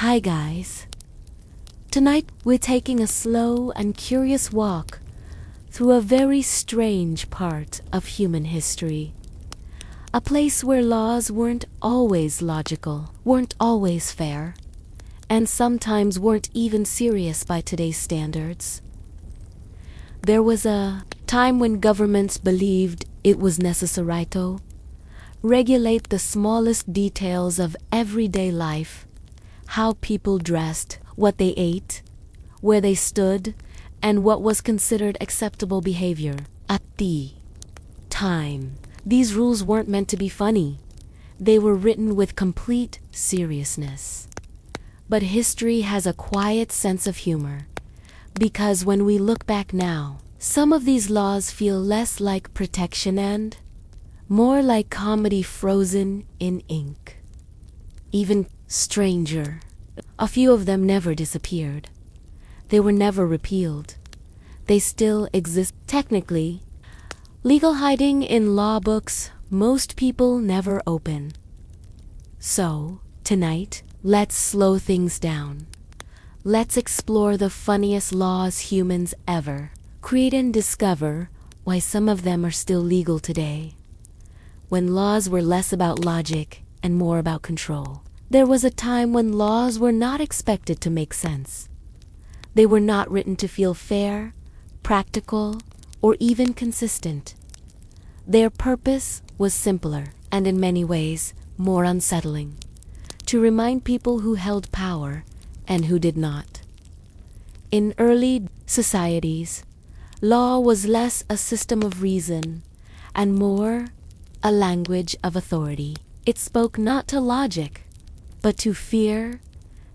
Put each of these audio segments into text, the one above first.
Hi guys. Tonight we're taking a slow and curious walk through a very strange part of human history. A place where laws weren't always logical, weren't always fair, and sometimes weren't even serious by today's standards. There was a time when governments believed it was necessary to regulate the smallest details of everyday life, how people dressed, what they ate, where they stood, and what was considered acceptable behavior. At the time, these rules weren't meant to be funny. They were written with complete seriousness. But history has a quiet sense of humor, because when we look back now, some of these laws feel less like protection and more like comedy frozen in ink. Even stranger, a few of them never disappeared. They were never repealed. They still exist technically. Legal hiding in law books most people never open. So, tonight, let's slow things down. Let's explore the funniest laws humans ever create and discover why some of them are still legal today. When laws were less about logic and more about control. There was a time when laws were not expected to make sense. They were not written to feel fair, practical, or even consistent. Their purpose was simpler and in many ways more unsettling, to remind people who held power and who did not. In early societies, law was less a system of reason and more a language of authority. It spoke not to logic, but to fear,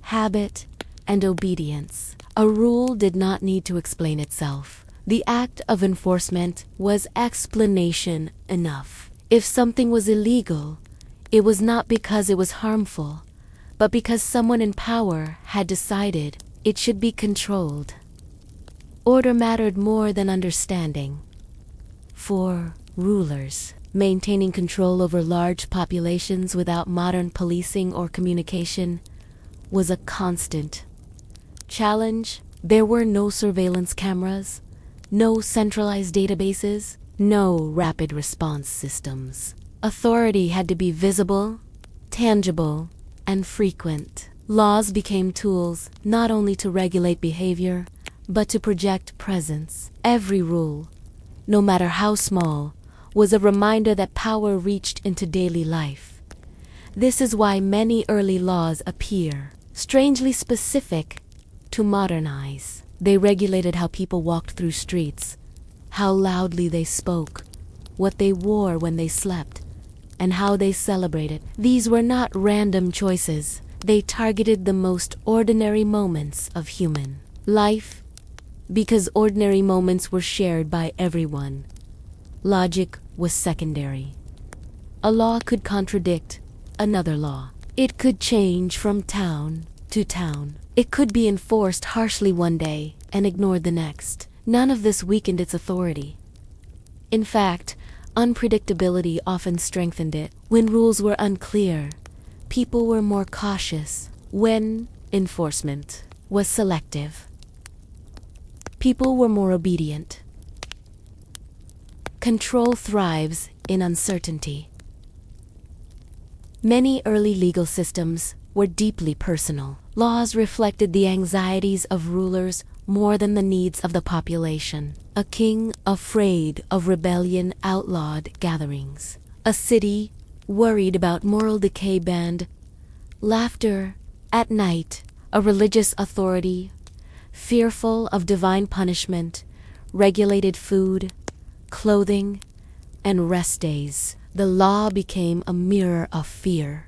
habit, and obedience. A rule did not need to explain itself. The act of enforcement was explanation enough. If something was illegal, it was not because it was harmful, but because someone in power had decided it should be controlled. Order mattered more than understanding. For rulers, maintaining control over large populations without modern policing or communication was a constant challenge. There were no surveillance cameras, no centralized databases, no rapid response systems. Authority had to be visible, tangible, and frequent. Laws became tools not only to regulate behavior, but to project presence. Every rule, no matter how small, was a reminder that power reached into daily life. This is why many early laws appear strangely specific to modernize. They regulated how people walked through streets, how loudly they spoke, what they wore when they slept, and how they celebrated. These were not random choices. They targeted the most ordinary moments of human life, because ordinary moments were shared by everyone. Logic was secondary. A law could contradict another law. It could change from town to town. It could be enforced harshly one day and ignored the next. None of this weakened its authority. In fact, unpredictability often strengthened it. When rules were unclear, people were more cautious. When enforcement was selective, people were more obedient. Control thrives in uncertainty. Many early legal systems were deeply personal. Laws reflected the anxieties of rulers more than the needs of the population. A king afraid of rebellion outlawed gatherings. A city worried about moral decay banned laughter at night. A religious authority fearful of divine punishment regulated food, clothing, and rest days. The law became a mirror of fear.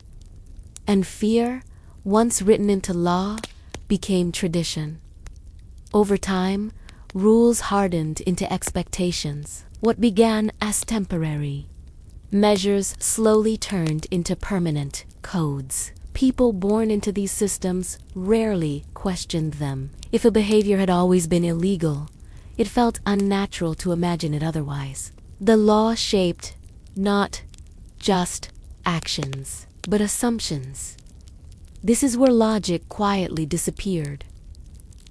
And fear, once written into law, became tradition. Over time, rules hardened into expectations. What began as temporary measures slowly turned into permanent codes. People born into these systems rarely questioned them. If a behavior had always been illegal, it felt unnatural to imagine it otherwise. The law shaped not just actions, but assumptions. This is where logic quietly disappeared.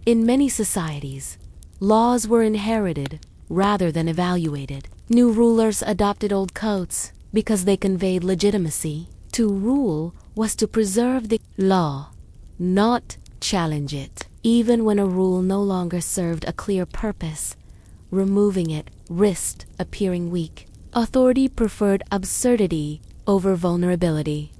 In many societies, laws were inherited rather than evaluated. New rulers adopted old codes because they conveyed legitimacy. To rule was to preserve the law, not challenge it. Even when a rule no longer served a clear purpose, removing it risked appearing weak. Authority preferred absurdity over vulnerability.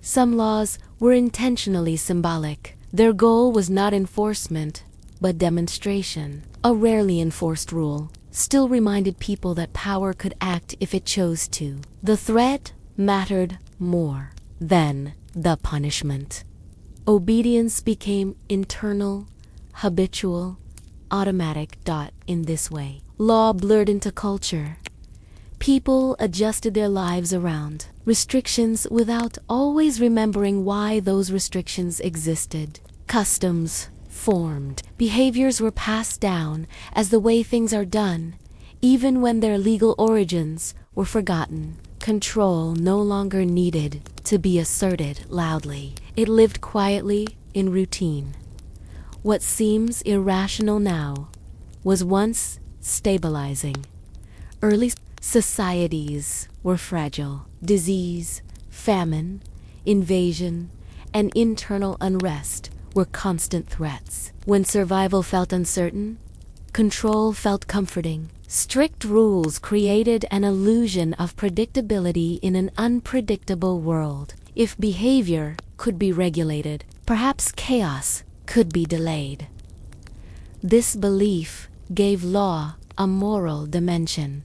Some laws were intentionally symbolic. Their goal was not enforcement, but demonstration. A rarely enforced rule still reminded people that power could act if it chose to. The threat mattered more than the punishment. Obedience became internal, habitual, automatic. In this way, law blurred into culture. People adjusted their lives around restrictions without always remembering why those restrictions existed. Customs formed. Behaviors were passed down as the way things are done, even when their legal origins were forgotten. Control no longer needed to be asserted loudly. It lived quietly in routine. What seems irrational now was once stabilizing. Early societies were fragile. Disease, famine, invasion, and internal unrest were constant threats. When survival felt uncertain, control felt comforting. Strict rules created an illusion of predictability in an unpredictable world. If behavior could be regulated, perhaps chaos could be delayed. This belief gave law a moral dimension.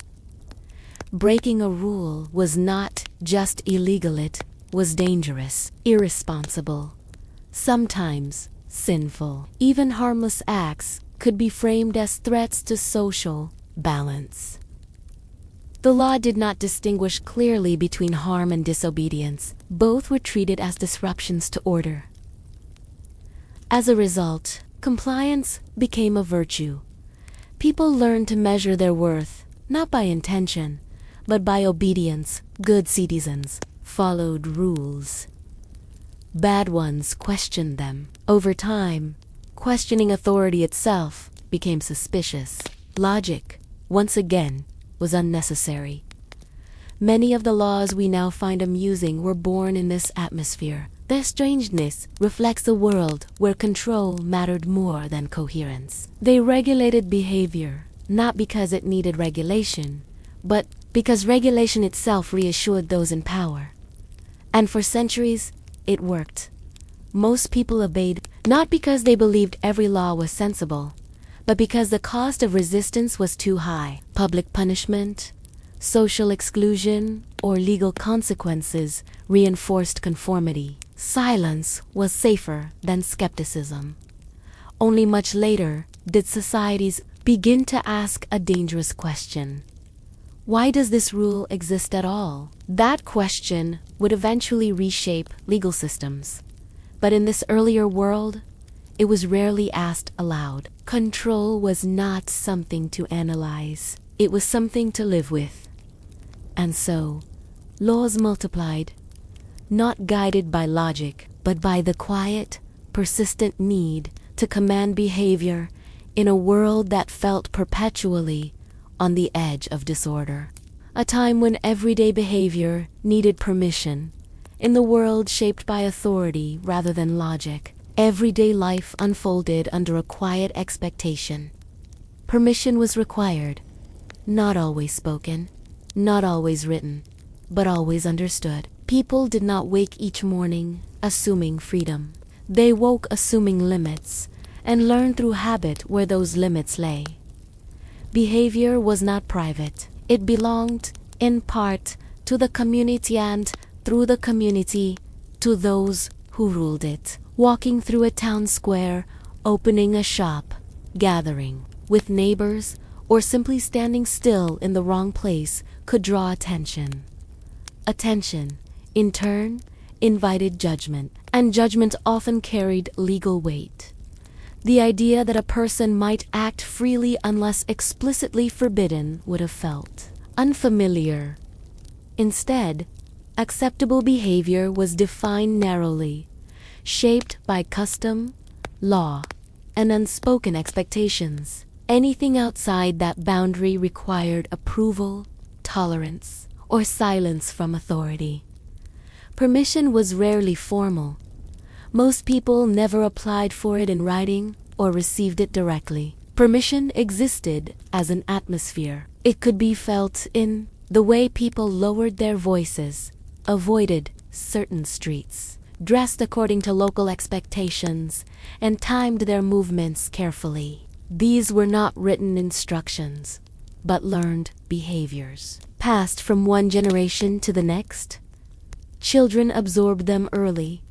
Breaking a rule was not just illegal, it was dangerous, irresponsible, sometimes sinful. Even harmless acts could be framed as threats to social balance. The law did not distinguish clearly between harm and disobedience. Both were treated as disruptions to order. As a result, compliance became a virtue. People learned to measure their worth not by intention, but by obedience. Good citizens followed rules. Bad ones questioned them. Over time, questioning authority itself became suspicious. Logic, once again, was unnecessary. Many of the laws we now find amusing were born in this atmosphere. Their strangeness reflects a world where control mattered more than coherence. They regulated behavior, not because it needed regulation, but because regulation itself reassured those in power. And for centuries, it worked. Most people obeyed, not because they believed every law was sensible, but because the cost of resistance was too high. Public punishment, social exclusion, or legal consequences reinforced conformity. Silence was safer than skepticism. Only much later did societies begin to ask a dangerous question. Why does this rule exist at all? That question would eventually reshape legal systems. But in this earlier world, it was rarely asked aloud. Control was not something to analyze. It was something to live with. And so, laws multiplied, not guided by logic, but by the quiet, persistent need to command behavior in a world that felt perpetually on the edge of disorder. A time when everyday behavior needed permission. In the world shaped by authority rather than logic, everyday life unfolded under a quiet expectation. Permission was required, not always spoken, not always written, but always understood. People did not wake each morning assuming freedom. They woke assuming limits, and learned through habit where those limits lay. Behavior was not private. It belonged, in part, to the community and, through the community, to those who ruled it. Walking through a town square, opening a shop, gathering with neighbors, or simply standing still in the wrong place could draw attention. Attention, in turn, invited judgment, and judgment often carried legal weight. The idea that a person might act freely unless explicitly forbidden would have felt unfamiliar. Instead, acceptable behavior was defined narrowly. shaped by custom, law, and unspoken expectations. Anything outside that boundary required approval, tolerance, or silence from authority. Permission was rarely formal. Most people never applied for it in writing or received it directly. Permission existed as an atmosphere. It could be felt in the way people lowered their voices, avoided certain streets, dressed according to local expectations, and timed their movements carefully. These were not written instructions, but learned behaviors, passed from one generation to the next. Children absorbed them early.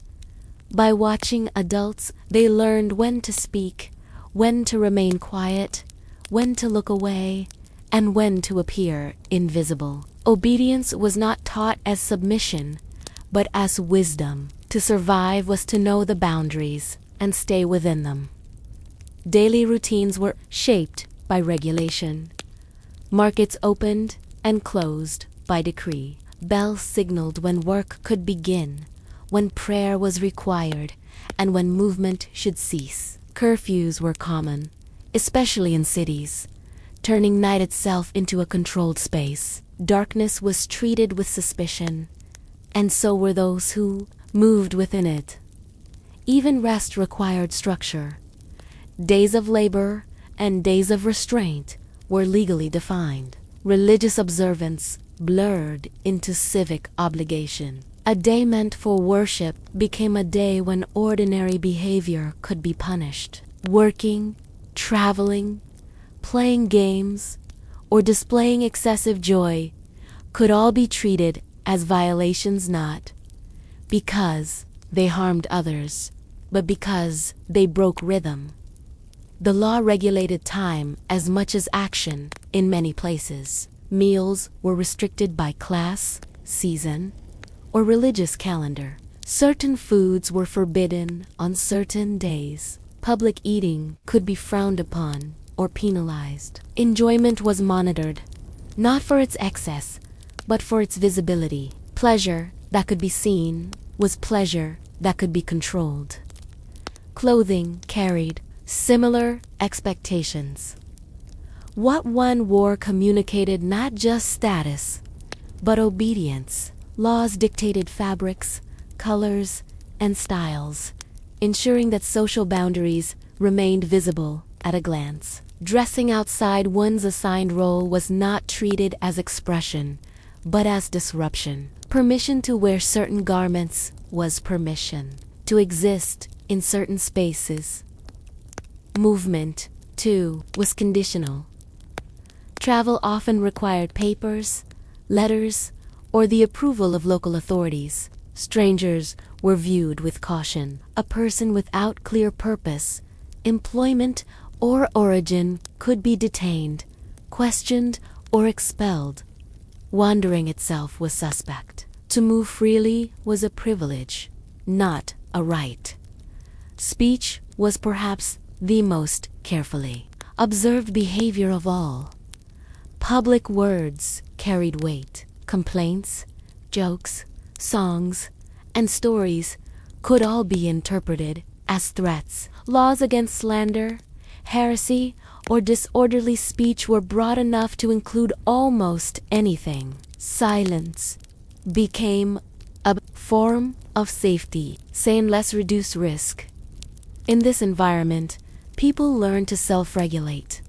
By watching adults, they learned when to speak, when to remain quiet, when to look away, and when to appear invisible. Obedience was not taught as submission, but as wisdom. To survive was to know the boundaries and stay within them. Daily routines were shaped by regulation. Markets opened and closed by decree. Bells signaled when work could begin, when prayer was required, and when movement should cease. Curfews were common, especially in cities, turning night itself into a controlled space. Darkness was treated with suspicion, and so were those who moved within it. Even rest required structure. Days of labor and days of restraint were legally defined. Religious observance blurred into civic obligation. A day meant for worship became a day when ordinary behavior could be punished. Working, traveling, playing games, or displaying excessive joy could all be treated as violations, not because they harmed others, but because they broke rhythm. The law regulated time as much as action in many places. Meals were restricted by class, season, or religious calendar. Certain foods were forbidden on certain days. Public eating could be frowned upon or penalized. Enjoyment was monitored, not for its excess, but for its visibility. Pleasure that could be seen was pleasure that could be controlled. Clothing carried similar expectations. What one wore communicated not just status, but obedience. Laws dictated fabrics, colors, and styles, ensuring that social boundaries remained visible at a glance. Dressing outside one's assigned role was not treated as expression, but as disruption. Permission to wear certain garments was permission to exist in certain spaces. Movement, too, was conditional. Travel often required papers, letters, or the approval of local authorities. Strangers were viewed with caution. A person without clear purpose, employment, or origin could be detained, questioned, or expelled. Wandering itself was suspect. To move freely was a privilege, not a right. Speech was perhaps the most carefully observed behavior of all. Public words carried weight. Complaints, jokes, songs, and stories could all be interpreted as threats. Laws against slander, heresy, or disorderly speech were broad enough to include almost anything. Silence became a form of safety, saying less reduced risk. In this environment, people learned to self-regulate.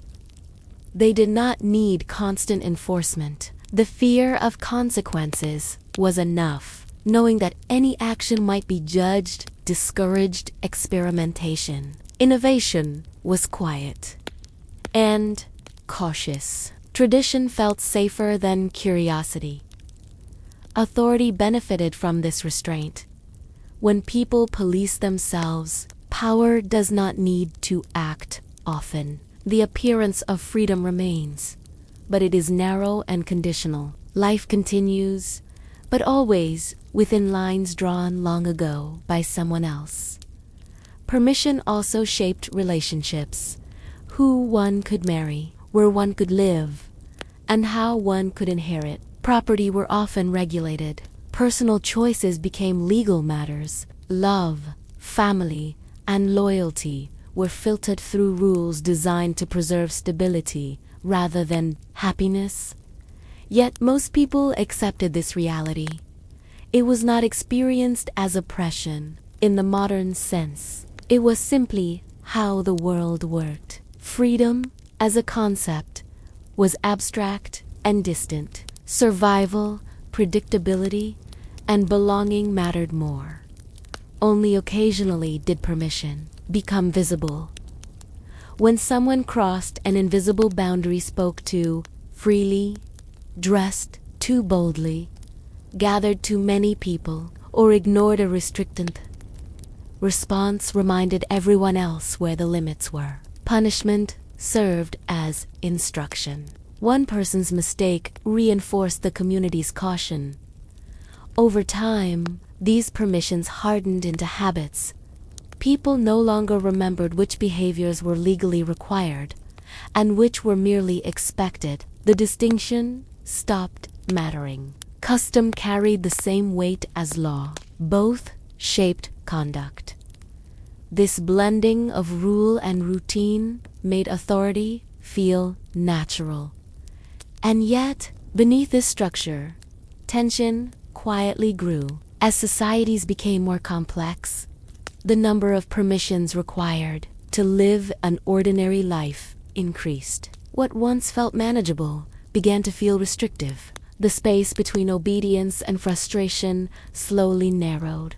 They did not need constant enforcement. The fear of consequences was enough, knowing that any action might be judged, discouraged experimentation. Innovation was quiet and cautious. Tradition felt safer than curiosity. Authority benefited from this restraint. When people police themselves, power does not need to act often. The appearance of freedom remains, but it is narrow and conditional. Life continues, but always within lines drawn long ago by someone else. Permission also shaped relationships, who one could marry, where one could live, and how one could inherit. Property were often regulated. Personal choices became legal matters. Love, family, and loyalty were filtered through rules designed to preserve stability rather than happiness. Yet most people accepted this reality. It was not experienced as oppression in the modern sense. It was simply how the world worked. Freedom, as a concept, was abstract and distant. Survival, predictability, and belonging mattered more. Only occasionally did permission become visible. When someone crossed an invisible boundary, spoke too freely, dressed too boldly, gathered too many people, or ignored a restricted response, reminded everyone else where the limits were. Punishment served as instruction. One person's mistake reinforced the community's caution. Over time, these permissions hardened into habits. People no longer remembered which behaviors were legally required and which were merely expected. The distinction stopped mattering. Custom carried the same weight as law. Both shaped conduct. This blending of rule and routine made authority feel natural. And yet, beneath this structure, tension quietly grew. As societies became more complex, the number of permissions required to live an ordinary life increased. What once felt manageable began to feel restrictive. The space between obedience and frustration slowly narrowed.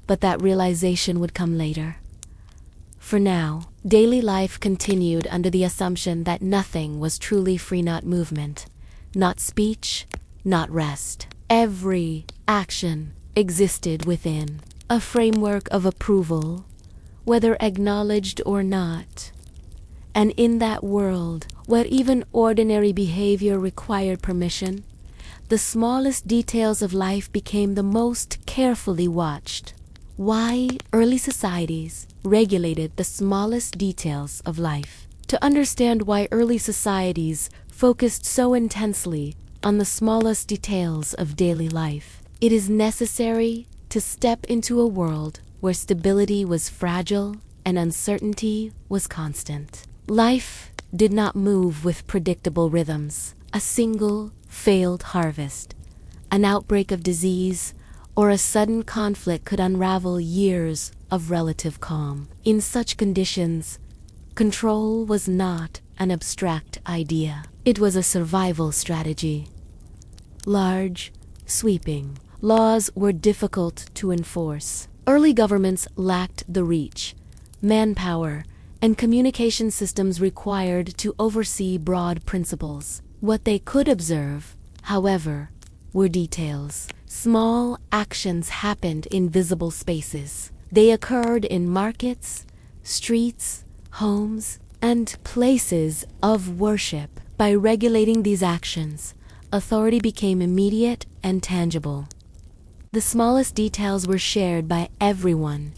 But that realization would come later. For now, daily life continued under the assumption that nothing was truly free, not movement, not speech, not rest. Every action existed within a framework of approval, whether acknowledged or not. And in that world, where even ordinary behavior required permission, the smallest details of life became the most carefully watched. Why early societies regulated the smallest details of life. To understand why early societies focused so intensely on the smallest details of daily life, it is necessary to step into a world where stability was fragile and uncertainty was constant. Life did not move with predictable rhythms. A single failed harvest, an outbreak of disease, or a sudden conflict could unravel years of relative calm. In such conditions, control was not an abstract idea. It was a survival strategy. Large, sweeping laws were difficult to enforce. Early governments lacked the reach, manpower, and communication systems required to oversee broad principles. What they could observe, however, were details. Small actions happened in visible spaces. They occurred in markets, streets, homes, and places of worship. By regulating these actions, authority became immediate and tangible. The smallest details were shared by everyone.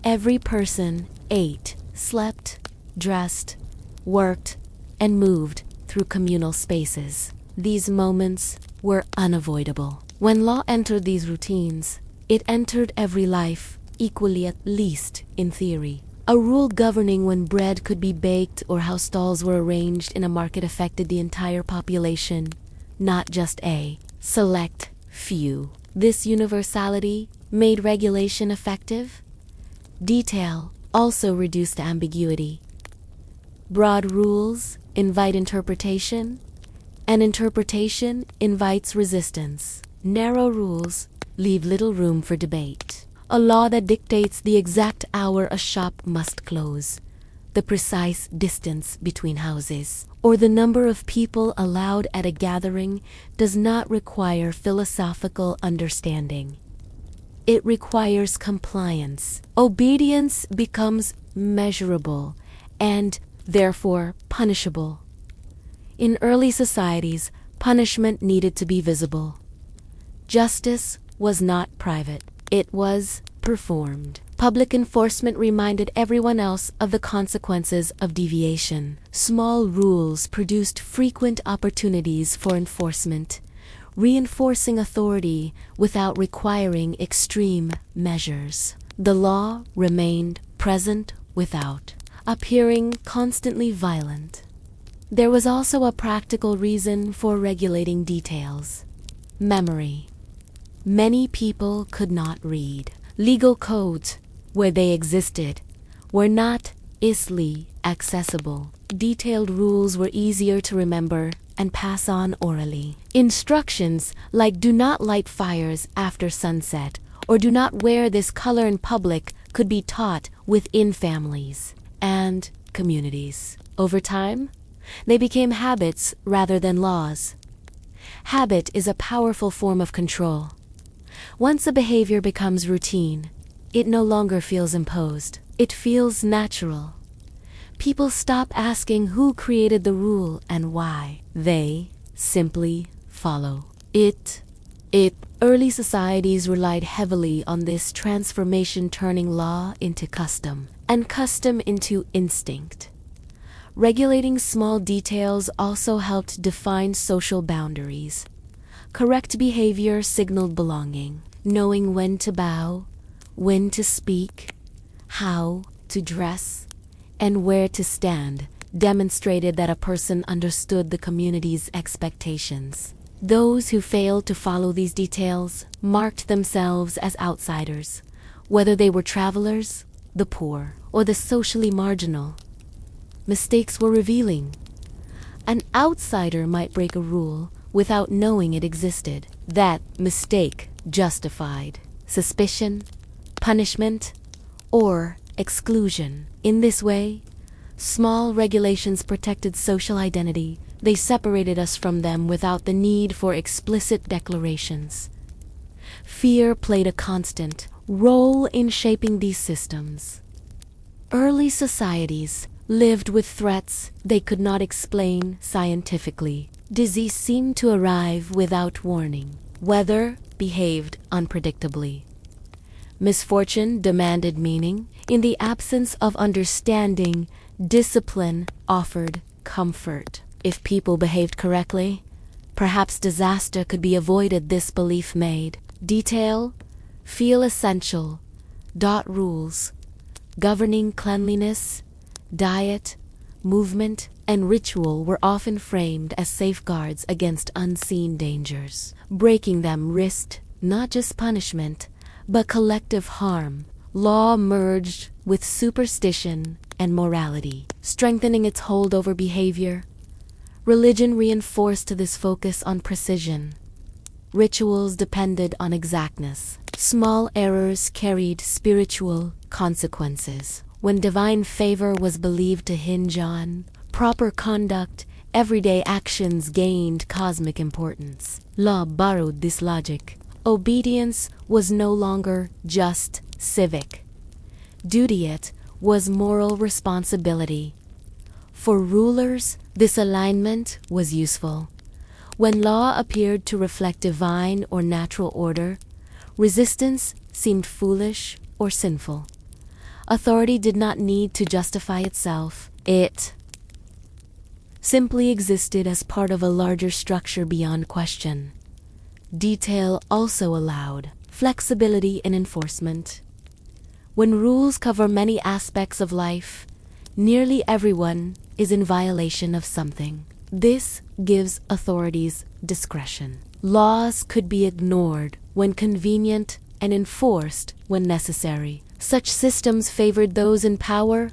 Every person ate, slept, dressed, worked, and moved through communal spaces. These moments were unavoidable. When law entered these routines, it entered every life equally, at least in theory. A rule governing when bread could be baked or how stalls were arranged in a market affected the entire population, not just a select few. This universality made regulation effective. Detail also reduced ambiguity. Broad rules invite interpretation, and interpretation invites resistance. Narrow rules leave little room for debate. A law that dictates the exact hour a shop must close, the precise distance between houses, or the number of people allowed at a gathering does not require philosophical understanding. It requires compliance. Obedience becomes measurable and, therefore, punishable. In early societies, punishment needed to be visible. Justice was not private. It was performed. Public enforcement reminded everyone else of the consequences of deviation. Small rules produced frequent opportunities for enforcement, reinforcing authority without requiring extreme measures. The law remained present without, appearing constantly violent. There was also a practical reason for regulating details. Memory. Many people could not read. Legal codes, where they existed, were not easily accessible. Detailed rules were easier to remember and pass on orally. Instructions like do not light fires after sunset or do not wear this color in public could be taught within families and communities. Over time, they became habits rather than laws. Habit is a powerful form of control. Once a behavior becomes routine, it no longer feels imposed. It feels natural. People stop asking who created the rule and why. They simply follow it. Early societies relied heavily on this transformation, turning law into custom and custom into instinct. Regulating small details also helped define social boundaries. Correct behavior signaled belonging. Knowing when to bow, when to speak, how to dress, and where to stand demonstrated that a person understood the community's expectations. Those who failed to follow these details marked themselves as outsiders, whether they were travelers, the poor, or the socially marginal. Mistakes were revealing. An outsider might break a rule without knowing it existed. That mistake justified suspicion, punishment, or exclusion. In this way, small regulations protected social identity. They separated us from them without the need for explicit declarations. Fear played a constant role in shaping these systems. Early societies lived with threats they could not explain scientifically. Disease seemed to arrive without warning. Weather behaved unpredictably. Misfortune demanded meaning. In the absence of understanding, discipline offered comfort. If people behaved correctly, perhaps disaster could be avoided. This belief made detail feel essential. Rules governing cleanliness, diet, movement, and ritual were often framed as safeguards against unseen dangers. Breaking them risked not just punishment, but collective harm. Law merged with superstition and morality, strengthening its hold over behavior. Religion reinforced this focus on precision. Rituals depended on exactness. Small errors carried spiritual consequences. When divine favor was believed to hinge on proper conduct, everyday actions gained cosmic importance. Law borrowed this logic. Obedience was no longer just civic. Duty it was moral responsibility. For rulers, this alignment was useful. When law appeared to reflect divine or natural order, resistance seemed foolish or sinful. Authority did not need to justify itself. It simply existed as part of a larger structure beyond question. Detail also allowed flexibility in enforcement. When rules cover many aspects of life, nearly everyone is in violation of something. This gives authorities discretion. Laws could be ignored when convenient and enforced when necessary. Such systems favored those in power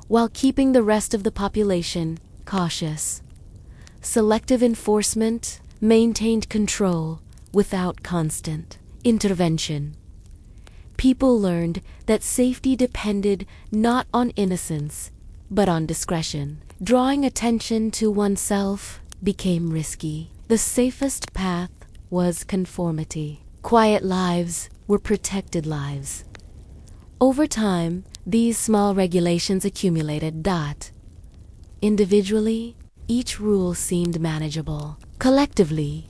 while keeping the rest of the population cautious. Selective enforcement maintained control without constant intervention. People learned that safety depended not on innocence, but on discretion. Drawing attention to oneself became risky. The safest path was conformity. Quiet lives were protected lives. Over time, these small regulations accumulated. Individually, each rule seemed manageable. Collectively,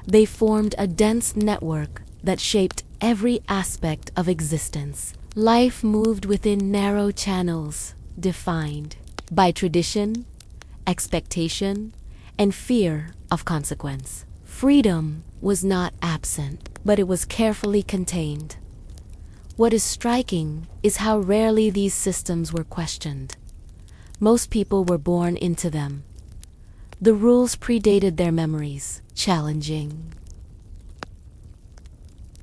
they formed a dense network that shaped every aspect of existence. Life moved within narrow channels, defined by tradition, expectation, and fear of consequence. Freedom was not absent, but it was carefully contained. What is striking is how rarely these systems were questioned. Most people were born into them. The rules predated their memories, challenging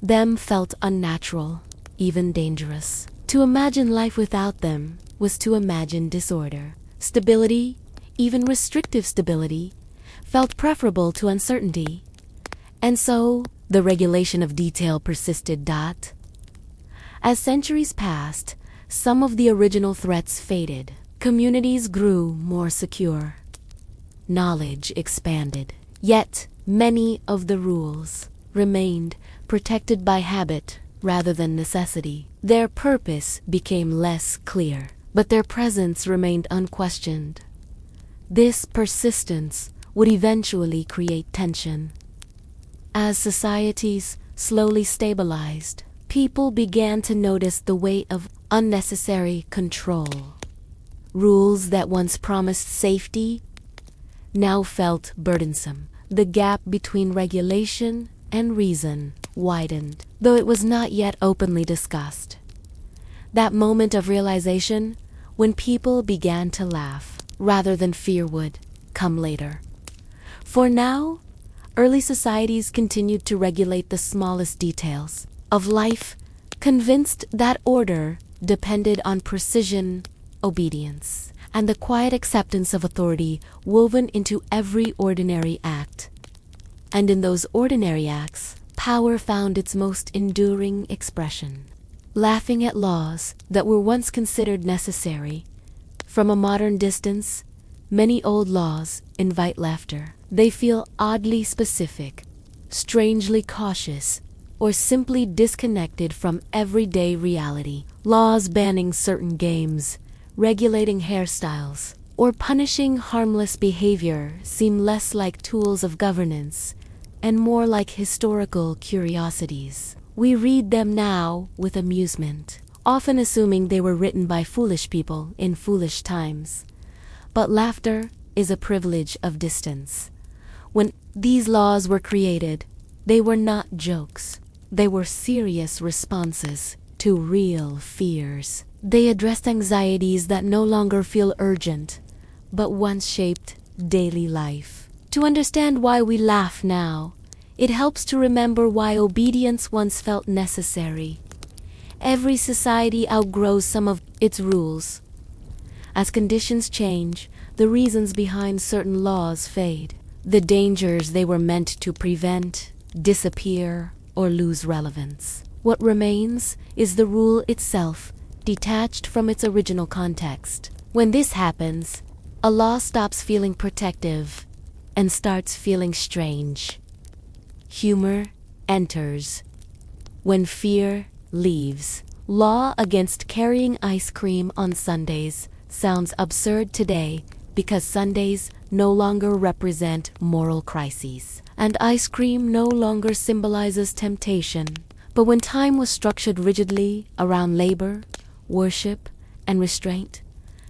them felt unnatural, even dangerous. To imagine life without them was to imagine disorder. Stability, even restrictive stability, felt preferable to uncertainty. And so, the regulation of detail persisted. As centuries passed, some of the original threats faded. Communities grew more secure. Knowledge expanded. Yet, many of the rules remained protected by habit rather than necessity. Their purpose became less clear, but their presence remained unquestioned. This persistence would eventually create tension. As societies slowly stabilized, people began to notice the weight of unnecessary control. Rules that once promised safety now felt burdensome. The gap between regulation and reason widened, though it was not yet openly discussed. That moment of realization, when people began to laugh rather than fear, would come later. For now, early societies continued to regulate the smallest details of life, convinced that order depended on precision, obedience, and the quiet acceptance of authority woven into every ordinary act. And in those ordinary acts, power found its most enduring expression. Laughing at laws that were once considered necessary. From a modern distance, many old laws invite laughter. They feel oddly specific, strangely cautious, or simply disconnected from everyday reality. Laws banning certain games, regulating hairstyles, or punishing harmless behavior seem less like tools of governance and more like historical curiosities. We read them now with amusement, often assuming they were written by foolish people in foolish times. But laughter is a privilege of distance. When these laws were created, they were not jokes. They were serious responses to real fears. They addressed anxieties that no longer feel urgent, but once shaped daily life. To understand why we laugh now, it helps to remember why obedience once felt necessary. Every society outgrows some of its rules. As conditions change, the reasons behind certain laws fade. The dangers they were meant to prevent disappear or lose relevance. What remains is the rule itself, detached from its original context. When this happens, a law stops feeling protective and starts feeling strange. Humor enters when fear leaves. Law against carrying ice cream on Sundays sounds absurd today because Sundays no longer represent moral crises, and ice cream no longer symbolizes temptation. But when time was structured rigidly around labor, worship, and restraint,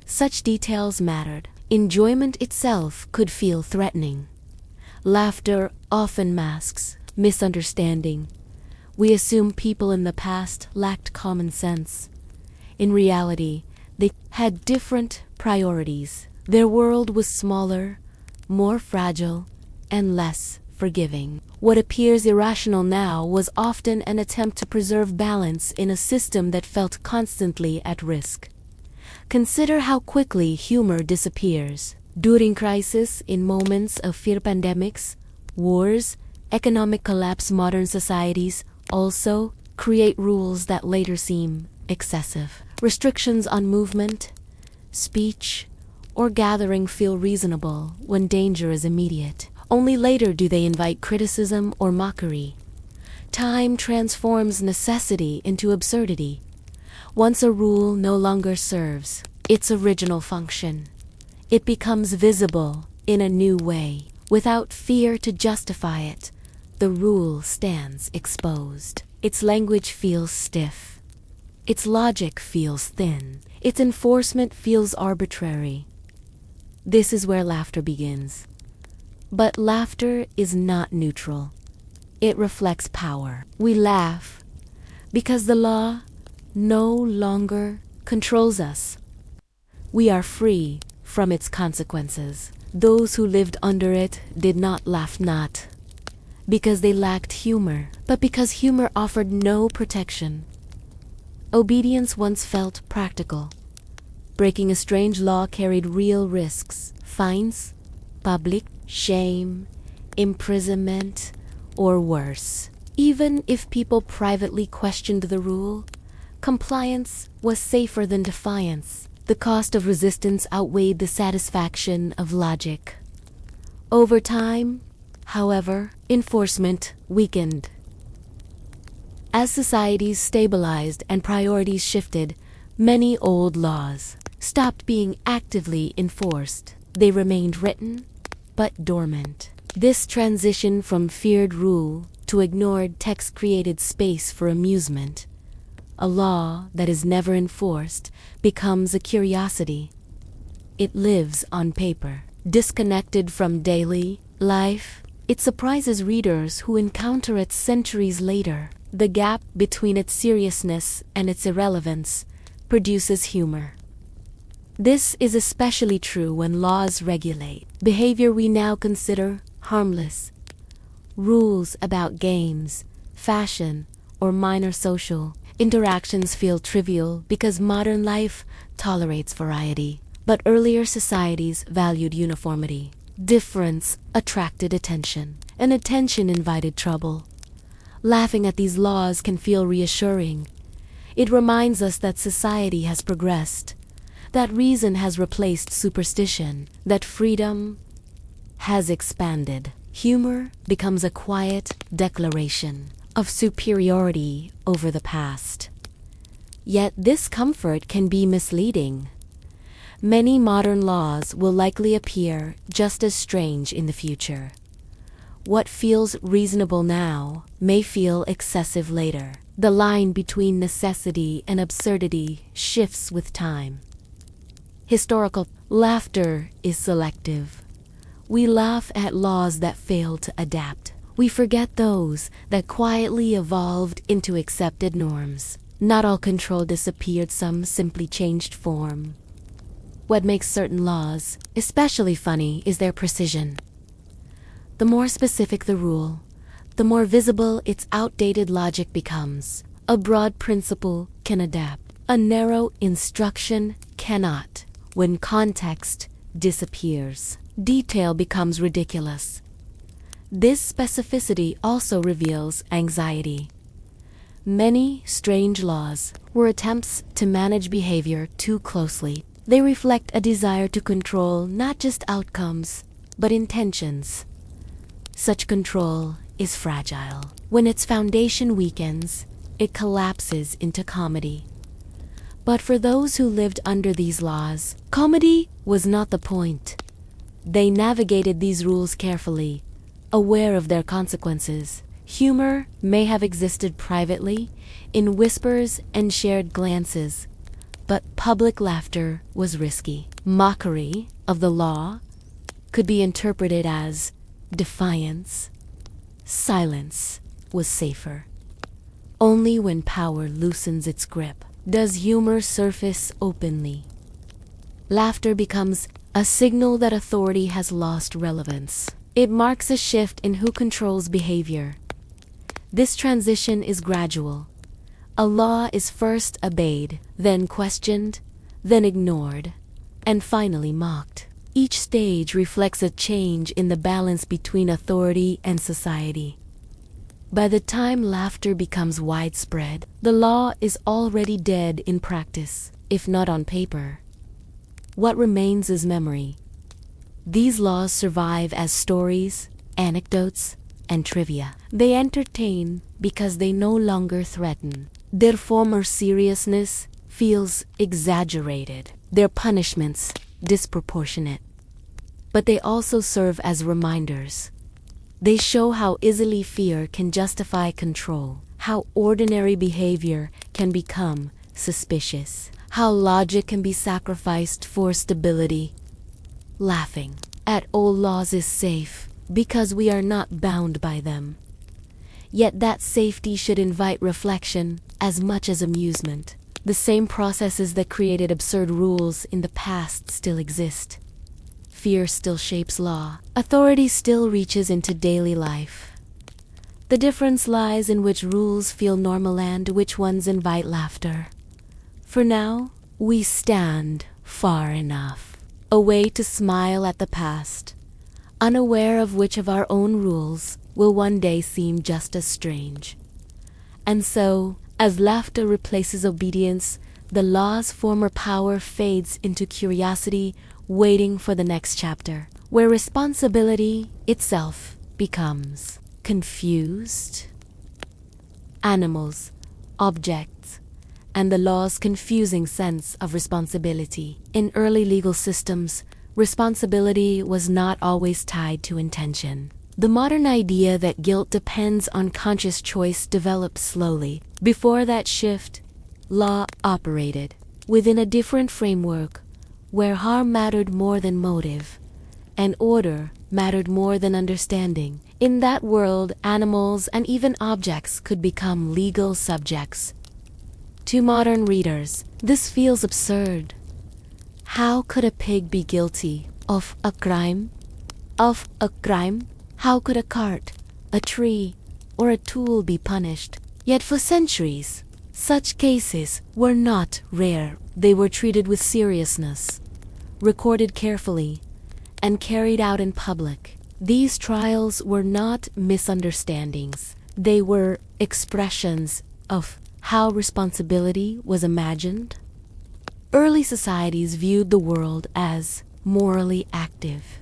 such details mattered. Enjoyment itself could feel threatening. Laughter often masks misunderstanding. We assume people in the past lacked common sense. In reality, they had different priorities. Their world was smaller, more fragile, and less forgiving. What appears irrational now was often an attempt to preserve balance in a system that felt constantly at risk. Consider how quickly humor disappears. During crisis, in moments of fear, pandemics, wars, economic collapse, modern societies also create rules that later seem excessive. Restrictions on movement, speech, or gathering feel reasonable when danger is immediate. Only later do they invite criticism or mockery. Time transforms necessity into absurdity. Once a rule no longer serves its original function, it becomes visible in a new way. Without fear to justify it, the rule stands exposed. Its language feels stiff. Its logic feels thin. Its enforcement feels arbitrary. This is where laughter begins. But laughter is not neutral. It reflects power. We laugh because the law no longer controls us. We are free from its consequences. Those who lived under it did not laugh, not because they lacked humor, but because humor offered no protection. Obedience once felt practical. Breaking a strange law carried real risks: fines, public shame, imprisonment, or worse. Even if people privately questioned the rule, compliance was safer than defiance. The cost of resistance outweighed the satisfaction of logic. Over time, however, enforcement weakened. As societies stabilized and priorities shifted, many old laws stopped being actively enforced. They remained written, but dormant. This transition from feared rule to ignored text created space for amusement. A law that is never enforced becomes a curiosity. It lives on paper, disconnected from daily life. It surprises readers who encounter it centuries later. The gap between its seriousness and its irrelevance produces humor. This is especially true when laws regulate behavior we now consider harmless. Rules about games, fashion, or minor social interactions feel trivial because modern life tolerates variety. But earlier societies valued uniformity. Difference attracted attention, and attention invited trouble. Laughing at these laws can feel reassuring. It reminds us that society has progressed, that reason has replaced superstition, that freedom has expanded. Humor becomes a quiet declaration of superiority over the past. Yet this comfort can be misleading. Many modern laws will likely appear just as strange in the future. What feels reasonable now may feel excessive later. The line between necessity and absurdity shifts with time. Historical laughter is selective. We laugh at laws that fail to adapt. We forget those that quietly evolved into accepted norms. Not all control disappeared, some simply changed form. What makes certain laws especially funny is their precision. The more specific the rule, the more visible its outdated logic becomes. A broad principle can adapt. A narrow instruction cannot. When context disappears, detail becomes ridiculous. This specificity also reveals anxiety. Many strange laws were attempts to manage behavior too closely. They reflect a desire to control not just outcomes, but intentions. Such control is fragile. When its foundation weakens, it collapses into comedy. But for those who lived under these laws, comedy was not the point. They navigated these rules carefully, aware of their consequences. Humor may have existed privately, in whispers and shared glances, but public laughter was risky. Mockery of the law could be interpreted as defiance. Silence was safer. Only when power loosens its grip does humor surface openly. Laughter becomes a signal that authority has lost relevance. It marks a shift in who controls behavior. This transition is gradual. A law is first obeyed, then questioned, then ignored, and finally mocked. Each stage reflects a change in the balance between authority and society. By the time laughter becomes widespread, the law is already dead in practice, if not on paper. What remains is memory. These laws survive as stories, anecdotes, and trivia. They entertain because they no longer threaten. Their former seriousness feels exaggerated. Their punishments disproportionate. But they also serve as reminders. They show how easily fear can justify control, how ordinary behavior can become suspicious, how logic can be sacrificed for stability. Laughing at old laws is safe because we are not bound by them. Yet that safety should invite reflection as much as amusement. The same processes that created absurd rules in the past still exist. Fear still shapes law. Authority still reaches into daily life. The difference lies in which rules feel normal and which ones invite laughter. For now, we stand far enough away to smile at the past, unaware of which of our own rules will one day seem just as strange. And so, as laughter replaces obedience, the law's former power fades into curiosity, waiting for the next chapter, where responsibility itself becomes confused. Animals, objects, and the law's confusing sense of responsibility. In early legal systems, responsibility was not always tied to intention. The modern idea that guilt depends on conscious choice developed slowly. Before that shift, law operated within a different framework where harm mattered more than motive, and order mattered more than understanding. In that world, animals and even objects could become legal subjects. To modern readers, this feels absurd. How could a pig be guilty of a crime? How could a cart, a tree, or a tool be punished? Yet for centuries, such cases were not rare. They were treated with seriousness, recorded carefully, and carried out in public. These trials were not misunderstandings. They were expressions of how responsibility was imagined. Early societies viewed the world as morally active.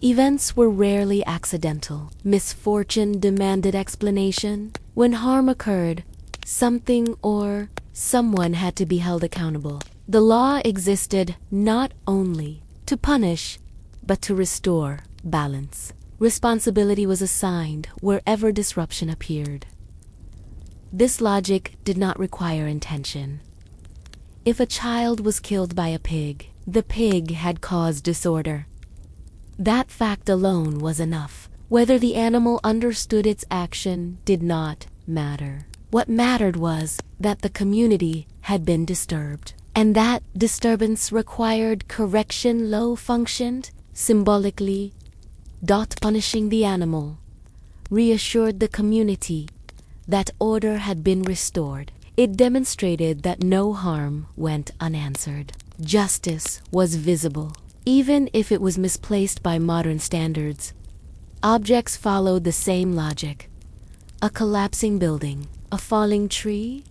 Events were rarely accidental. Misfortune demanded explanation. When harm occurred, something or someone had to be held accountable. The law existed not only to punish, but to restore balance. Responsibility was assigned wherever disruption appeared. This logic did not require intention. If a child was killed by a pig, the pig had caused disorder. That fact alone was enough. Whether the animal understood its action did not matter. What mattered was that the community had been disturbed, and that disturbance required correction. Law functioned symbolically. Punishing the animal reassured the community that order had been restored. It demonstrated that no harm went unanswered. Justice was visible, even if it was misplaced by modern standards. Objects followed the same logic. A collapsing building, a falling tree,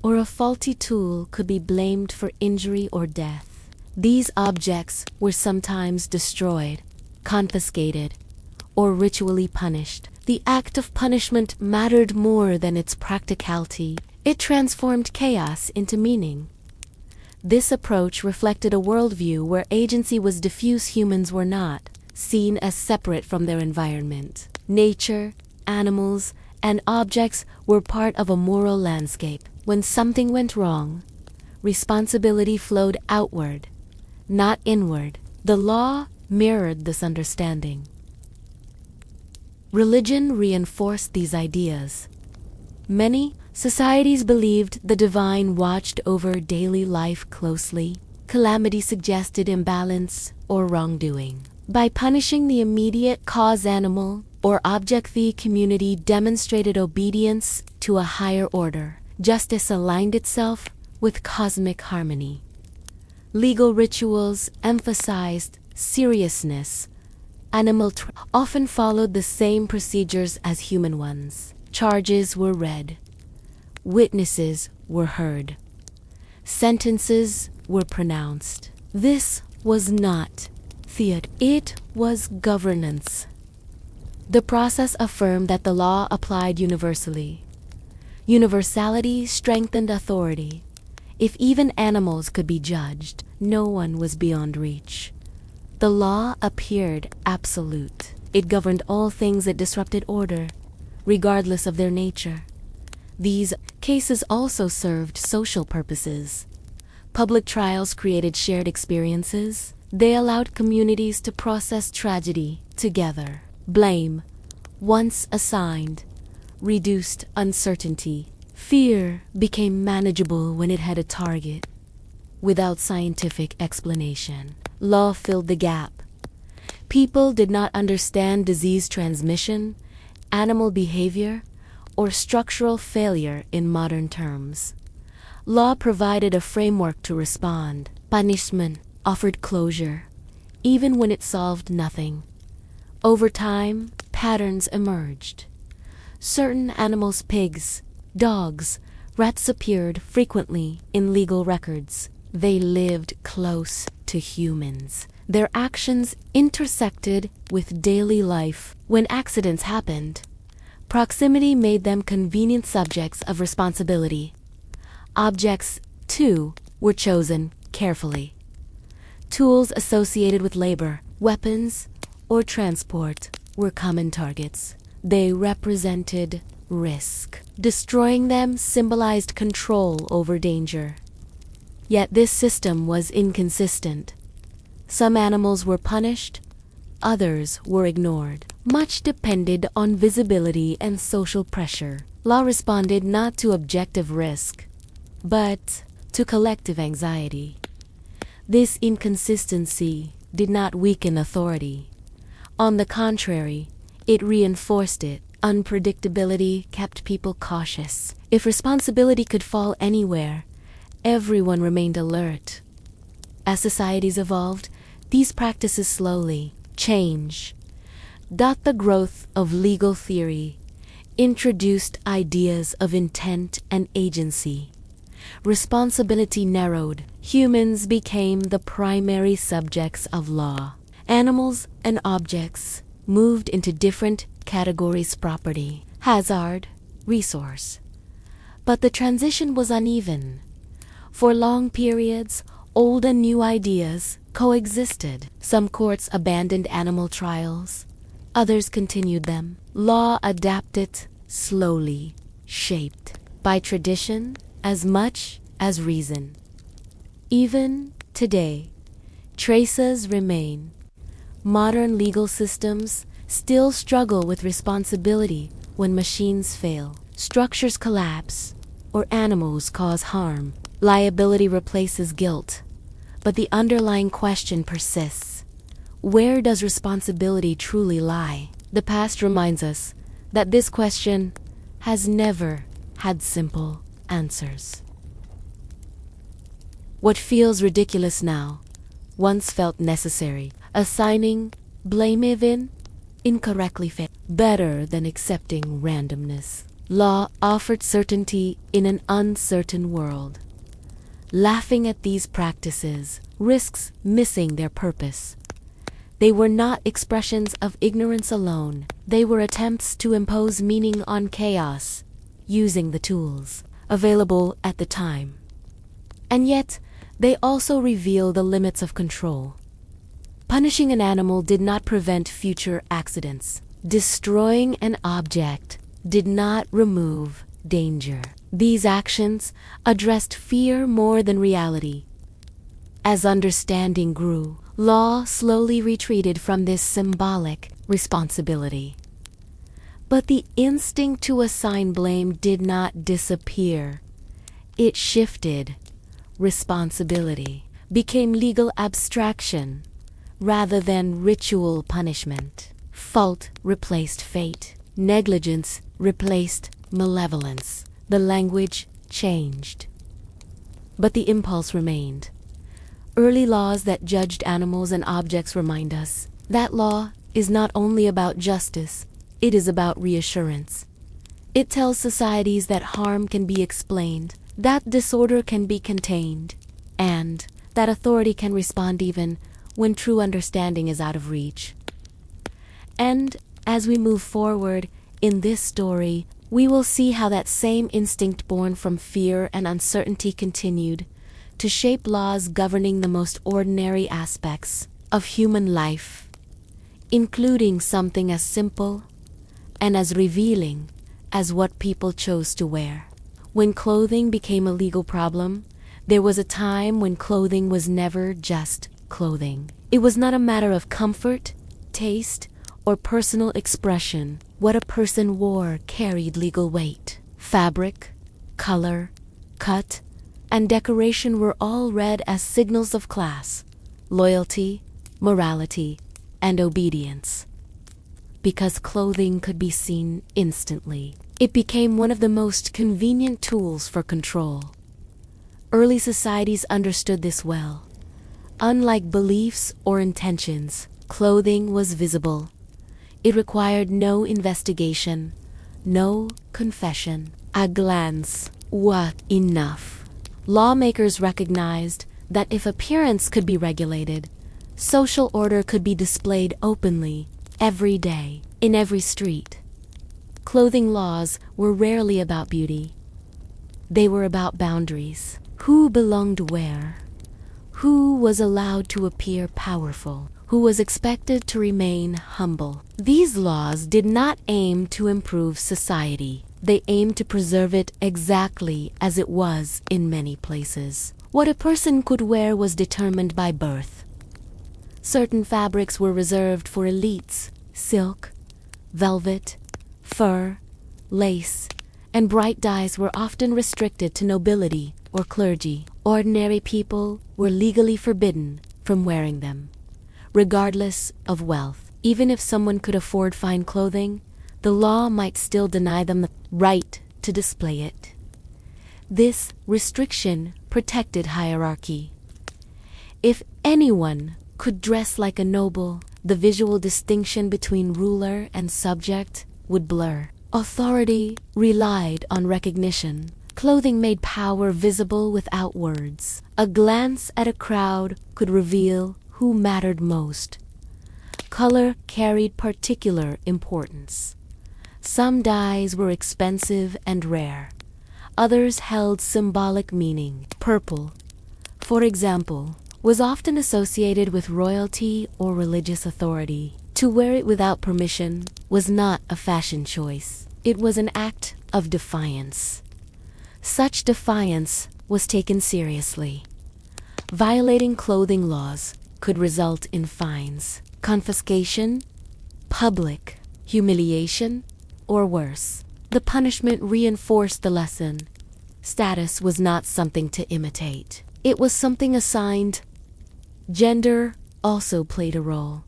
or a faulty tool could be blamed for injury or death. These objects were sometimes destroyed, confiscated, or ritually punished. The act of punishment mattered more than its practicality. It transformed chaos into meaning. This approach reflected a worldview where agency was diffuse. Humans were not seen as separate from their environment. Nature, animals, and objects were part of a moral landscape. When something went wrong, responsibility flowed outward, not inward. The law mirrored this understanding. Religion reinforced these ideas. Many societies believed the divine watched over daily life closely. Calamity suggested imbalance or wrongdoing. By punishing the immediate cause animal or object, the community demonstrated obedience to a higher order. Justice aligned itself with cosmic harmony. Legal rituals emphasized seriousness. Animal often followed the same procedures as human ones. Charges were read. Witnesses were heard. Sentences were pronounced. This was not theater. It was governance. The process affirmed that the law applied universally. Universality strengthened authority. If even animals could be judged, no one was beyond reach. The law appeared absolute. It governed all things that disrupted order, regardless of their nature. These cases also served social purposes. Public trials created shared experiences. They allowed communities to process tragedy together. Blame, once assigned, reduced uncertainty. Fear became manageable when it had a target. Without scientific explanation, law filled the gap. People did not understand disease transmission, animal behavior, or structural failure in modern terms. Law provided a framework to respond. Punishment offered closure, even when it solved nothing. Over time, patterns emerged. Certain animals, pigs, dogs, rats, appeared frequently in legal records. They lived close to humans. Their actions intersected with daily life. When accidents happened, proximity made them convenient subjects of responsibility. Objects, too, were chosen carefully. Tools associated with labor, weapons, or transport were common targets. They represented risk. Destroying them symbolized control over danger. Yet this system was inconsistent. Some animals were punished, others were ignored. Much depended on visibility and social pressure. Law responded not to objective risk, but to collective anxiety. This inconsistency did not weaken authority. On the contrary, it reinforced it. Unpredictability kept people cautious. If responsibility could fall anywhere, everyone remained alert. As societies evolved, these practices slowly change. The growth of legal theory introduced ideas of intent and agency. Responsibility narrowed. Humans became the primary subjects of law. Animals and objects moved into different categories: property, hazard, resource. But the transition was uneven. For long periods, old and new ideas coexisted. Some courts abandoned animal trials, others continued them. Law adapted slowly, shaped by tradition as much as reason. Even today, traces remain. Modern legal systems still struggle with responsibility when machines fail, structures collapse, or animals cause harm. Liability replaces guilt, but the underlying question persists. Where does responsibility truly lie? The past reminds us that this question has never had simple answers. What feels ridiculous now once felt necessary. Assigning blame even incorrectly fit better than accepting randomness. Law offered certainty in an uncertain world. Laughing at these practices risks missing their purpose. They were not expressions of ignorance alone. They were attempts to impose meaning on chaos, using the tools available at the time. And yet, they also reveal the limits of control. Punishing an animal did not prevent future accidents. Destroying an object did not remove danger. These actions addressed fear more than reality. As understanding grew, law slowly retreated from this symbolic responsibility. But the instinct to assign blame did not disappear. It shifted. Responsibility became legal abstraction rather than ritual punishment. Fault replaced fate. Negligence replaced malevolence. The language changed, but the impulse remained. Early laws that judged animals and objects remind us that law is not only about justice, it is about reassurance. It tells societies that harm can be explained, that disorder can be contained, and that authority can respond even when true understanding is out of reach. And as we move forward in this story, we will see how that same instinct born from fear and uncertainty continued to shape laws governing the most ordinary aspects of human life, including something as simple and as revealing as what people chose to wear. When clothing became a legal problem, there was a time when clothing was never just clothing. It was not a matter of comfort, taste, or personal expression. What a person wore carried legal weight. Fabric, color, cut, and decoration were all read as signals of class, loyalty, morality, and obedience. Because clothing could be seen instantly, it became one of the most convenient tools for control. Early societies understood this well. Unlike beliefs or intentions, clothing was visible. It required no investigation, no confession. A glance was enough. Lawmakers recognized that if appearance could be regulated, social order could be displayed openly, every day, in every street. Clothing laws were rarely about beauty. They were about boundaries. Who belonged where? Who was allowed to appear powerful? Who was expected to remain humble? These laws did not aim to improve society. They aimed to preserve it exactly as it was in many places. What a person could wear was determined by birth. Certain fabrics were reserved for elites: silk, velvet, fur, lace, and bright dyes were often restricted to nobility or clergy. Ordinary people were legally forbidden from wearing them, regardless of wealth. Even if someone could afford fine clothing, the law might still deny them the right to display it. This restriction protected hierarchy. If anyone could dress like a noble, the visual distinction between ruler and subject would blur. Authority relied on recognition. Clothing made power visible without words. A glance at a crowd could reveal who mattered most. Color carried particular importance. Some dyes were expensive and rare. Others held symbolic meaning. Purple, for example, was often associated with royalty or religious authority. To wear it without permission was not a fashion choice. It was an act of defiance. Such defiance was taken seriously. Violating clothing laws could result in fines, confiscation, public humiliation, or worse. The punishment reinforced the lesson. Status was not something to imitate. It was something assigned. Gender also played a role.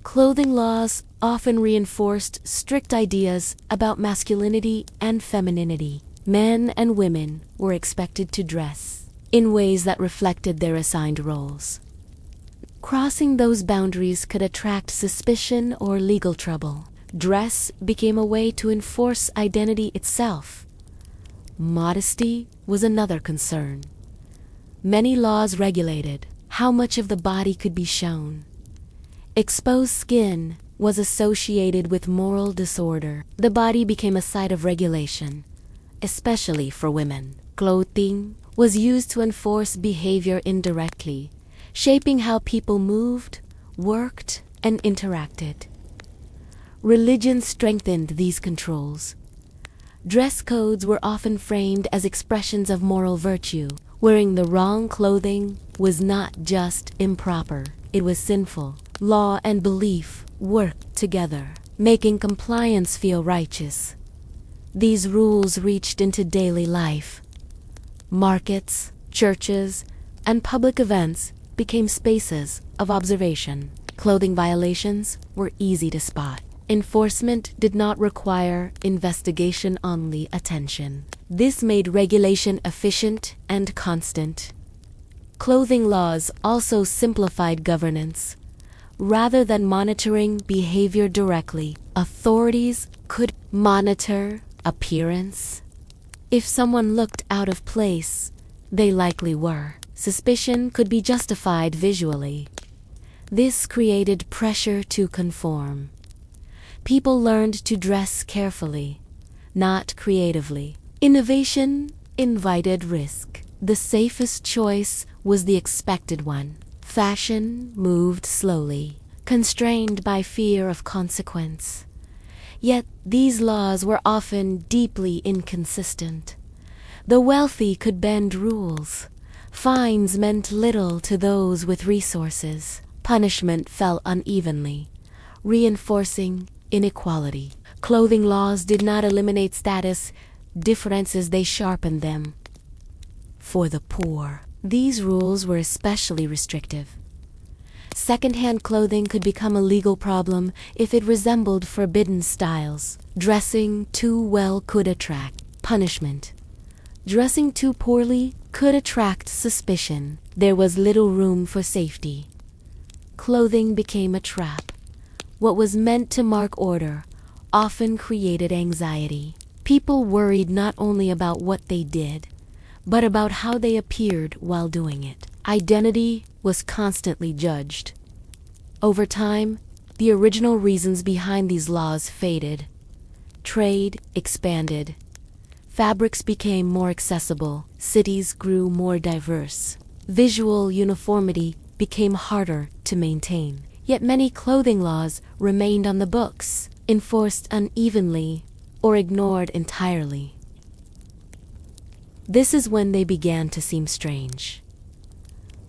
Clothing laws often reinforced strict ideas about masculinity and femininity. Men and women were expected to dress in ways that reflected their assigned roles. Crossing those boundaries could attract suspicion or legal trouble. Dress became a way to enforce identity itself. Modesty was another concern. Many laws regulated how much of the body could be shown. Exposed skin was associated with moral disorder. The body became a site of regulation, especially for women. Clothing was used to enforce behavior indirectly, shaping how people moved, worked, and interacted. Religion strengthened these controls. Dress codes were often framed as expressions of moral virtue. Wearing the wrong clothing was not just improper, it was sinful. Law and belief worked together, making compliance feel righteous. These rules reached into daily life. Markets, churches, and public events became spaces of observation. Clothing violations were easy to spot. Enforcement did not require investigation-only attention. This made regulation efficient and constant. Clothing laws also simplified governance. Rather than monitoring behavior directly, authorities could monitor appearance. If someone looked out of place, they likely were. Suspicion could be justified visually. This created pressure to conform. People learned to dress carefully, not creatively. Innovation invited risk. The safest choice was the expected one. Fashion moved slowly, constrained by fear of consequence. Yet these laws were often deeply inconsistent. The wealthy could bend rules. Fines meant little to those with resources. Punishment fell unevenly, reinforcing inequality. Clothing laws did not eliminate status, differences they sharpened them. For the poor, these rules were especially restrictive. Second-hand clothing could become a legal problem if it resembled forbidden styles. Dressing too well could attract punishment. Dressing too poorly could attract suspicion. There was little room for safety. Clothing became a trap. What was meant to mark order often created anxiety. People worried not only about what they did, but about how they appeared while doing it. Identity was constantly judged. Over time, the original reasons behind these laws faded. Trade expanded. Fabrics became more accessible. Cities grew more diverse. Visual uniformity became harder to maintain. Yet many clothing laws remained on the books, enforced unevenly or ignored entirely. This is when they began to seem strange.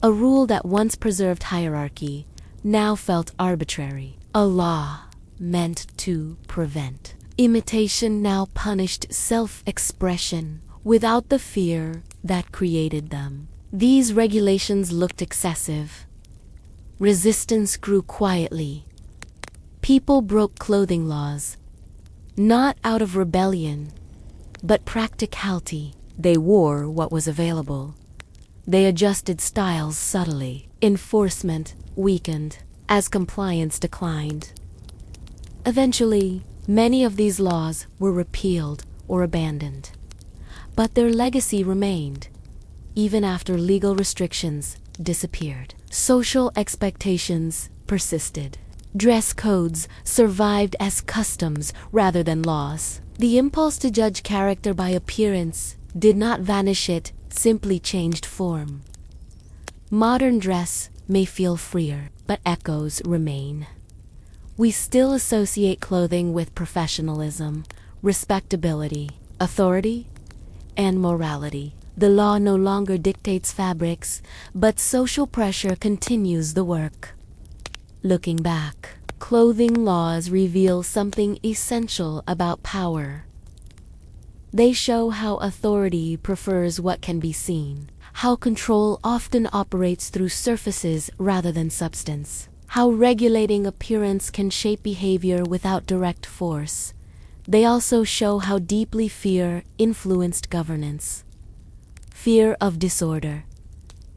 A rule that once preserved hierarchy now felt arbitrary. A law meant to prevent. Imitation now punished self-expression without the fear that created them. These regulations looked excessive. Resistance grew quietly. People broke clothing laws, not out of rebellion, but practicality. They wore what was available. They adjusted styles subtly. Enforcement weakened as compliance declined. Eventually, many of these laws were repealed or abandoned. But their legacy remained, even after legal restrictions disappeared. Social expectations persisted. Dress codes survived as customs rather than laws. The impulse to judge character by appearance did not vanish, it simply changed form. Modern dress may feel freer, but echoes remain. We still associate clothing with professionalism, respectability, authority, and morality. The law no longer dictates fabrics, but social pressure continues the work. Looking back, clothing laws reveal something essential about power. They show how authority prefers what can be seen, how control often operates through surfaces rather than substance, how regulating appearance can shape behavior without direct force. They also show how deeply fear influenced governance. Fear of disorder,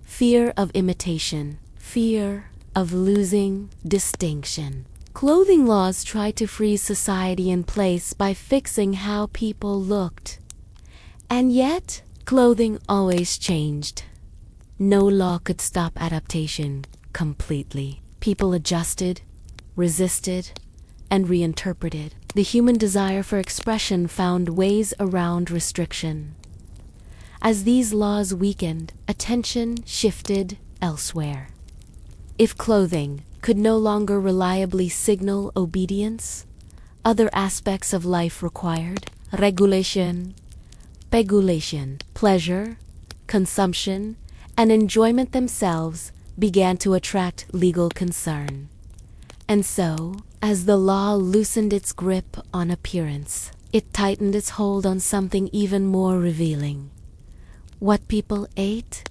fear of imitation, fear of losing distinction. Clothing laws try to freeze society in place by fixing how people looked. And yet, clothing always changed. No law could stop adaptation completely. People adjusted, resisted, and reinterpreted. The human desire for expression found ways around restriction. As these laws weakened, attention shifted elsewhere. If clothing could no longer reliably signal obedience, other aspects of life required regulation, pegulation. Pleasure, consumption, and enjoyment themselves began to attract legal concern. And so, as the law loosened its grip on appearance, it tightened its hold on something even more revealing. What people ate,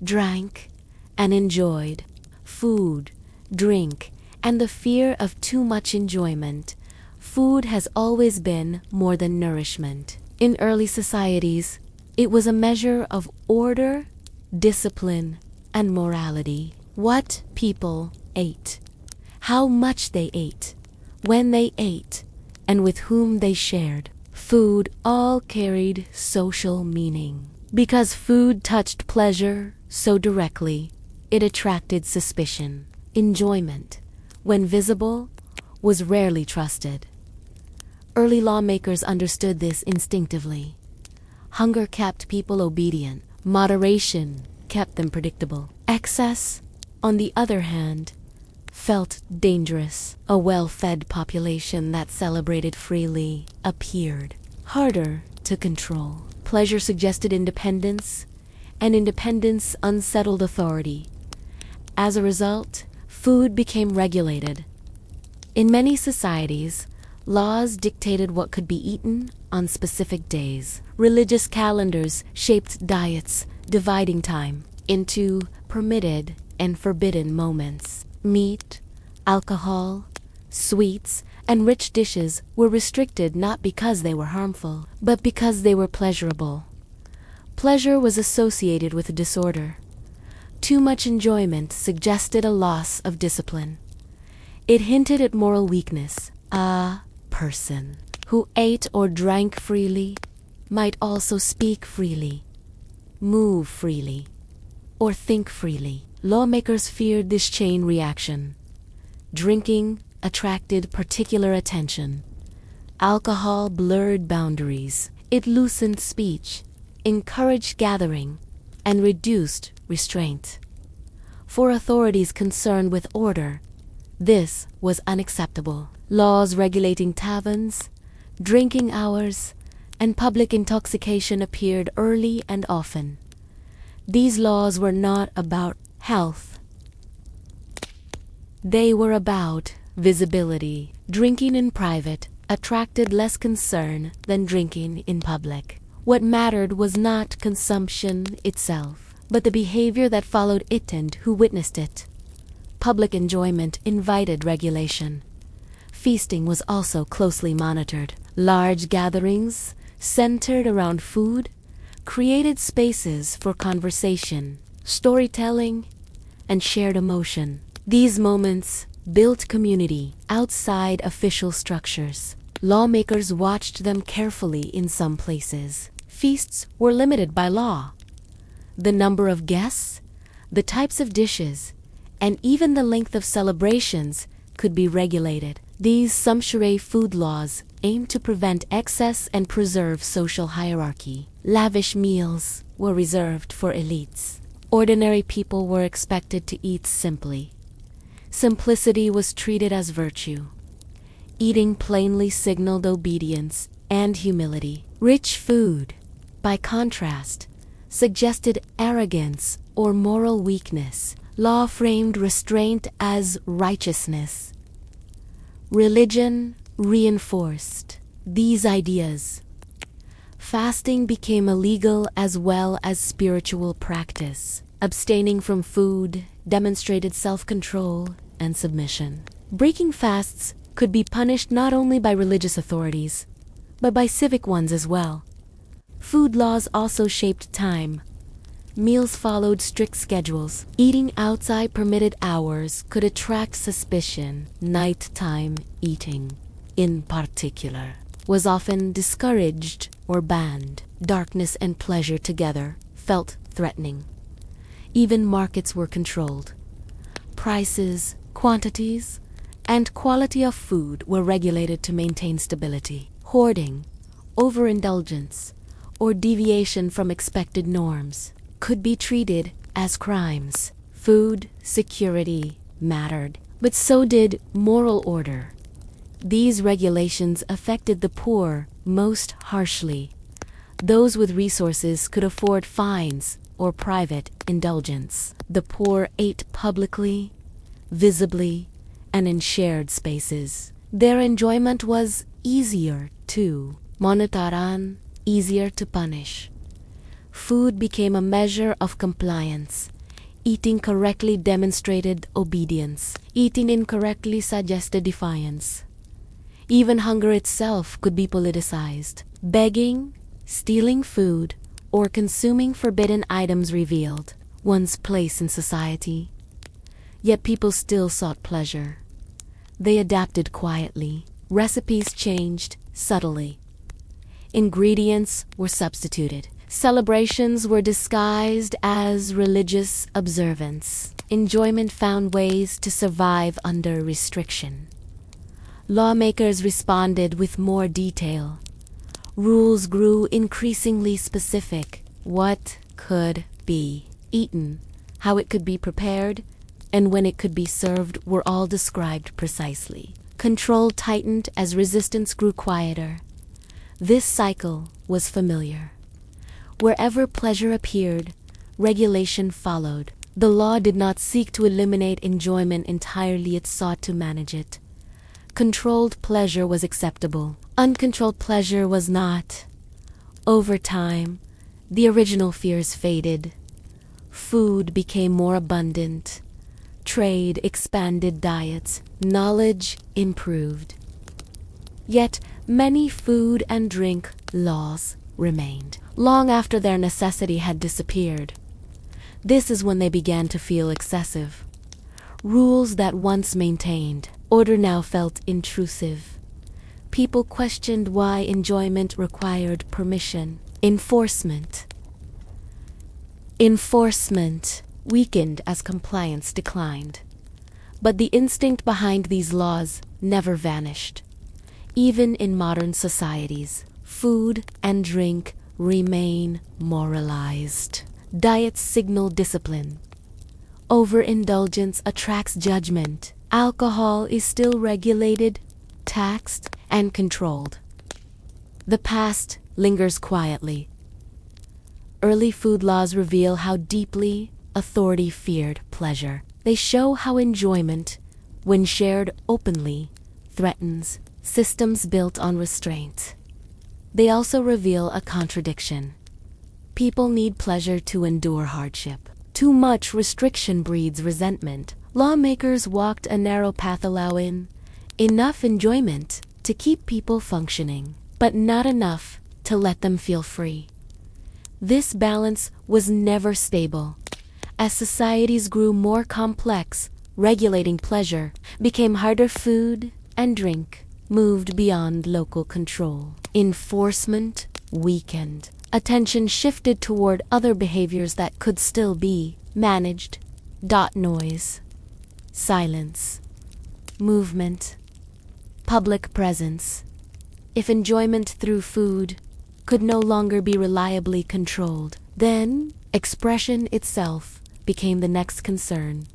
drank, and enjoyed, food, drink, and the fear of too much enjoyment. Food has always been more than nourishment. In early societies, it was a measure of order, discipline, and morality. What people ate, how much they ate, when they ate, and with whom they shared. Food all carried social meaning. Because food touched pleasure so directly, it attracted suspicion. Enjoyment, when visible, was rarely trusted. Early lawmakers understood this instinctively. Hunger kept people obedient. Moderation kept them predictable. Excess, on the other hand, felt dangerous. A well-fed population that celebrated freely appeared harder to control. Pleasure suggested independence, and independence unsettled authority. As a result, food became regulated. In many societies, Laws dictated what could be eaten on specific days. Religious calendars shaped diets, dividing time into permitted and forbidden moments. Meat, alcohol, sweets, and rich dishes were restricted not because they were harmful, but because they were pleasurable. Pleasure was associated with disorder. Too much enjoyment suggested a loss of discipline. It hinted at moral weakness. A person who ate or drank freely might also speak freely, move freely, or think freely. Lawmakers feared this chain reaction. Drinking attracted particular attention. Alcohol blurred boundaries. It loosened speech, encouraged gathering, and reduced restraint. For authorities concerned with order, this was unacceptable. Laws regulating taverns, drinking hours, and public intoxication appeared early and often. These laws were not about health. They were about visibility. Drinking in private attracted less concern than drinking in public. What mattered was not consumption itself, but the behavior that followed it and who witnessed it. Public enjoyment invited regulation. Feasting was also closely monitored. Large gatherings, centered around food, created spaces for conversation, storytelling, and shared emotion. These moments built community outside official structures. Lawmakers watched them carefully in some places. Feasts were limited by law. The number of guests, the types of dishes, and even the length of celebrations could be regulated. These sumptuary food laws aimed to prevent excess and preserve social hierarchy. Lavish meals were reserved for elites. Ordinary people were expected to eat simply. Simplicity was treated as virtue. Eating plainly signaled obedience and humility. Rich food, by contrast, suggested arrogance or moral weakness. Law framed restraint as righteousness. Religion reinforced these ideas. Fasting became a legal as well as spiritual practice. Abstaining from food demonstrated self-control and submission. Breaking fasts could be punished not only by religious authorities, but by civic ones as well. Food laws also shaped time. Meals followed strict schedules. Eating outside permitted hours could attract suspicion. Nighttime eating, in particular, was often discouraged or banned. Darkness and pleasure together felt threatening. Even markets were controlled. Prices, quantities, and quality of food were regulated to maintain stability. Hoarding, overindulgence, or deviation from expected norms could be treated as crimes. Food security mattered, but so did moral order. These regulations affected the poor most harshly. Those with resources could afford fines or private indulgence. The poor ate publicly, visibly, and in shared spaces. Their enjoyment was easier too. Monetaran, easier to punish. Food became a measure of compliance. Eating correctly demonstrated obedience. Eating incorrectly suggested defiance. Even hunger itself could be politicized. Begging, stealing food, or consuming forbidden items revealed one's place in society. Yet people still sought pleasure. They adapted quietly. Recipes changed subtly. Ingredients were substituted. Celebrations were disguised as religious observance. Enjoyment found ways to survive under restriction. Lawmakers responded with more detail. Rules grew increasingly specific. What could be eaten, how it could be prepared, and when it could be served were all described precisely. Control tightened as resistance grew quieter. This cycle was familiar. Wherever pleasure appeared, regulation followed. The law did not seek to eliminate enjoyment entirely, it sought to manage it. Controlled pleasure was acceptable. Uncontrolled pleasure was not. Over time, the original fears faded. Food became more abundant. Trade expanded diets. Knowledge improved. Yet, many food and drink laws remained, long after their necessity had disappeared. This is when they began to feel excessive. Rules that once maintained order now felt intrusive. People questioned why enjoyment required permission. Enforcement weakened as compliance declined. But the instinct behind these laws never vanished. Even in modern societies, food and drink remain moralized. Diets signal discipline. Overindulgence attracts judgment. Alcohol is still regulated, taxed, and controlled. The past lingers quietly. Early food laws reveal how deeply authority feared pleasure. They show how enjoyment, when shared openly, threatens systems built on restraint. They also reveal a contradiction. People need pleasure to endure hardship. Too much restriction breeds resentment. Lawmakers walked a narrow path allowing enough enjoyment to keep people functioning, but not enough to let them feel free. This balance was never stable. As societies grew more complex, regulating pleasure became harder. Food and drink moved beyond local control. Enforcement weakened. Attention shifted toward other behaviors that could still be managed. Noise, silence, movement, public presence. If enjoyment through food could no longer be reliably controlled, then expression itself became the next concern.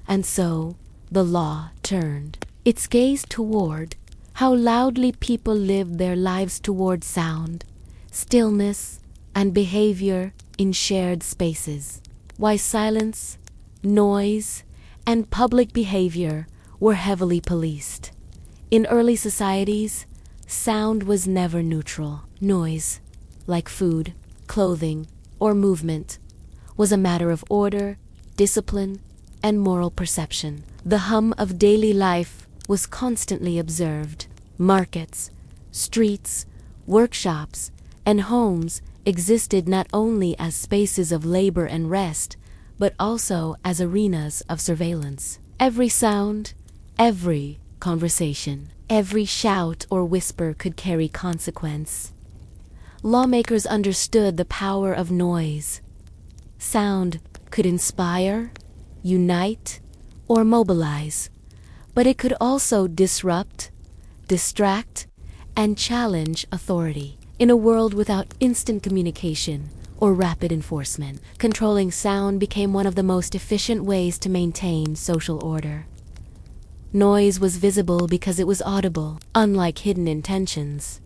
And so, the law turned its gaze toward how loudly people lived their lives toward sound, stillness, and behavior in shared spaces. Why silence, noise, and public behavior were heavily policed. In early societies, sound was never neutral. Noise, like food, clothing, or movement, was a matter of order, discipline, and moral perception. The hum of daily life was constantly observed. Markets, streets, workshops, and homes existed not only as spaces of labor and rest, but also as arenas of surveillance. Every sound, every conversation, every shout or whisper could carry consequence. Lawmakers understood the power of noise. Sound could inspire, unite, or mobilize, but it could also disrupt, distract, and challenge authority. In a world without instant communication or rapid enforcement, controlling sound became one of the most efficient ways to maintain social order. Noise was visible because it was audible. Unlike hidden intentions,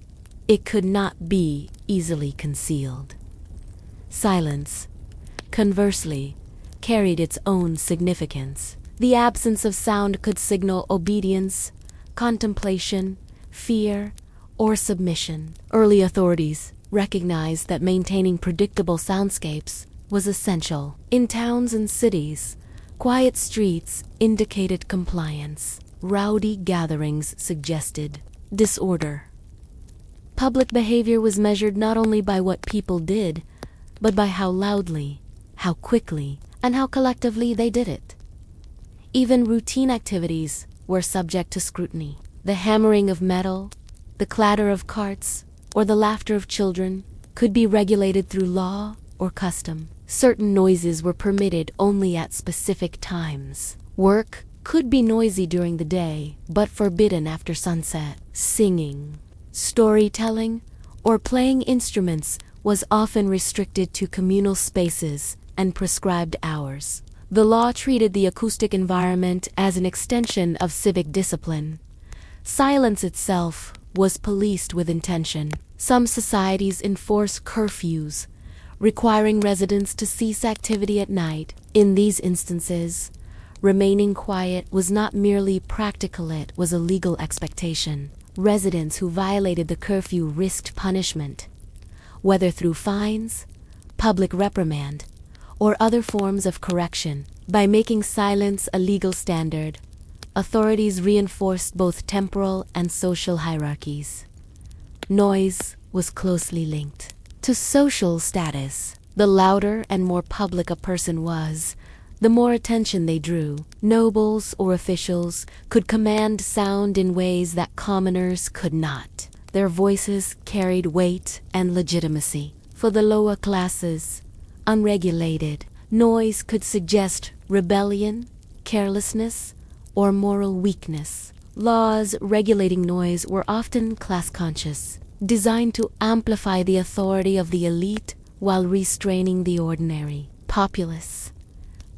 it could not be easily concealed. Silence, conversely, carried its own significance. The absence of sound could signal obedience, contemplation, fear, or submission. Early authorities recognized that maintaining predictable soundscapes was essential. In towns and cities, quiet streets indicated compliance. Rowdy gatherings suggested disorder. Public behavior was measured not only by what people did, but by how loudly, how quickly, and how collectively they did it. Even routine activities were subject to scrutiny. The hammering of metal, the clatter of carts, or the laughter of children could be regulated through law or custom. Certain noises were permitted only at specific times. Work could be noisy during the day, but forbidden after sunset. Singing, storytelling, or playing instruments was often restricted to communal spaces and prescribed hours. The law treated the acoustic environment as an extension of civic discipline. Silence itself was policed with intention. Some societies enforce curfews, requiring residents to cease activity at night. In these instances, Remaining quiet was not merely practical, it was a legal expectation. Residents who violated the curfew risked punishment, whether through fines, public reprimand, or other forms of correction. By making silence a legal standard, authorities reinforced both temporal and social hierarchies. Noise was closely linked to social status. The louder and more public a person was, the more attention they drew. Nobles or officials could command sound in ways that commoners could not. Their voices carried weight and legitimacy. For the lower classes, unregulated, noise could suggest rebellion, carelessness, or moral weakness. Laws regulating noise were often class-conscious, designed to amplify the authority of the elite while restraining the ordinary populace.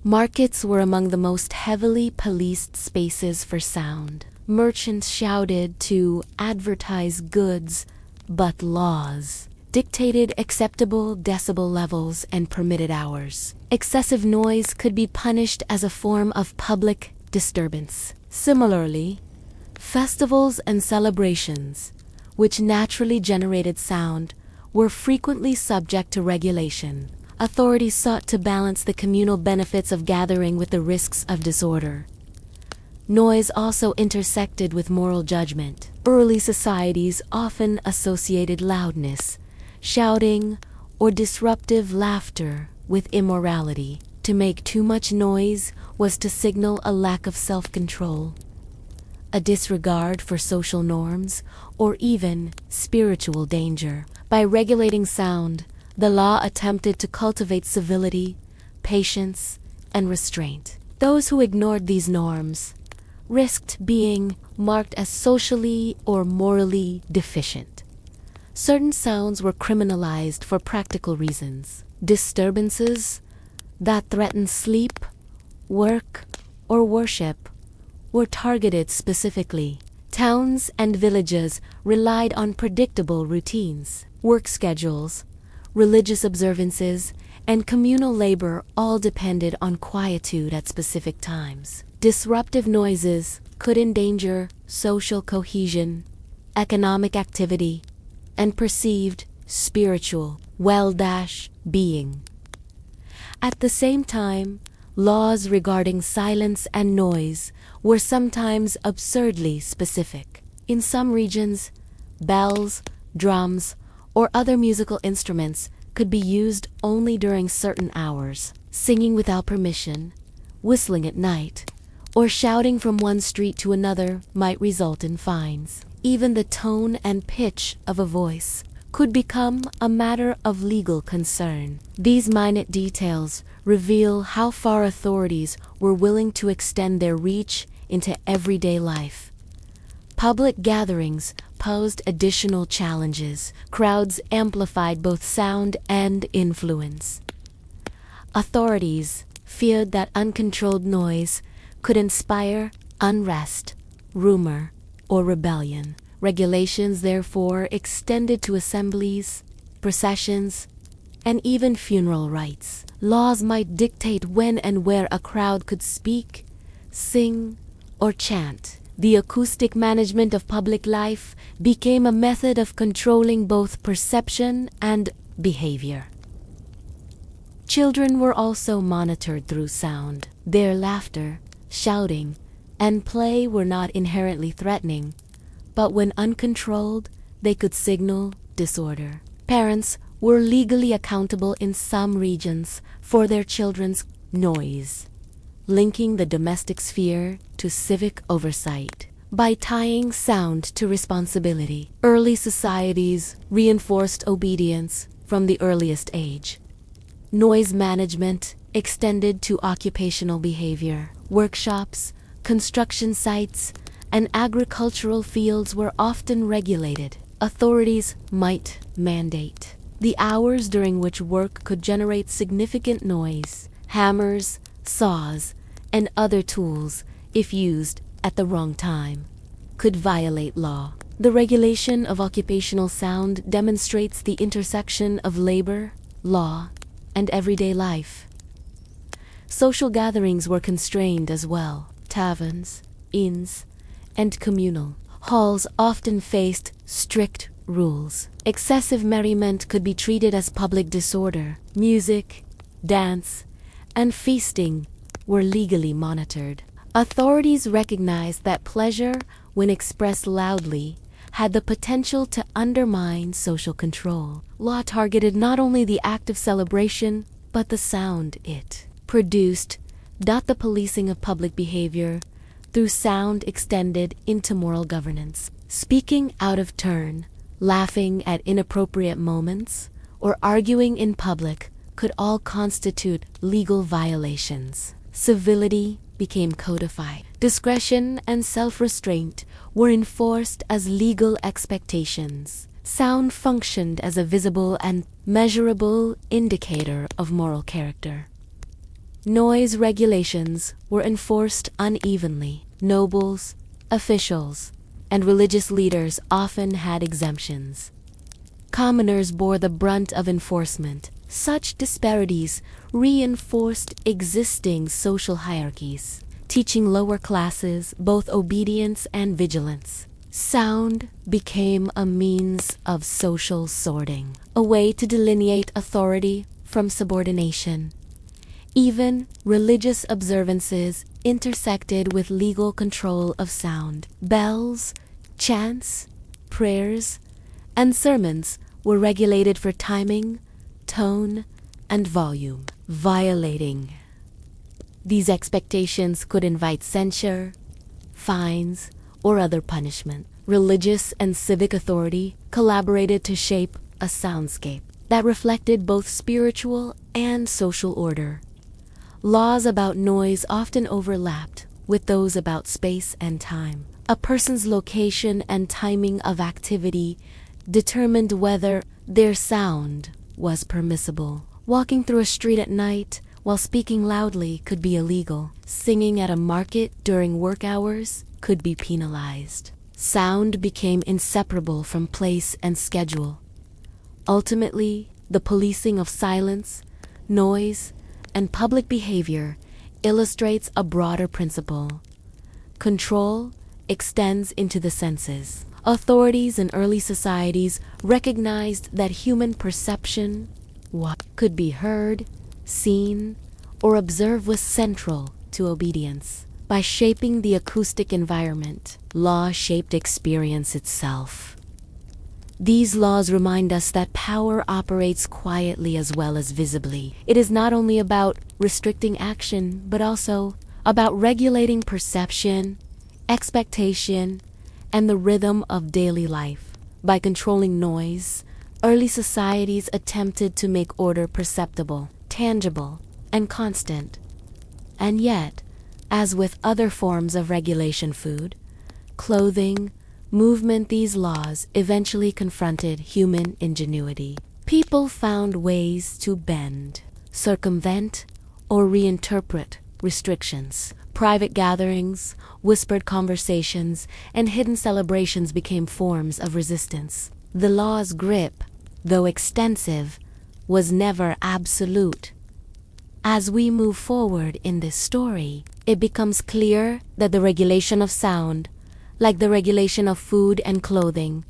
Markets were among the most heavily policed spaces for sound. Merchants shouted to advertise goods, but laws dictated acceptable decibel levels and permitted hours. Excessive noise could be punished as a form of public disturbance. Similarly, festivals and celebrations, which naturally generated sound, were frequently subject to regulation. Authorities sought to balance the communal benefits of gathering with the risks of disorder. Noise also intersected with moral judgment. Early societies often associated loudness, shouting, or disruptive laughter with immorality. To make too much noise was to signal a lack of self-control, a disregard for social norms, or even spiritual danger. By regulating sound, the law attempted to cultivate civility, patience, and restraint. Those who ignored these norms risked being marked as socially or morally deficient. Certain sounds were criminalized for practical reasons. Disturbances that threatened sleep, work, or worship were targeted specifically. Towns and villages relied on predictable routines. Work schedules, religious observances, and communal labor all depended on quietude at specific times. Disruptive noises could endanger social cohesion, economic activity, and perceived spiritual well-being. At the same time, laws regarding silence and noise were sometimes absurdly specific. In some regions, bells, drums, or other musical instruments could be used only during certain hours. Singing without permission, whistling at night, or shouting from one street to another might result in fines. Even the tone and pitch of a voice could become a matter of legal concern. These minute details reveal how far authorities were willing to extend their reach into everyday life. Public gatherings posed additional challenges. Crowds amplified both sound and influence. Authorities feared that uncontrolled noise could inspire unrest, rumor, or rebellion. Regulations therefore extended to assemblies, processions, and even funeral rites. Laws might dictate when and where a crowd could speak, sing, or chant. The acoustic management of public life became a method of controlling both perception and behavior. Children were also monitored through sound. Their laughter, shouting, and play were not inherently threatening, but when uncontrolled, they could signal disorder. Parents were legally accountable in some regions for their children's noise, linking the domestic sphere to civic oversight. By tying sound to responsibility, early societies reinforced obedience from the earliest age. Noise management extended to occupational behavior. Workshops, construction sites, and agricultural fields were often regulated. Authorities might mandate the hours during which work could generate significant noise. Hammers, saws, and other tools, if used at the wrong time, could violate law. The regulation of occupational sound demonstrates the intersection of labor, law, and everyday life. Social gatherings were constrained as well. Taverns, inns, and communal halls often faced strict rules. Excessive merriment could be treated as public disorder. Music, dance, and feasting were legally monitored. Authorities recognized that pleasure, when expressed loudly, had the potential to undermine social control. Law targeted not only the act of celebration, but the sound it produced. The policing of public behavior through sound extended into moral governance. Speaking out of turn, laughing at inappropriate moments, or arguing in public could all constitute legal violations. Civility became codified. Discretion and self-restraint were enforced as legal expectations. Sound functioned as a visible and measurable indicator of moral character. Noise regulations were enforced unevenly. Nobles, officials, and religious leaders often had exemptions. Commoners bore the brunt of enforcement. Such disparities reinforced existing social hierarchies, teaching lower classes both obedience and vigilance. Sound became a means of social sorting, a way to delineate authority from subordination. Even religious observances intersected with legal control of sound. Bells, chants, prayers, and sermons were regulated for timing, tone, and volume. Violating these expectations could invite censure, fines, or other punishment. Religious and civic authority collaborated to shape a soundscape that reflected both spiritual and social order. Laws about noise often overlapped with those about space and time. A person's location and timing of activity determined whether their sound was permissible. Walking through a street at night while speaking loudly could be illegal. Singing at a market during work hours could be penalized. Sound became inseparable from place and schedule. Ultimately, the policing of silence, noise, and public behavior illustrates a broader principle. Control extends into the senses. Authorities in early societies recognized that human perception, what could be heard, seen, or observed, was central to obedience. By shaping the acoustic environment, law shaped experience itself. These laws remind us that power operates quietly as well as visibly. It is not only about restricting action, but also about regulating perception, expectation, and the rhythm of daily life. By controlling noise, early societies attempted to make order perceptible, tangible, and constant. And yet, as with other forms of regulation, food, clothing, movement, these laws eventually confronted human ingenuity. People found ways to bend, circumvent, or reinterpret restrictions. Private gatherings, whispered conversations, and hidden celebrations became forms of resistance. The law's grip, though extensive, was never absolute. As we move forward in this story, it becomes clear that the regulation of sound, like the regulation of food and clothing,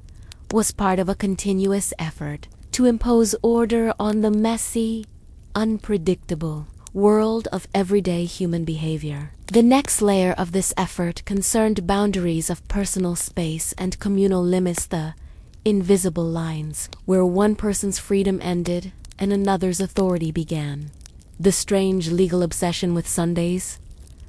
was part of a continuous effort to impose order on the messy, unpredictable world of everyday human behavior. The next layer of this effort concerned boundaries of personal space and communal limits, the invisible lines where one person's freedom ended and another's authority began. The strange legal obsession with Sundays.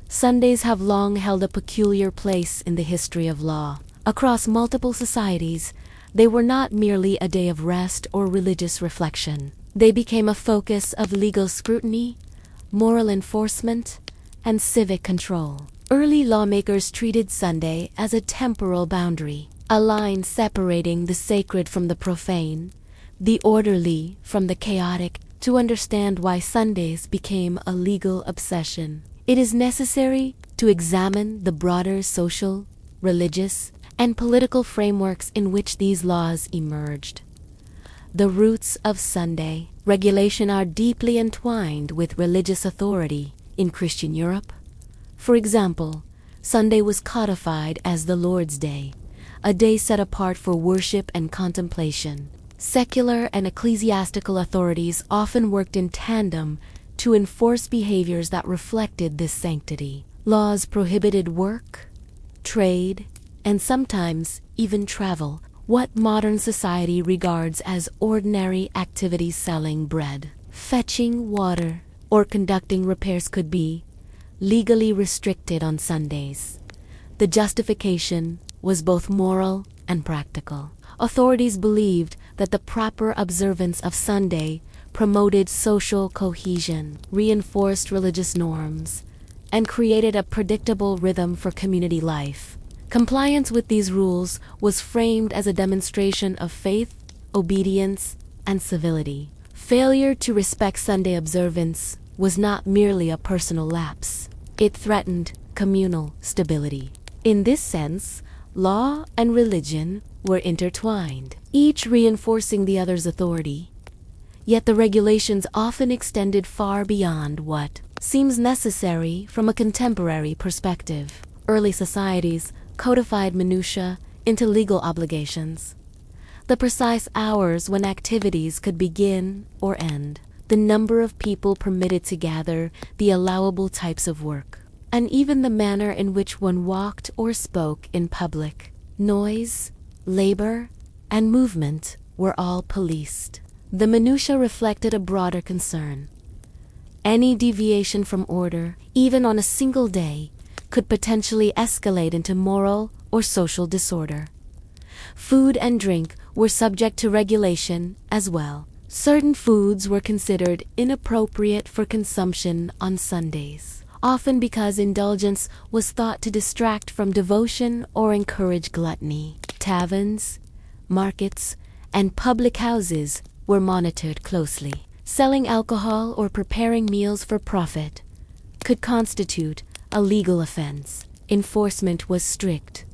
Sundays have long held a peculiar place in the history of law. Across multiple societies, they were not merely a day of rest or religious reflection. They became a focus of legal scrutiny, moral enforcement, and civic control. Early lawmakers treated Sunday as a temporal boundary, a line separating the sacred from the profane, the orderly from the chaotic. To understand why Sundays became a legal obsession, it is necessary to examine the broader social, religious, and political frameworks in which these laws emerged. The roots of Sunday regulation are deeply entwined with religious authority. in Christian Europe. For example, Sunday was codified as the Lord's Day, a day set apart for worship and contemplation. Secular and ecclesiastical authorities often worked in tandem to enforce behaviors that reflected this sanctity. Laws prohibited work, trade, and sometimes even travel, what modern society regards as ordinary activities. Selling bread, fetching water, or conducting repairs could be legally restricted on Sundays. The justification was both moral and practical. Authorities believed that the proper observance of Sunday promoted social cohesion, reinforced religious norms, and created a predictable rhythm for community life. Compliance with these rules was framed as a demonstration of faith, obedience, and civility. Failure to respect Sunday observance was not merely a personal lapse. It threatened communal stability. In this sense, law and religion were intertwined, each reinforcing the other's authority. Yet the regulations often extended far beyond what seems necessary from a contemporary perspective. Early societies codified minutiae into legal obligations. The precise hours when activities could begin or end, the number of people permitted to gather, the allowable types of work, and even the manner in which one walked or spoke in public. Noise, labor, and movement were all policed. The minutiae reflected a broader concern. Any deviation from order, even on a single day, could potentially escalate into moral or social disorder. Food and drink were subject to regulation as well. Certain foods were considered inappropriate for consumption on Sundays, often because indulgence was thought to distract from devotion or encourage gluttony. Taverns, markets, and public houses were monitored closely. Selling alcohol or preparing meals for profit could constitute a legal offense. Enforcement was strict,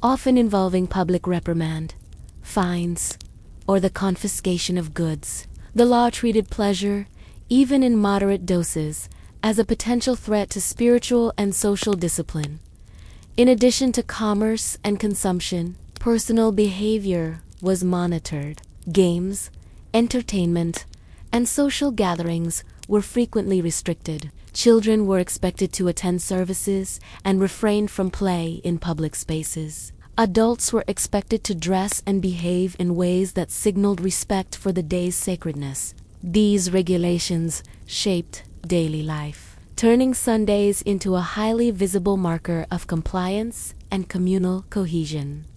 often involving public reprimand, fines, or the confiscation of goods. The law treated pleasure, even in moderate doses, as a potential threat to spiritual and social discipline. In addition to commerce and consumption, personal behavior was monitored. Games, entertainment, and social gatherings were frequently restricted. Children were expected to attend services and refrain from play in public spaces. Adults were expected to dress and behave in ways that signaled respect for the day's sacredness. These regulations shaped daily life, turning Sundays into a highly visible marker of compliance and communal cohesion.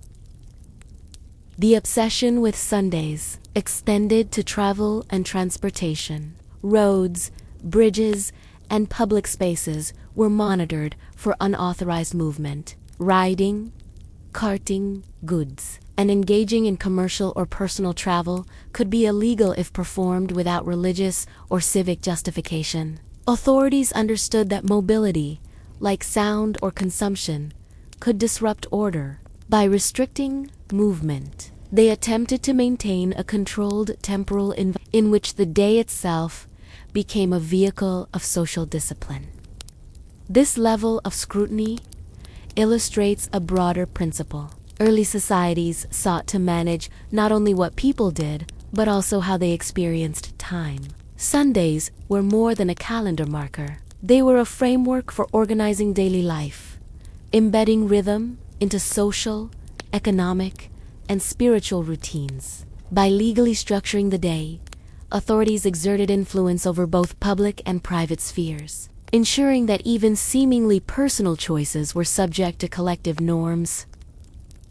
The obsession with Sundays extended to travel and transportation. Roads, bridges, and public spaces were monitored for unauthorized movement. Riding, carting goods, and engaging in commercial or personal travel could be illegal if performed without religious or civic justification. Authorities understood that mobility, like sound or consumption, could disrupt order. By restricting movement, they attempted to maintain a controlled temporal environment in which the day itself became a vehicle of social discipline. This level of scrutiny illustrates a broader principle. Early societies sought to manage not only what people did, but also how they experienced time. Sundays were more than a calendar marker. They were a framework for organizing daily life, embedding rhythm into social, economic, and spiritual routines. By legally structuring the day, authorities exerted influence over both public and private spheres, ensuring that even seemingly personal choices were subject to collective norms.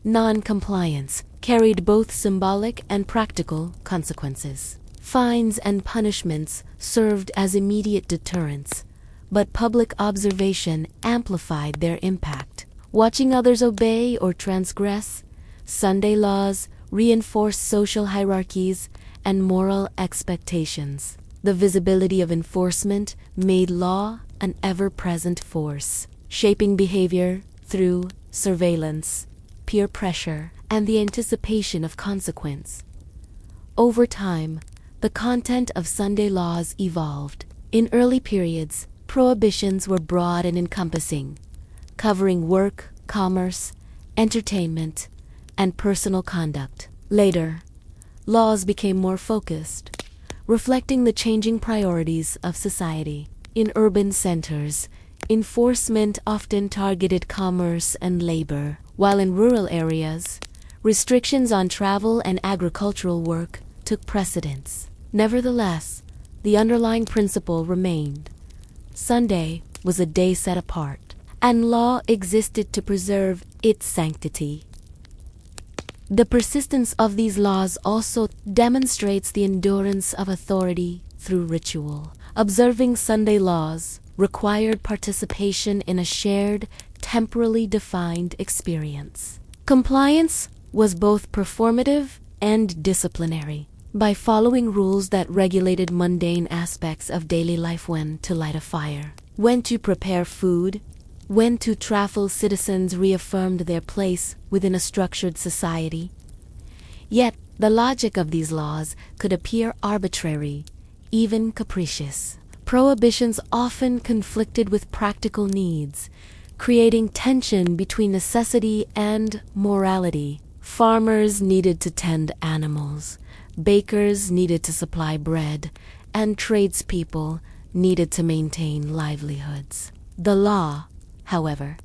Non-compliance carried both symbolic and practical consequences. Fines and punishments served as immediate deterrents, but public observation amplified their impact. Watching others obey or transgress, Sunday laws reinforced social hierarchies and moral expectations. The visibility of enforcement made law an ever-present force, shaping behavior through surveillance, peer pressure, and the anticipation of consequence. Over time, the content of Sunday laws evolved. In early periods, prohibitions were broad and encompassing, covering work, commerce, entertainment, and personal conduct. Later, laws became more focused, reflecting the changing priorities of society. In urban centers, enforcement often targeted commerce and labor, while in rural areas, restrictions on travel and agricultural work took precedence. Nevertheless, the underlying principle remained. Sunday was a day set apart, and law existed to preserve its sanctity. The persistence of these laws also demonstrates the endurance of authority through ritual. Observing Sunday laws required participation in a shared, temporally defined experience. Compliance was both performative and disciplinary. By following rules that regulated mundane aspects of daily life: when to light a fire, when to prepare food, when to travel, citizens reaffirmed their place within a structured society. Yet, the logic of these laws could appear arbitrary, even capricious. Prohibitions often conflicted with practical needs, creating tension between necessity and morality. Farmers needed to tend animals, bakers needed to supply bread, and tradespeople needed to maintain livelihoods. The law, however,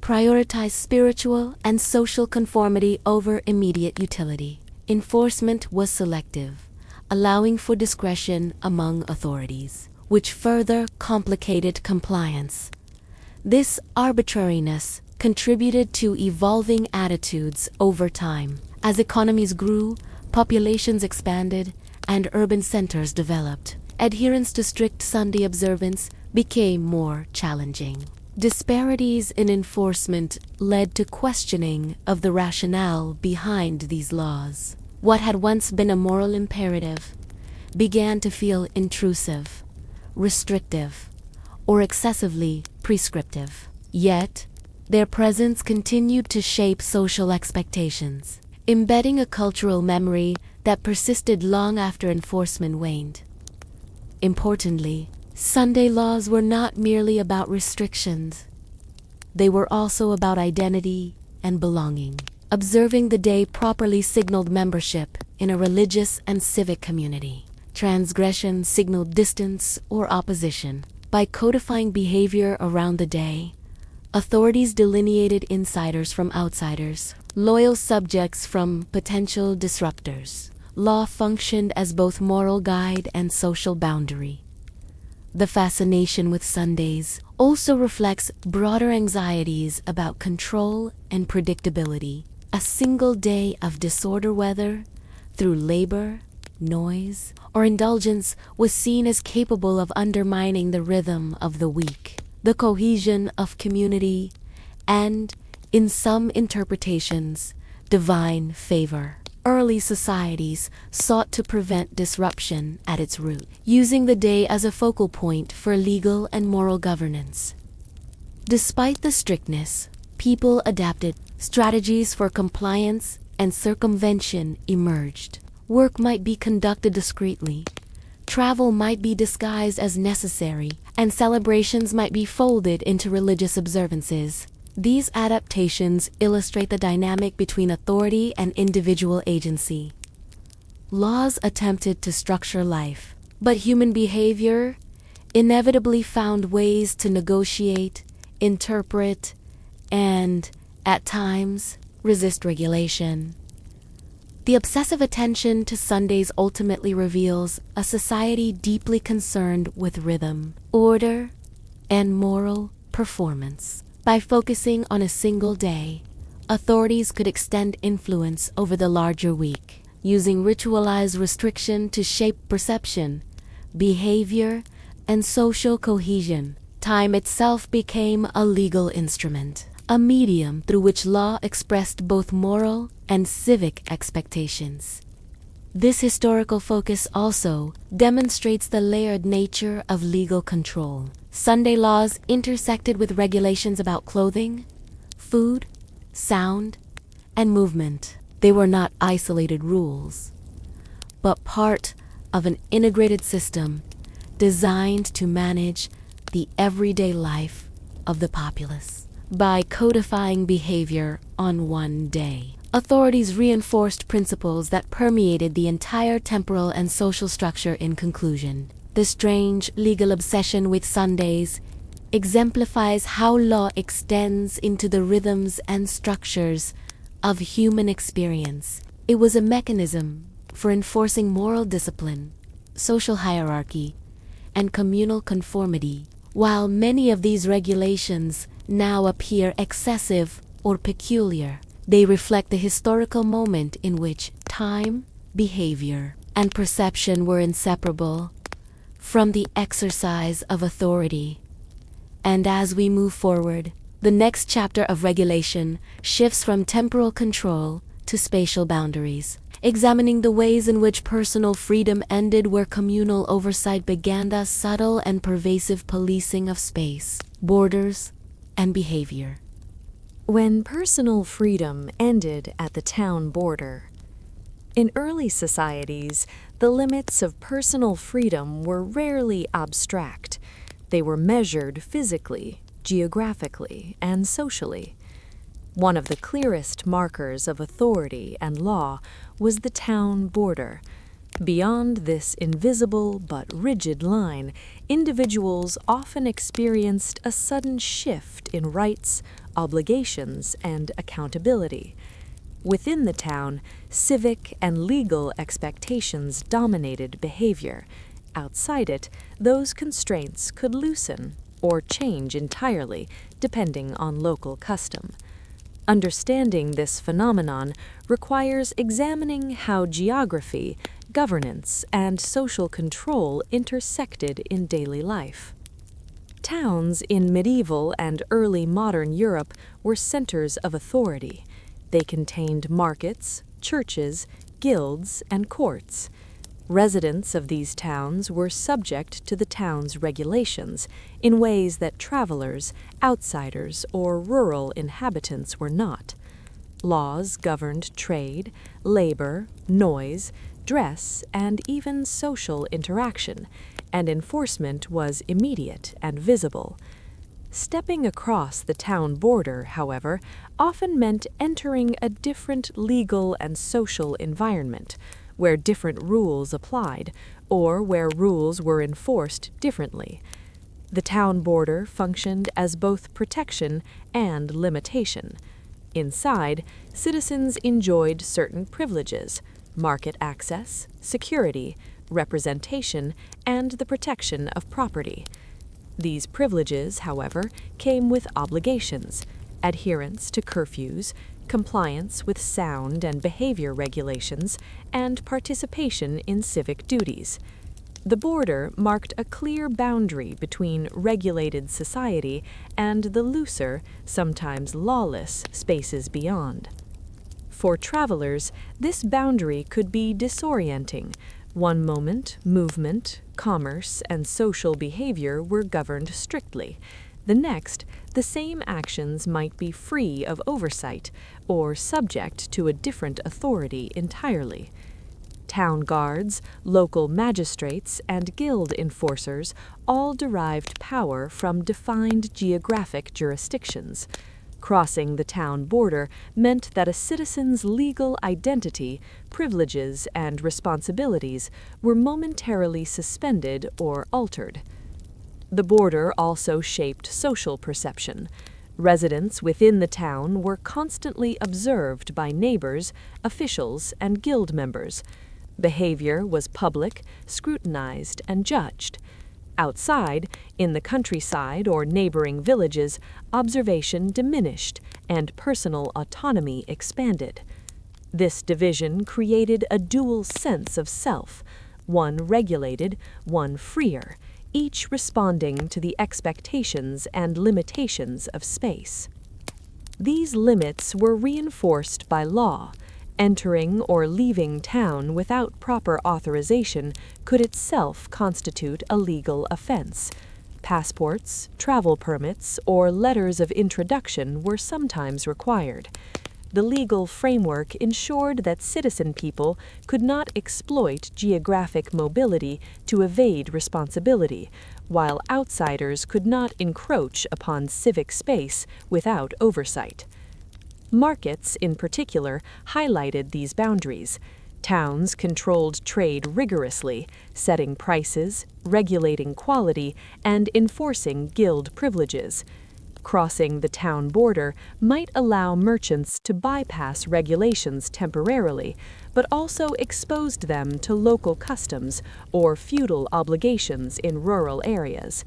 prioritized spiritual and social conformity over immediate utility. Enforcement was selective, allowing for discretion among authorities, which further complicated compliance. This arbitrariness contributed to evolving attitudes over time. As economies grew, populations expanded, and urban centers developed, adherence to strict Sunday observance became more challenging. Disparities in enforcement led to questioning of the rationale behind these laws. What had once been a moral imperative began to feel intrusive, restrictive, or excessively prescriptive. Yet, their presence continued to shape social expectations, embedding a cultural memory that persisted long after enforcement waned. Importantly, Sunday laws were not merely about restrictions. They were also about identity and belonging. Observing the day properly signaled membership in a religious and civic community. Transgression signaled distance or opposition. By codifying behavior around the day, authorities delineated insiders from outsiders, loyal subjects from potential disruptors. Law functioned as both moral guide and social boundary. The fascination with Sundays also reflects broader anxieties about control and predictability. A single day of disorder, whether through labor, noise, or indulgence, was seen as capable of undermining the rhythm of the week, the cohesion of community, and, in some interpretations, divine favor. Early societies sought to prevent disruption at its root, using the day as a focal point for legal and moral governance. Despite the strictness, people adapted. Strategies for compliance and circumvention emerged. Work might be conducted discreetly, travel might be disguised as necessary, and celebrations might be folded into religious observances. These adaptations illustrate the dynamic between authority and individual agency. Laws attempted to structure life, but human behavior inevitably found ways to negotiate, interpret, and, at times, resist regulation. The obsessive attention to Sundays ultimately reveals a society deeply concerned with rhythm, order, and moral performance. By focusing on a single day, authorities could extend influence over the larger week, using ritualized restriction to shape perception, behavior, and social cohesion. Time itself became a legal instrument, a medium through which law expressed both moral and civic expectations. This historical focus also demonstrates the layered nature of legal control. Sunday laws intersected with regulations about clothing, food, sound, and movement. They were not isolated rules, but part of an integrated system designed to manage the everyday life of the populace. By codifying behavior on one day, authorities reinforced principles that permeated the entire temporal and social structure. In conclusion, the strange legal obsession with Sundays exemplifies how law extends into the rhythms and structures of human experience. It was a mechanism for enforcing moral discipline, social hierarchy, and communal conformity. While many of these regulations now appear excessive or peculiar, they reflect the historical moment in which time, behavior, and perception were inseparable from the exercise of authority. And as we move forward, the next chapter of regulation shifts from temporal control to spatial boundaries, examining the ways in which personal freedom ended where communal oversight began. The subtle and pervasive policing of space, borders, and behavior. When personal freedom ended at the town border. In early societies, the limits of personal freedom were rarely abstract. They were measured physically, geographically, and socially. One of the clearest markers of authority and law was the town border. Beyond this invisible but rigid line, individuals often experienced a sudden shift in rights, obligations, and accountability. Within the town, civic and legal expectations dominated behavior. Outside it, those constraints could loosen or change entirely, depending on local custom. Understanding this phenomenon requires examining how geography, governance, and social control intersected in daily life. Towns in medieval and early modern Europe were centers of authority. They contained markets, churches, guilds, and courts. Residents of these towns were subject to the town's regulations in ways that travelers, outsiders, or rural inhabitants were not. Laws governed trade, labor, noise, dress, and even social interaction, and enforcement was immediate and visible. Stepping across the town border, however, often meant entering a different legal and social environment, where different rules applied, or where rules were enforced differently. The town border functioned as both protection and limitation. Inside, citizens enjoyed certain privileges: market access, security, representation, and the protection of property. These privileges, however, came with obligations: adherence to curfews, compliance with sound and behavior regulations, and participation in civic duties. The border marked a clear boundary between regulated society and the looser, sometimes lawless, spaces beyond. For travelers, this boundary could be disorienting. One moment, movement, commerce, and social behavior were governed strictly. The next, the same actions might be free of oversight or subject to a different authority entirely. Town guards, local magistrates, and guild enforcers all derived power from defined geographic jurisdictions. Crossing the town border meant that a citizen's legal identity, privileges, and responsibilities were momentarily suspended or altered. The border also shaped social perception. Residents within the town were constantly observed by neighbors, officials, and guild members. Behavior was public, scrutinized, and judged. Outside, in the countryside or neighboring villages, observation diminished and personal autonomy expanded. This division created a dual sense of self, one regulated, one freer, each responding to the expectations and limitations of space. These limits were reinforced by law. Entering or leaving town without proper authorization could itself constitute a legal offense. Passports, travel permits, or letters of introduction were sometimes required. The legal framework ensured that citizen people could not exploit geographic mobility to evade responsibility, while outsiders could not encroach upon civic space without oversight. Markets, in particular, highlighted these boundaries. Towns controlled trade rigorously, setting prices, regulating quality, and enforcing guild privileges. Crossing the town border might allow merchants to bypass regulations temporarily, but also exposed them to local customs or feudal obligations in rural areas.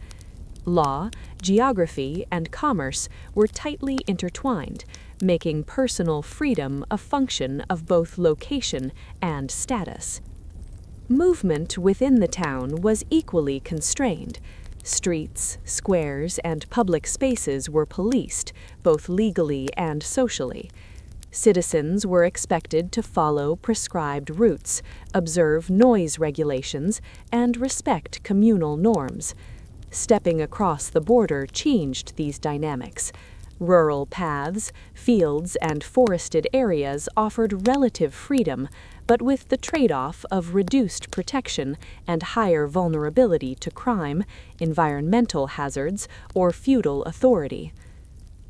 Law, geography, and commerce were tightly intertwined, making personal freedom a function of both location and status. Movement within the town was equally constrained. Streets, squares, and public spaces were policed, both legally and socially. Citizens were expected to follow prescribed routes, observe noise regulations, and respect communal norms. Stepping across the border changed these dynamics. Rural paths, fields, and forested areas offered relative freedom, but with the trade-off of reduced protection and higher vulnerability to crime, environmental hazards, or feudal authority.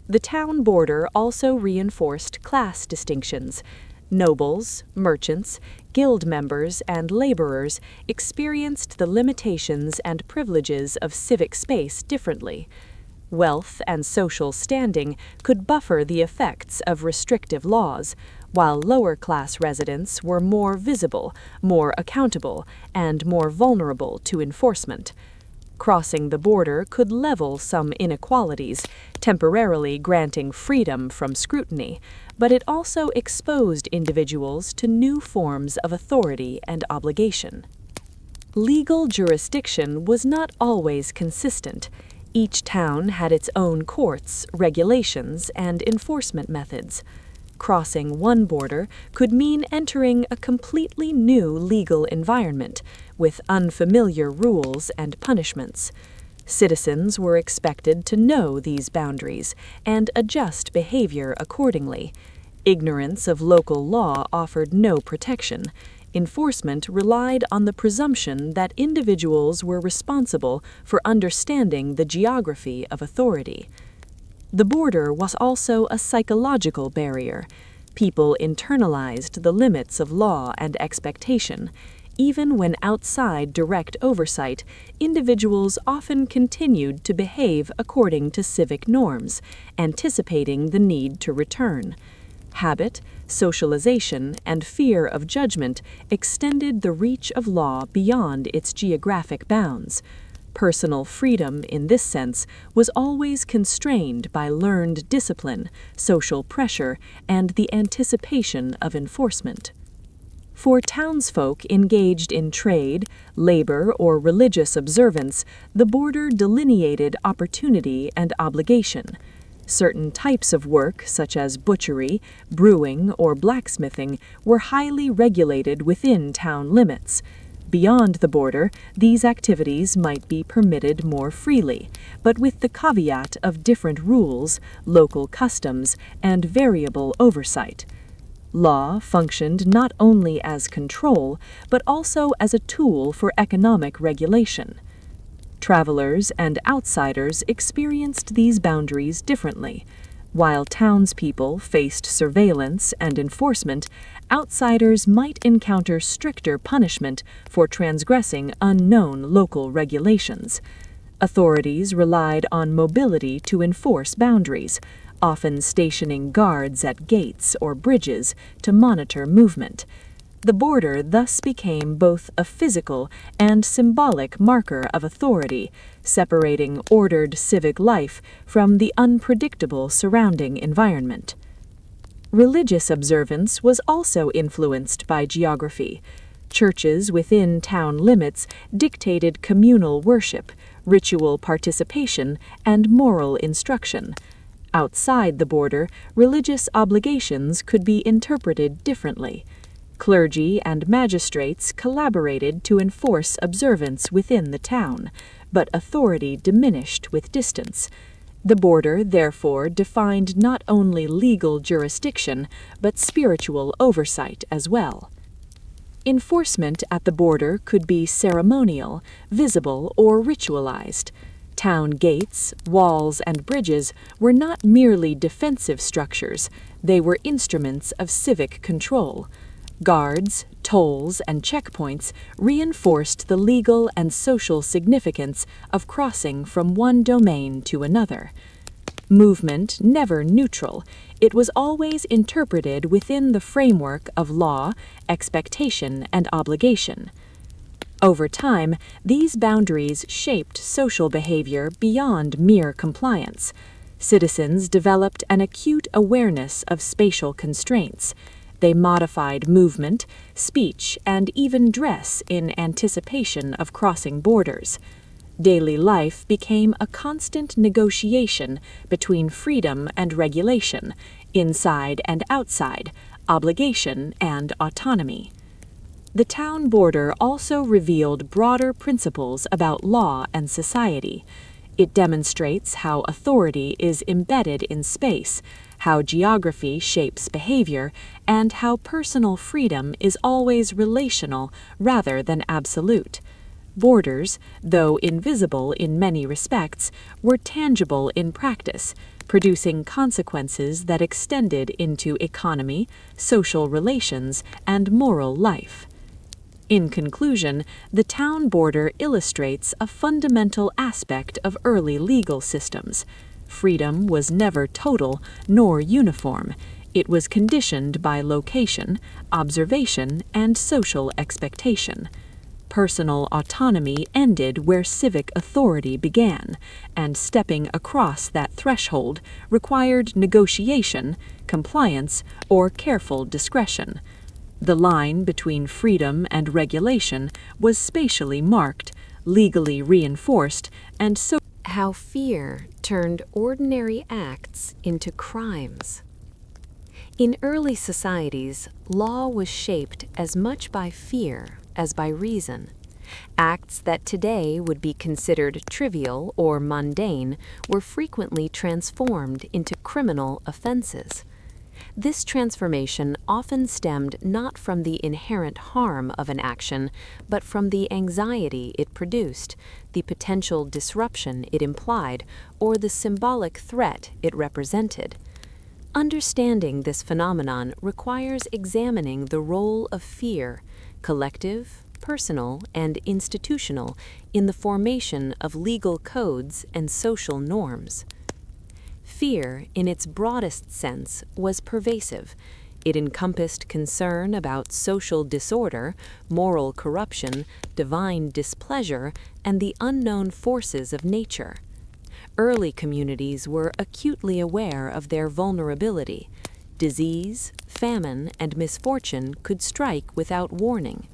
The town border also reinforced class distinctions. Nobles, merchants, guild members, and laborers experienced the limitations and privileges of civic space differently. Wealth and social standing could buffer the effects of restrictive laws, while lower-class residents were more visible, more accountable, and more vulnerable to enforcement. Crossing the border could level some inequalities, temporarily granting freedom from scrutiny, but it also exposed individuals to new forms of authority and obligation. Legal jurisdiction was not always consistent. Each town had its own courts, regulations, and enforcement methods. Crossing one border could mean entering a completely new legal environment, with unfamiliar rules and punishments. Citizens were expected to know these boundaries and adjust behavior accordingly. Ignorance of local law offered no protection. Enforcement relied on the presumption that individuals were responsible for understanding the geography of authority. The border was also a psychological barrier. People internalized the limits of law and expectation. Even when outside direct oversight, individuals often continued to behave according to civic norms, anticipating the need to return. Habit, socialization, and fear of judgment extended the reach of law beyond its geographic bounds. Personal freedom, in this sense, was always constrained by learned discipline, social pressure, and the anticipation of enforcement. For townsfolk engaged in trade, labor, or religious observance, the border delineated opportunity and obligation. Certain types of work, such as butchery, brewing, or blacksmithing, were highly regulated within town limits. Beyond the border, these activities might be permitted more freely, but with the caveat of different rules, local customs, and variable oversight. Law functioned not only as control, but also as a tool for economic regulation. Travelers and outsiders experienced these boundaries differently. While townspeople faced surveillance and enforcement, outsiders might encounter stricter punishment for transgressing unknown local regulations. Authorities relied on mobility to enforce boundaries, often stationing guards at gates or bridges to monitor movement. The border thus became both a physical and symbolic marker of authority, separating ordered civic life from the unpredictable surrounding environment. Religious observance was also influenced by geography. Churches within town limits dictated communal worship, ritual participation, and moral instruction. Outside the border, religious obligations could be interpreted differently. Clergy and magistrates collaborated to enforce observance within the town, but authority diminished with distance. The border, therefore, defined not only legal jurisdiction, but spiritual oversight as well. Enforcement at the border could be ceremonial, visible, or ritualized. Town gates, walls, and bridges were not merely defensive structures, they were instruments of civic control. Guards, tolls, and checkpoints reinforced the legal and social significance of crossing from one domain to another. Movement never neutral, it was always interpreted within the framework of law, expectation, and obligation. Over time, these boundaries shaped social behavior beyond mere compliance. Citizens developed an acute awareness of spatial constraints. They modified movement, speech, and even dress in anticipation of crossing borders. Daily life became a constant negotiation between freedom and regulation, inside and outside, obligation and autonomy. The town border also revealed broader principles about law and society. It demonstrates how authority is embedded in space, how geography shapes behavior, and how personal freedom is always relational rather than absolute. Borders, though invisible in many respects, were tangible in practice, producing consequences that extended into economy, social relations, and moral life. In conclusion, the town border illustrates a fundamental aspect of early legal systems. Freedom was never total nor uniform. It was conditioned by location, observation, and social expectation. Personal autonomy ended where civic authority began, and stepping across that threshold required negotiation, compliance, or careful discretion. The line between freedom and regulation was spatially marked, legally reinforced, and so. How fear turned ordinary acts into crimes. In early societies, law was shaped as much by fear as by reason. Acts that today would be considered trivial or mundane were frequently transformed into criminal offenses. This transformation often stemmed not from the inherent harm of an action, but from the anxiety it produced, the potential disruption it implied, or the symbolic threat it represented. Understanding this phenomenon requires examining the role of fear, collective, personal, and institutional, in the formation of legal codes and social norms. Fear, in its broadest sense, was pervasive. It encompassed concern about social disorder, moral corruption, divine displeasure, and the unknown forces of nature. Early communities were acutely aware of their vulnerability. Disease, famine, and misfortune could strike without warning.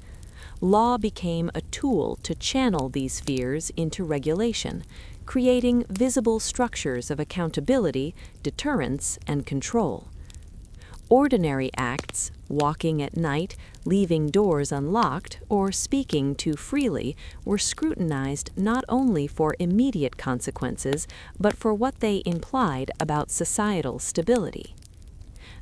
Law became a tool to channel these fears into regulation, creating visible structures of accountability, deterrence, and control. Ordinary acts, walking at night, leaving doors unlocked, or speaking too freely, were scrutinized not only for immediate consequences, but for what they implied about societal stability.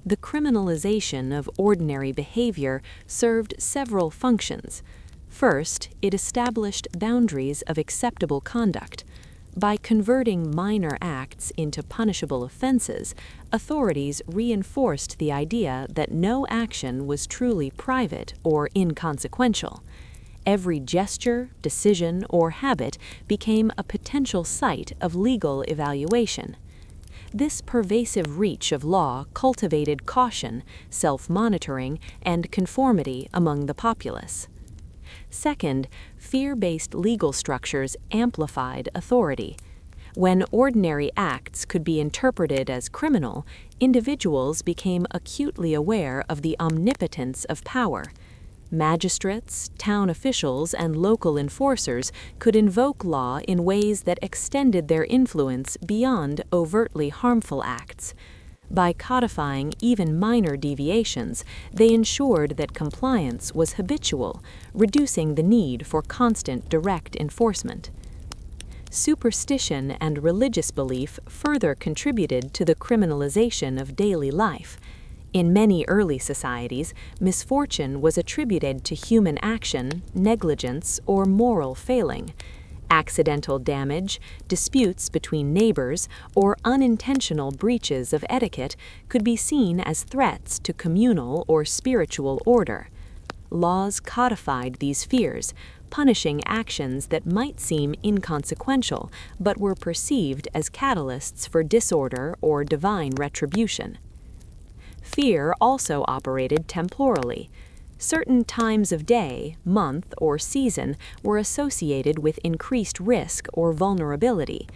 The criminalization of ordinary behavior served several functions. First, it established boundaries of acceptable conduct. By converting minor acts into punishable offenses, authorities reinforced the idea that no action was truly private or inconsequential. Every gesture, decision, or habit became a potential site of legal evaluation. This pervasive reach of law cultivated caution, self-monitoring, and conformity among the populace. Second, fear-based legal structures amplified authority. When ordinary acts could be interpreted as criminal, individuals became acutely aware of the omnipotence of power. Magistrates, town officials, and local enforcers could invoke law in ways that extended their influence beyond overtly harmful acts. By codifying even minor deviations, they ensured that compliance was habitual, reducing the need for constant direct enforcement. Superstition and religious belief further contributed to the criminalization of daily life. In many early societies, misfortune was attributed to human action, negligence, or moral failing. Accidental damage, disputes between neighbors, or unintentional breaches of etiquette could be seen as threats to communal or spiritual order. Laws codified these fears, punishing actions that might seem inconsequential but were perceived as catalysts for disorder or divine retribution. Fear also operated temporally. Certain times of day, month, or season were associated with increased risk or vulnerability.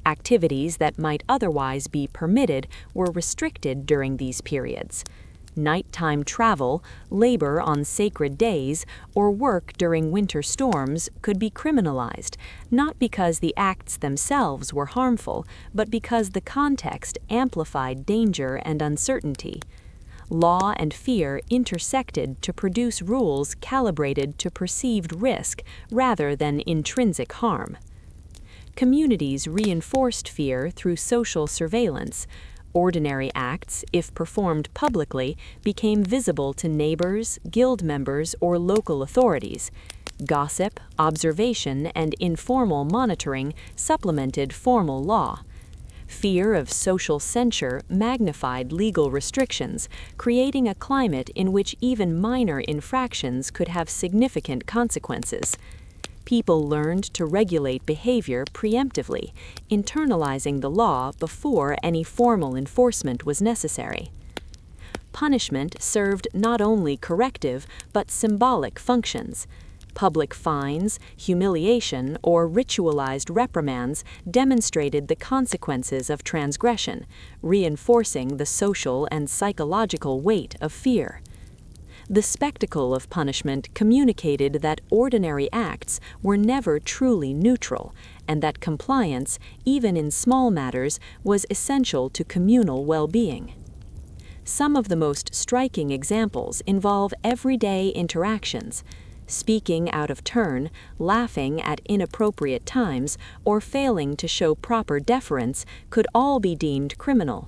Activities that might otherwise be permitted were restricted during these periods. Nighttime travel, labor on sacred days, or work during winter storms could be criminalized, not because the acts themselves were harmful, but because the context amplified danger and uncertainty. Law and fear intersected to produce rules calibrated to perceived risk rather than intrinsic harm. Communities reinforced fear through social surveillance. Ordinary acts, if performed publicly, became visible to neighbors, guild members, or local authorities. Gossip, observation, and informal monitoring supplemented formal law. Fear of social censure magnified legal restrictions, creating a climate in which even minor infractions could have significant consequences. People learned to regulate behavior preemptively, internalizing the law before any formal enforcement was necessary. Punishment served not only corrective but symbolic functions. Public fines, humiliation, or ritualized reprimands demonstrated the consequences of transgression, reinforcing the social and psychological weight of fear. The spectacle of punishment communicated that ordinary acts were never truly neutral, and that compliance, even in small matters, was essential to communal well-being. Some of the most striking examples involve everyday interactions. Speaking out of turn, laughing at inappropriate times, or failing to show proper deference could all be deemed criminal.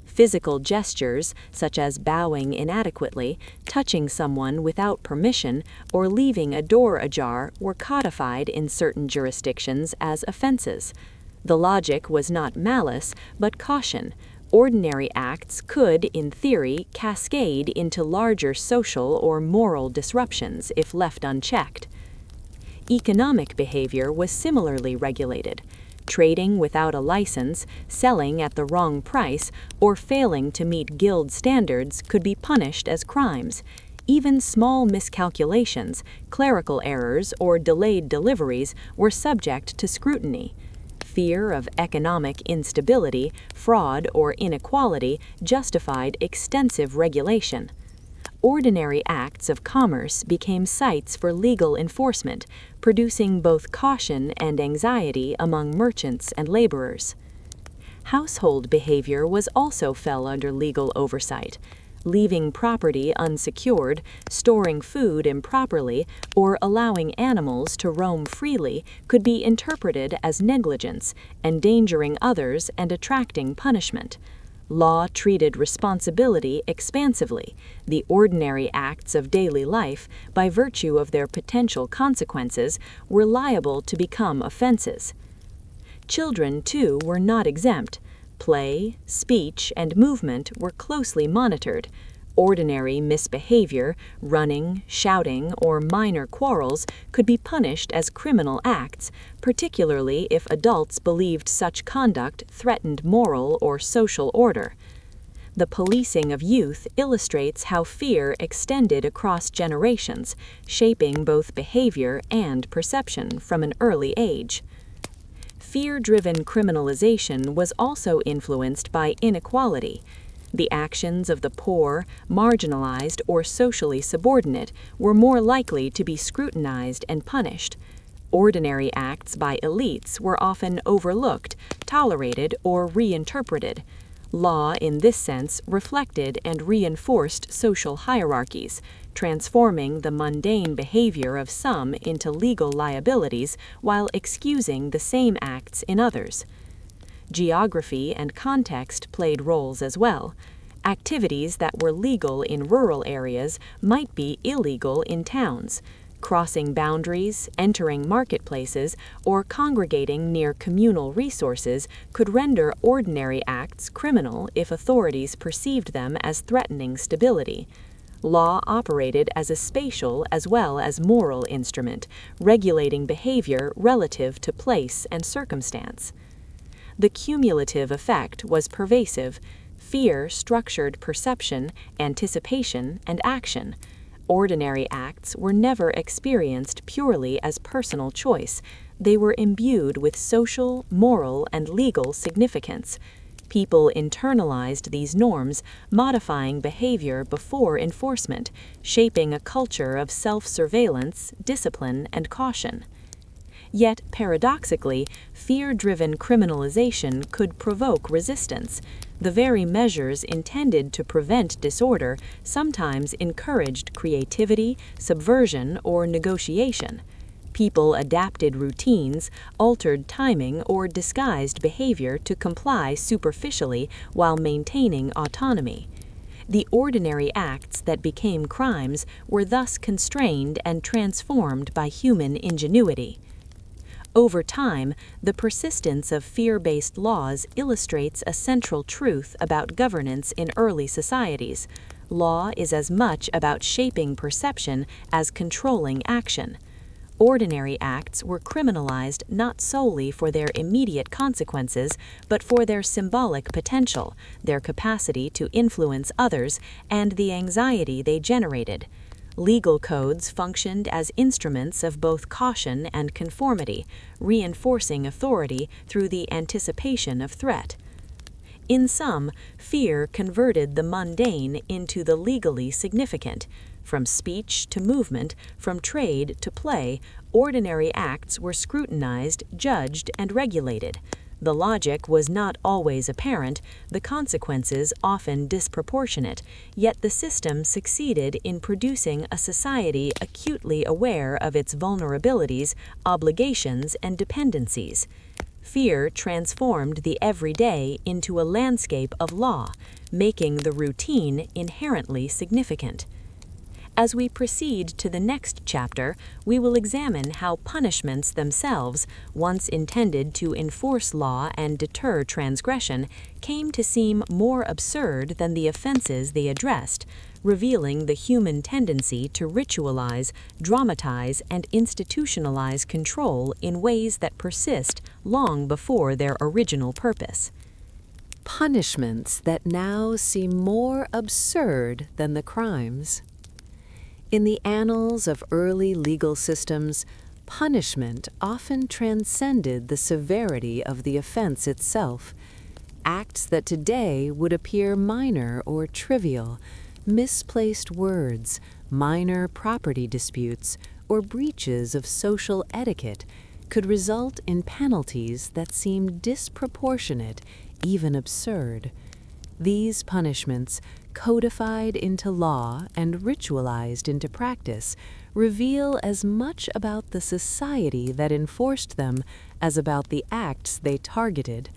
Physical gestures, such as bowing inadequately, touching someone without permission, or leaving a door ajar, were codified in certain jurisdictions as offenses. The logic was not malice, but caution. Ordinary acts could, in theory, cascade into larger social or moral disruptions if left unchecked. Economic behavior was similarly regulated. Trading without a license, selling at the wrong price, or failing to meet guild standards could be punished as crimes. Even small miscalculations, clerical errors, or delayed deliveries were subject to scrutiny. Fear of economic instability, fraud, or inequality justified extensive regulation. Ordinary acts of commerce became sites for legal enforcement, producing both caution and anxiety among merchants and laborers. Household behavior was also fell under legal oversight. Leaving property unsecured, storing food improperly, or allowing animals to roam freely could be interpreted as negligence, endangering others and attracting punishment. Law treated responsibility expansively. The ordinary acts of daily life, by virtue of their potential consequences, were liable to become offenses. Children, too, were not exempt. Play, speech, and movement were closely monitored. Ordinary misbehavior, running, shouting, or minor quarrels could be punished as criminal acts, particularly if adults believed such conduct threatened moral or social order. The policing of youth illustrates how fear extended across generations, shaping both behavior and perception from an early age. Fear-driven criminalization was also influenced by inequality. The actions of the poor, marginalized, or socially subordinate were more likely to be scrutinized and punished. Ordinary acts by elites were often overlooked, tolerated, or reinterpreted. Law, in this sense, reflected and reinforced social hierarchies, transforming the mundane behavior of some into legal liabilities while excusing the same acts in others. Geography and context played roles as well. Activities that were legal in rural areas might be illegal in towns. Crossing boundaries, entering marketplaces, or congregating near communal resources could render ordinary acts criminal if authorities perceived them as threatening stability. Law operated as a spatial as well as moral instrument, regulating behavior relative to place and circumstance. The cumulative effect was pervasive. Fear structured perception, anticipation, and action. Ordinary acts were never experienced purely as personal choice. They were imbued with social, moral, and legal significance. People internalized these norms, modifying behavior before enforcement, shaping a culture of self-surveillance, discipline, and caution. Yet, paradoxically, fear-driven criminalization could provoke resistance. The very measures intended to prevent disorder sometimes encouraged creativity, subversion, or negotiation. People adapted routines, altered timing, or disguised behavior to comply superficially while maintaining autonomy. The ordinary acts that became crimes were thus constrained and transformed by human ingenuity. Over time, the persistence of fear-based laws illustrates a central truth about governance in early societies. Law is as much about shaping perception as controlling action. Ordinary acts were criminalized not solely for their immediate consequences, but for their symbolic potential, their capacity to influence others, and the anxiety they generated. Legal codes functioned as instruments of both caution and conformity, reinforcing authority through the anticipation of threat. In sum, fear converted the mundane into the legally significant. From speech to movement, from trade to play, ordinary acts were scrutinized, judged, and regulated. The logic was not always apparent, the consequences often disproportionate, yet the system succeeded in producing a society acutely aware of its vulnerabilities, obligations, and dependencies. Fear transformed the everyday into a landscape of law, making the routine inherently significant. As we proceed to the next chapter, we will examine how punishments themselves, once intended to enforce law and deter transgression, came to seem more absurd than the offenses they addressed, revealing the human tendency to ritualize, dramatize, and institutionalize control in ways that persist long before their original purpose. Punishments that now seem more absurd than the crimes. In the annals of early legal systems, punishment often transcended the severity of the offense itself. Acts that today would appear minor or trivial, misplaced words, minor property disputes, or breaches of social etiquette could result in penalties that seemed disproportionate, even absurd. These punishments, codified into law and ritualized into practice, reveal as much about the society that enforced them as about the acts they targeted.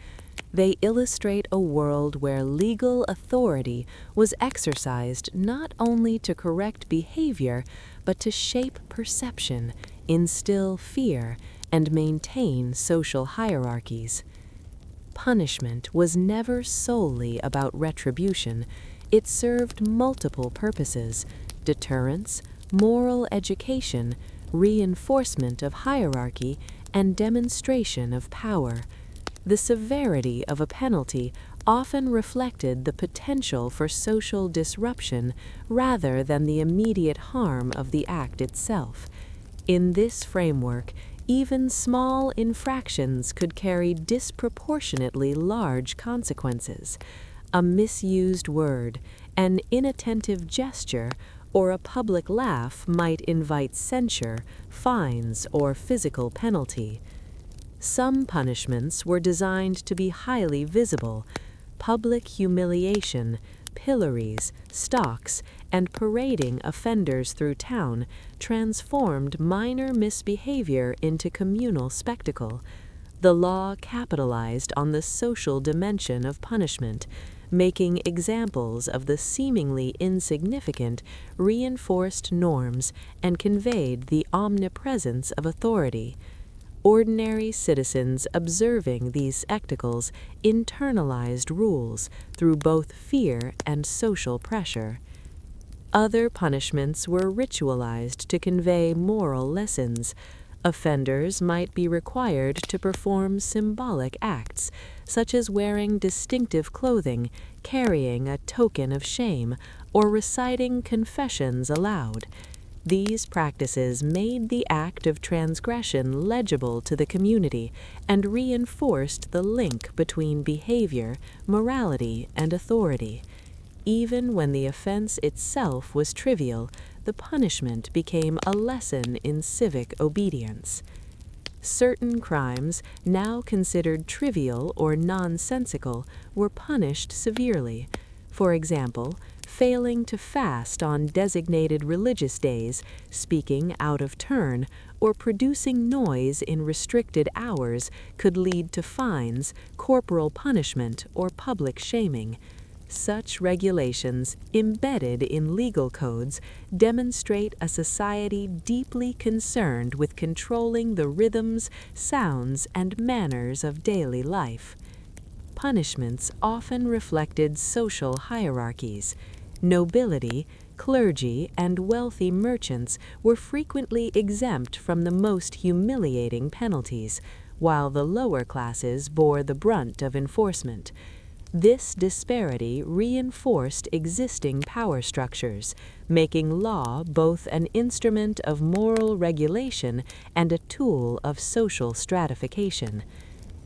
They illustrate a world where legal authority was exercised not only to correct behavior, but to shape perception, instill fear, and maintain social hierarchies. Punishment was never solely about retribution. It served multiple purposes: deterrence, moral education, reinforcement of hierarchy, and demonstration of power. The severity of a penalty often reflected the potential for social disruption rather than the immediate harm of the act itself. In this framework, even small infractions could carry disproportionately large consequences. A misused word, an inattentive gesture, or a public laugh might invite censure, fines, or physical penalty. Some punishments were designed to be highly visible. Public humiliation, pillories, stocks, and parading offenders through town transformed minor misbehavior into communal spectacle. The law capitalized on the social dimension of punishment, making examples of the seemingly insignificant reinforced norms and conveyed the omnipresence of authority. Ordinary citizens observing these spectacles internalized rules through both fear and social pressure. Other punishments were ritualized to convey moral lessons. Offenders might be required to perform symbolic acts, such as wearing distinctive clothing, carrying a token of shame, or reciting confessions aloud. These practices made the act of transgression legible to the community and reinforced the link between behavior, morality, and authority. Even when the offense itself was trivial, the punishment became a lesson in civic obedience. Certain crimes, now considered trivial or nonsensical, were punished severely. For example, failing to fast on designated religious days, speaking out of turn, or producing noise in restricted hours could lead to fines, corporal punishment, or public shaming. Such regulations, embedded in legal codes, demonstrate a society deeply concerned with controlling the rhythms, sounds, and manners of daily life. Punishments often reflected social hierarchies. Nobility, clergy, and wealthy merchants were frequently exempt from the most humiliating penalties, while the lower classes bore the brunt of enforcement. This disparity reinforced existing power structures, making law both an instrument of moral regulation and a tool of social stratification.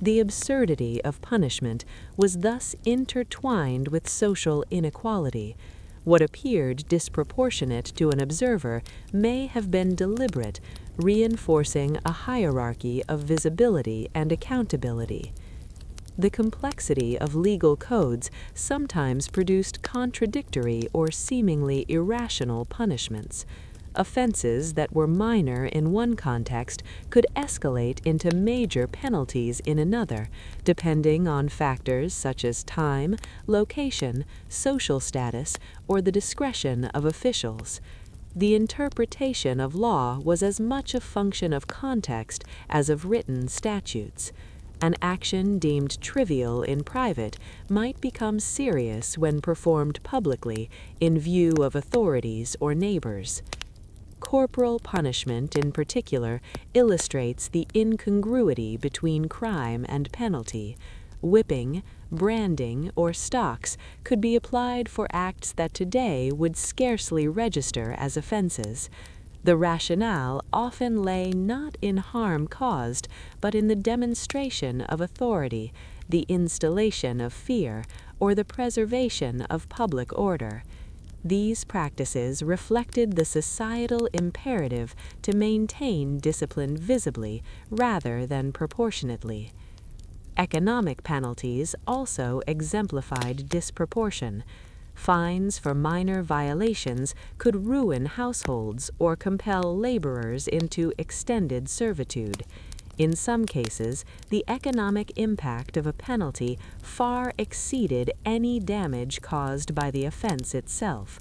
The absurdity of punishment was thus intertwined with social inequality. What appeared disproportionate to an observer may have been deliberate, reinforcing a hierarchy of visibility and accountability. The complexity of legal codes sometimes produced contradictory or seemingly irrational punishments. Offenses that were minor in one context could escalate into major penalties in another, depending on factors such as time, location, social status, or the discretion of officials. The interpretation of law was as much a function of context as of written statutes. An action deemed trivial in private might become serious when performed publicly in view of authorities or neighbors. Corporal punishment, in particular, illustrates the incongruity between crime and penalty. Whipping, branding, or stocks could be applied for acts that today would scarcely register as offenses. The rationale often lay not in harm caused, but in the demonstration of authority, the installation of fear, or the preservation of public order. These practices reflected the societal imperative to maintain discipline visibly rather than proportionately. Economic penalties also exemplified disproportion. Fines for minor violations could ruin households or compel laborers into extended servitude. In some cases, the economic impact of a penalty far exceeded any damage caused by the offense itself.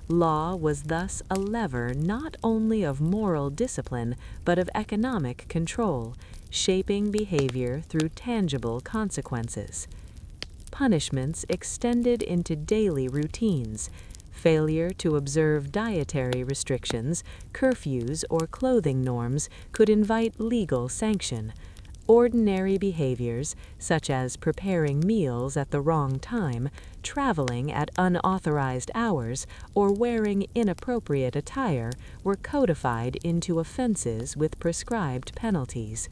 Law was thus a lever not only of moral discipline, but of economic control, shaping behavior through tangible consequences. Punishments extended into daily routines. Failure to observe dietary restrictions, curfews, or clothing norms could invite legal sanction. Ordinary behaviors, such as preparing meals at the wrong time, traveling at unauthorized hours, or wearing inappropriate attire, were codified into offenses with prescribed penalties.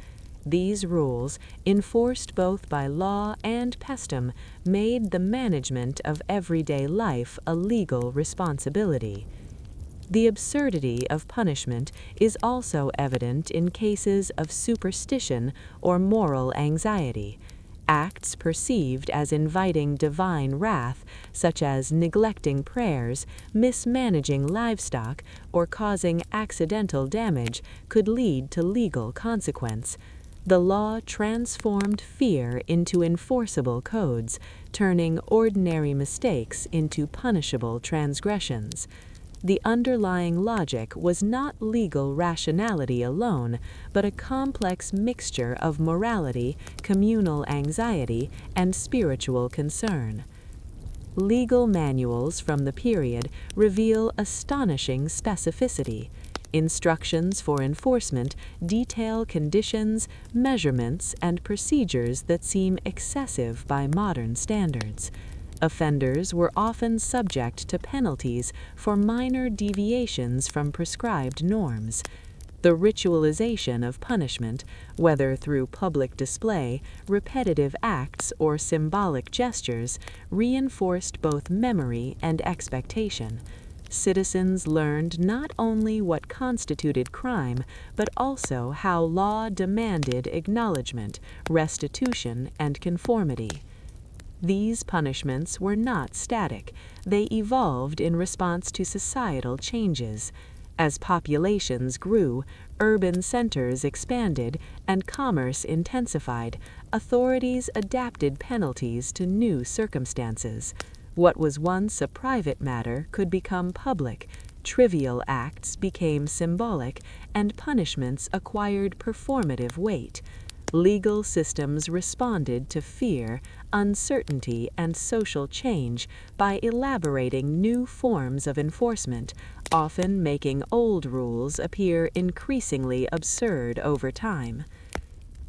These rules, enforced both by law and custom, made the management of everyday life a legal responsibility. The absurdity of punishment is also evident in cases of superstition or moral anxiety. Acts perceived as inviting divine wrath, such as neglecting prayers, mismanaging livestock, or causing accidental damage, could lead to legal consequence. The law transformed fear into enforceable codes, turning ordinary mistakes into punishable transgressions. The underlying logic was not legal rationality alone, but a complex mixture of morality, communal anxiety, and spiritual concern. Legal manuals from the period reveal astonishing specificity. Instructions for enforcement detail conditions, measurements, and procedures that seem excessive by modern standards. Offenders were often subject to penalties for minor deviations from prescribed norms. The ritualization of punishment, whether through public display, repetitive acts, or symbolic gestures, reinforced both memory and expectation. Citizens learned not only what constituted crime, but also how law demanded acknowledgement, restitution, and conformity. These punishments were not static. They evolved in response to societal changes. As populations grew, urban centers expanded, and commerce intensified, authorities adapted penalties to new circumstances. What was once a private matter could become public, trivial acts became symbolic, and punishments acquired performative weight. Legal systems responded to fear, uncertainty, and social change by elaborating new forms of enforcement, often making old rules appear increasingly absurd over time.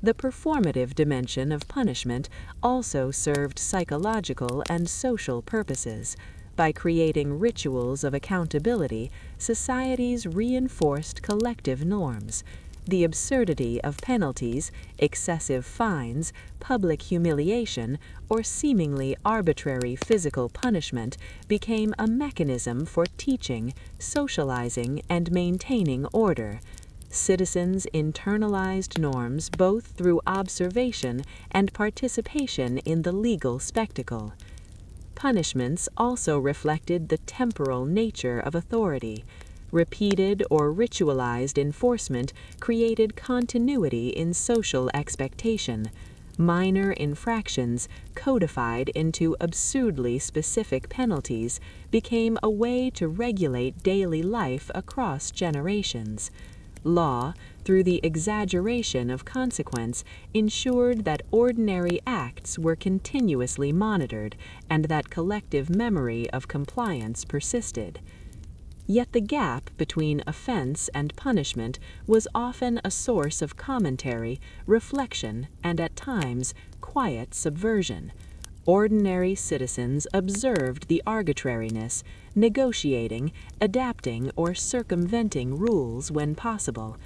The performative dimension of punishment also served psychological and social purposes. By creating rituals of accountability, societies reinforced collective norms. The absurdity of penalties, excessive fines, public humiliation, or seemingly arbitrary physical punishment became a mechanism for teaching, socializing, and maintaining order. Citizens internalized norms both through observation and participation in the legal spectacle. Punishments also reflected the temporal nature of authority. Repeated or ritualized enforcement created continuity in social expectation. Minor infractions, codified into absurdly specific penalties, became a way to regulate daily life across generations. Law, through the exaggeration of consequence, ensured that ordinary acts were continuously monitored and that collective memory of compliance persisted. Yet the gap between offense and punishment was often a source of commentary, reflection, and at times, quiet subversion. Ordinary citizens observed the arbitrariness, negotiating, adapting, or circumventing rules when possible.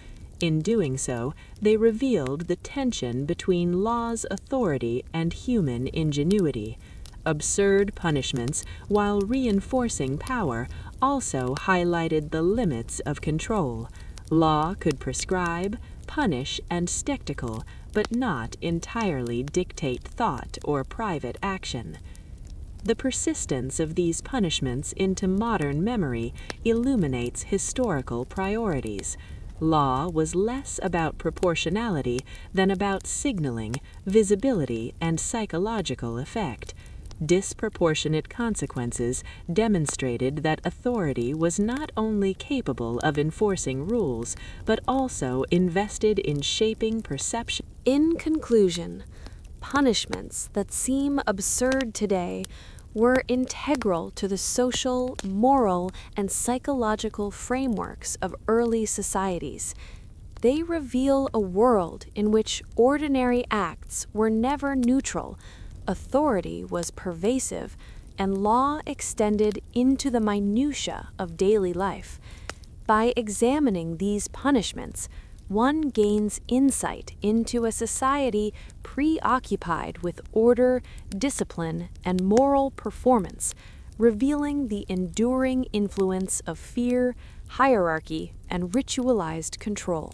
In doing so, they revealed the tension between law's authority and human ingenuity. Absurd punishments, while reinforcing power, also highlighted the limits of control. Law could prescribe, punish, and spectacle, but not entirely dictate thought or private action. The persistence of these punishments into modern memory illuminates historical priorities. Law was less about proportionality than about signaling, visibility, and psychological effect. Disproportionate consequences demonstrated that authority was not only capable of enforcing rules, but also invested in shaping perception. In conclusion, punishments that seem absurd today were integral to the social, moral, and psychological frameworks of early societies. They reveal a world in which ordinary acts were never neutral, authority was pervasive, and law extended into the minutiae of daily life. By examining these punishments, one gains insight into a society preoccupied with order, discipline, and moral performance, revealing the enduring influence of fear, hierarchy, and ritualized control.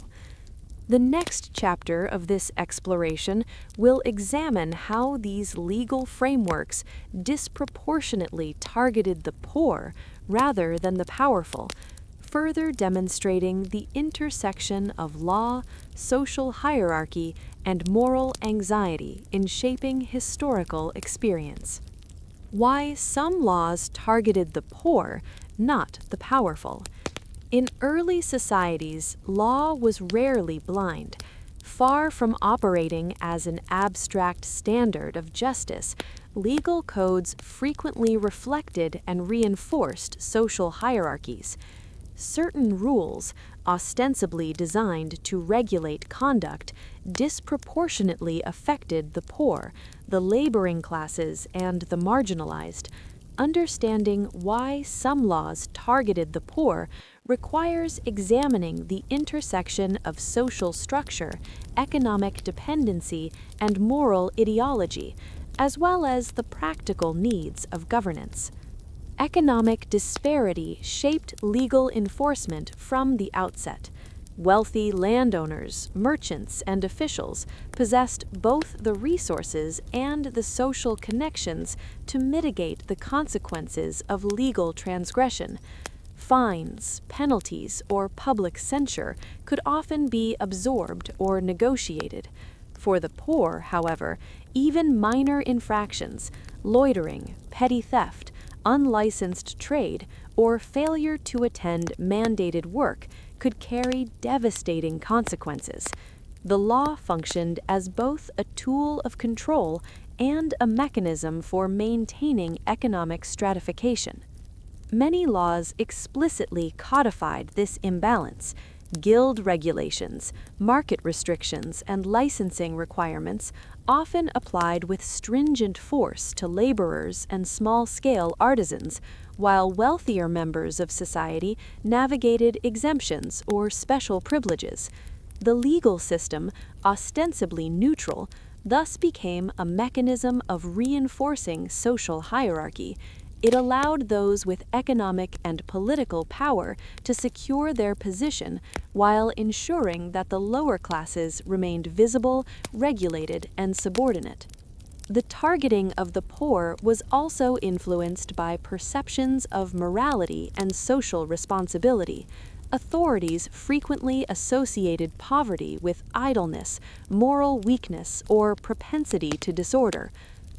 The next chapter of this exploration will examine how these legal frameworks disproportionately targeted the poor rather than the powerful, further demonstrating the intersection of law, social hierarchy, and moral anxiety in shaping historical experience. Why some laws targeted the poor, not the powerful. In early societies, law was rarely blind. Far from operating as an abstract standard of justice, legal codes frequently reflected and reinforced social hierarchies. Certain rules, ostensibly designed to regulate conduct, disproportionately affected the poor, the laboring classes, and the marginalized. Understanding why some laws targeted the poor requires examining the intersection of social structure, economic dependency, and moral ideology, as well as the practical needs of governance. Economic disparity shaped legal enforcement from the outset. Wealthy landowners, merchants, and officials possessed both the resources and the social connections to mitigate the consequences of legal transgression. Fines, penalties, or public censure could often be absorbed or negotiated. For the poor, however, even minor infractions, loitering, petty theft, unlicensed trade, or failure to attend mandated work could carry devastating consequences. The law functioned as both a tool of control and a mechanism for maintaining economic stratification. Many laws explicitly codified this imbalance. Guild regulations, market restrictions, and licensing requirements often applied with stringent force to laborers and small-scale artisans, while wealthier members of society navigated exemptions or special privileges. The legal system, ostensibly neutral, thus became a mechanism of reinforcing social hierarchy. It allowed those with economic and political power to secure their position while ensuring that the lower classes remained visible, regulated, and subordinate. The targeting of the poor was also influenced by perceptions of morality and social responsibility. Authorities frequently associated poverty with idleness, moral weakness, or propensity to disorder.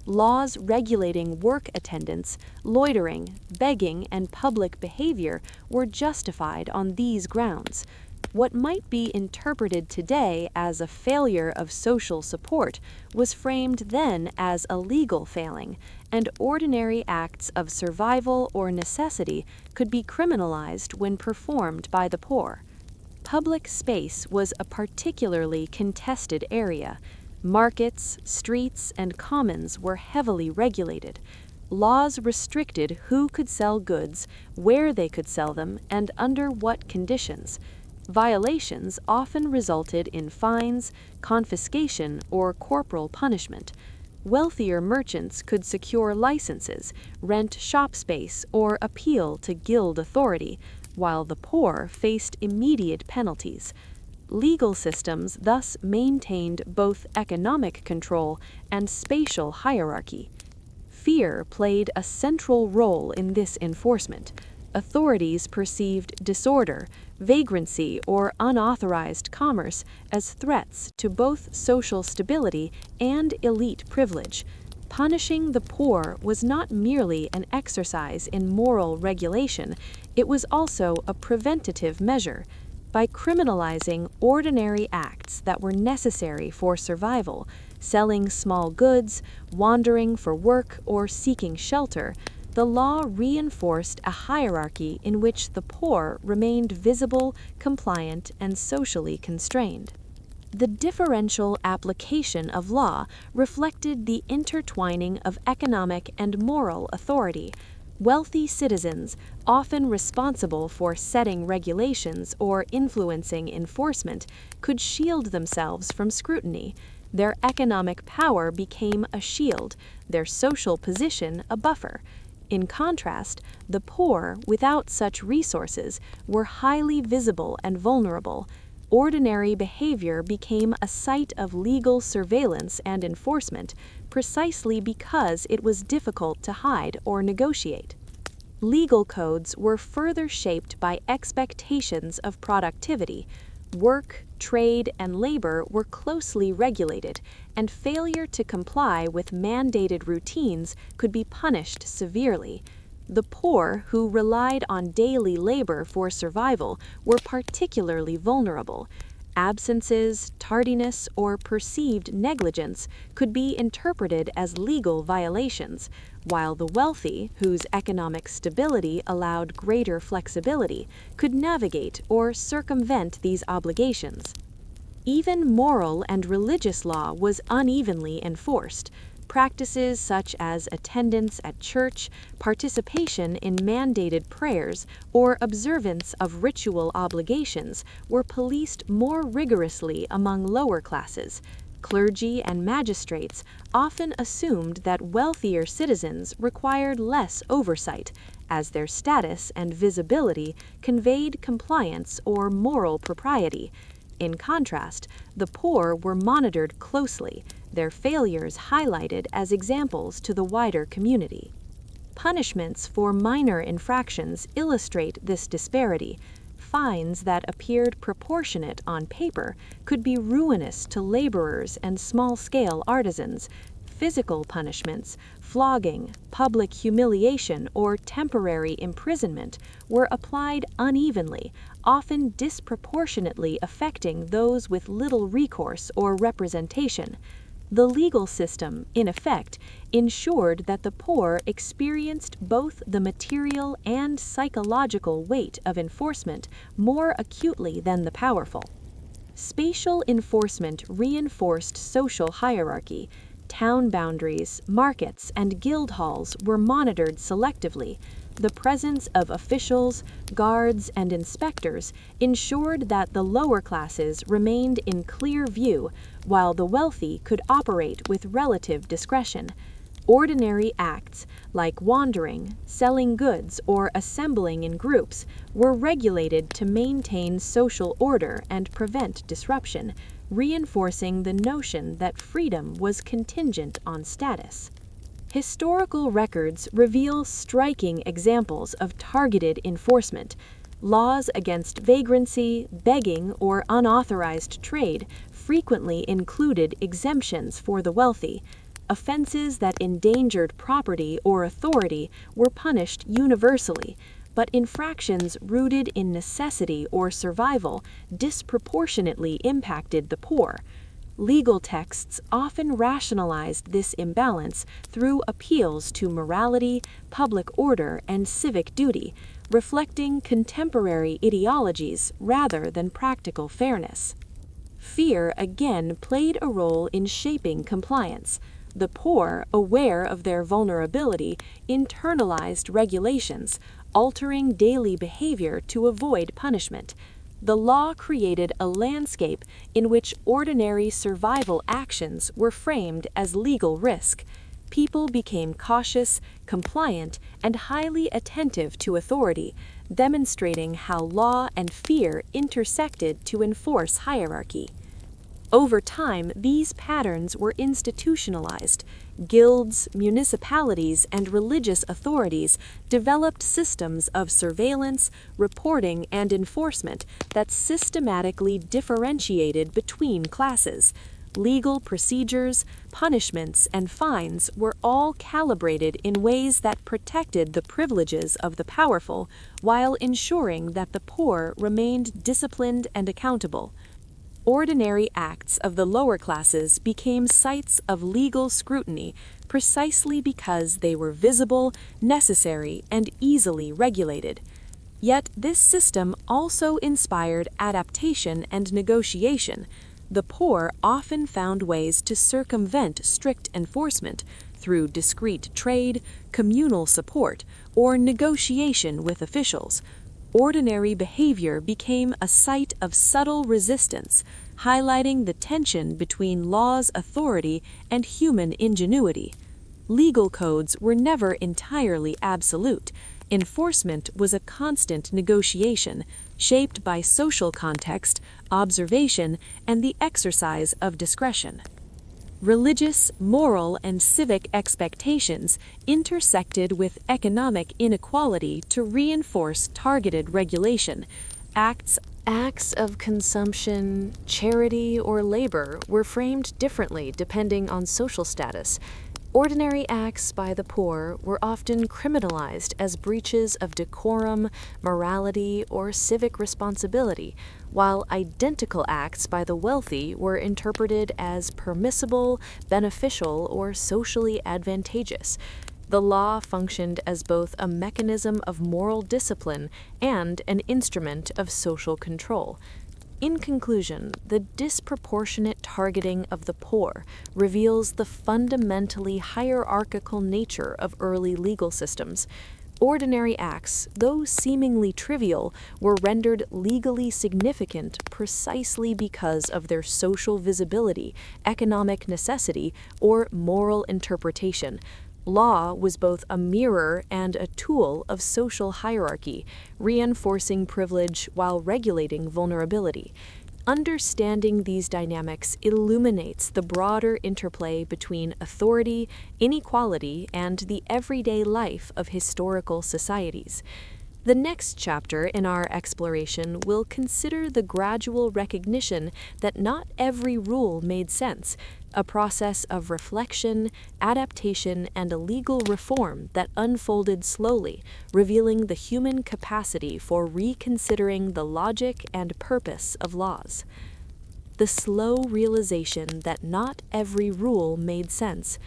Laws regulating work attendance, loitering, begging, and public behavior were justified on these grounds. What might be interpreted today as a failure of social support was framed then as a legal failing, and ordinary acts of survival or necessity could be criminalized when performed by the poor. Public space was a particularly contested area. Markets, streets, and commons were heavily regulated. Laws restricted who could sell goods, where they could sell them, and under what conditions. Violations often resulted in fines, confiscation, or corporal punishment. Wealthier merchants could secure licenses, rent shop space, or appeal to guild authority, while the poor faced immediate penalties. Legal systems thus maintained both economic control and spatial hierarchy. Fear played a central role in this enforcement. Authorities perceived disorder, vagrancy, or unauthorized commerce as threats to both social stability and elite privilege. Punishing the poor was not merely an exercise in moral regulation, it was also a preventative measure. By criminalizing ordinary acts that were necessary for survival, selling small goods, wandering for work, or seeking shelter, the law reinforced a hierarchy in which the poor remained visible, compliant, and socially constrained. The differential application of law reflected the intertwining of economic and moral authority. Wealthy citizens, often responsible for setting regulations or influencing enforcement, could shield themselves from scrutiny. Their economic power became a shield, their social position a buffer. In contrast, the poor, without such resources, were highly visible and vulnerable. Ordinary behavior became a site of legal surveillance and enforcement, precisely because it was difficult to hide or negotiate. Legal codes were further shaped by expectations of productivity. Work, trade, and labor were closely regulated, and failure to comply with mandated routines could be punished severely. The poor, who relied on daily labor for survival, were particularly vulnerable. Absences, tardiness, or perceived negligence could be interpreted as legal violations, while the wealthy, whose economic stability allowed greater flexibility, could navigate or circumvent these obligations. Even moral and religious law was unevenly enforced. Practices such as attendance at church, participation in mandated prayers, or observance of ritual obligations were policed more rigorously among lower classes. Clergy and magistrates often assumed that wealthier citizens required less oversight, as their status and visibility conveyed compliance or moral propriety. In contrast, the poor were monitored closely, their failures highlighted as examples to the wider community. Punishments for minor infractions illustrate this disparity. Fines that appeared proportionate on paper could be ruinous to laborers and small-scale artisans. Physical punishments, flogging, public humiliation, or temporary imprisonment were applied unevenly, often disproportionately affecting those with little recourse or representation. The legal system, in effect, ensured that the poor experienced both the material and psychological weight of enforcement more acutely than the powerful. Spatial enforcement reinforced social hierarchy. Town boundaries, markets, and guild halls were monitored selectively. The presence of officials, guards, and inspectors ensured that the lower classes remained in clear view, while the wealthy could operate with relative discretion. Ordinary acts, like wandering, selling goods, or assembling in groups, were regulated to maintain social order and prevent disruption, reinforcing the notion that freedom was contingent on status. Historical records reveal striking examples of targeted enforcement. Laws against vagrancy, begging, or unauthorized trade frequently included exemptions for the wealthy. Offenses that endangered property or authority were punished universally, but infractions rooted in necessity or survival disproportionately impacted the poor. Legal texts often rationalized this imbalance through appeals to morality, public order, and civic duty, reflecting contemporary ideologies rather than practical fairness. Fear again played a role in shaping compliance. The poor, aware of their vulnerability, internalized regulations, altering daily behavior to avoid punishment. The law created a landscape in which ordinary survival actions were framed as legal risk. People became cautious, compliant, and highly attentive to authority, demonstrating how law and fear intersected to enforce hierarchy. Over time, these patterns were institutionalized. Guilds, municipalities, and religious authorities developed systems of surveillance, reporting, and enforcement that systematically differentiated between classes. Legal procedures, punishments, and fines were all calibrated in ways that protected the privileges of the powerful while ensuring that the poor remained disciplined and accountable. Ordinary acts of the lower classes became sites of legal scrutiny precisely because they were visible, necessary, and easily regulated. Yet this system also inspired adaptation and negotiation. The poor often found ways to circumvent strict enforcement through discreet trade, communal support, or negotiation with officials. Ordinary behavior became a site of subtle resistance, highlighting the tension between law's authority and human ingenuity. Legal codes were never entirely absolute. Enforcement was a constant negotiation, shaped by social context, observation, and the exercise of discretion. Religious, moral, and civic expectations intersected with economic inequality to reinforce targeted regulation. Acts of consumption, charity, or labor were framed differently depending on social status. Ordinary acts by the poor were often criminalized as breaches of decorum, morality, or civic responsibility, while identical acts by the wealthy were interpreted as permissible, beneficial, or socially advantageous. The law functioned as both a mechanism of moral discipline and an instrument of social control. In conclusion, the disproportionate targeting of the poor reveals the fundamentally hierarchical nature of early legal systems. Ordinary acts, though seemingly trivial, were rendered legally significant precisely because of their social visibility, economic necessity, or moral interpretation. Law was both a mirror and a tool of social hierarchy, reinforcing privilege while regulating vulnerability. Understanding these dynamics illuminates the broader interplay between authority, inequality, and the everyday life of historical societies. The next chapter in our exploration will consider the gradual recognition that not every rule made sense, a process of reflection, adaptation, and a legal reform that unfolded slowly, revealing the human capacity for reconsidering the logic and purpose of laws. The slow realization that not every rule made sense.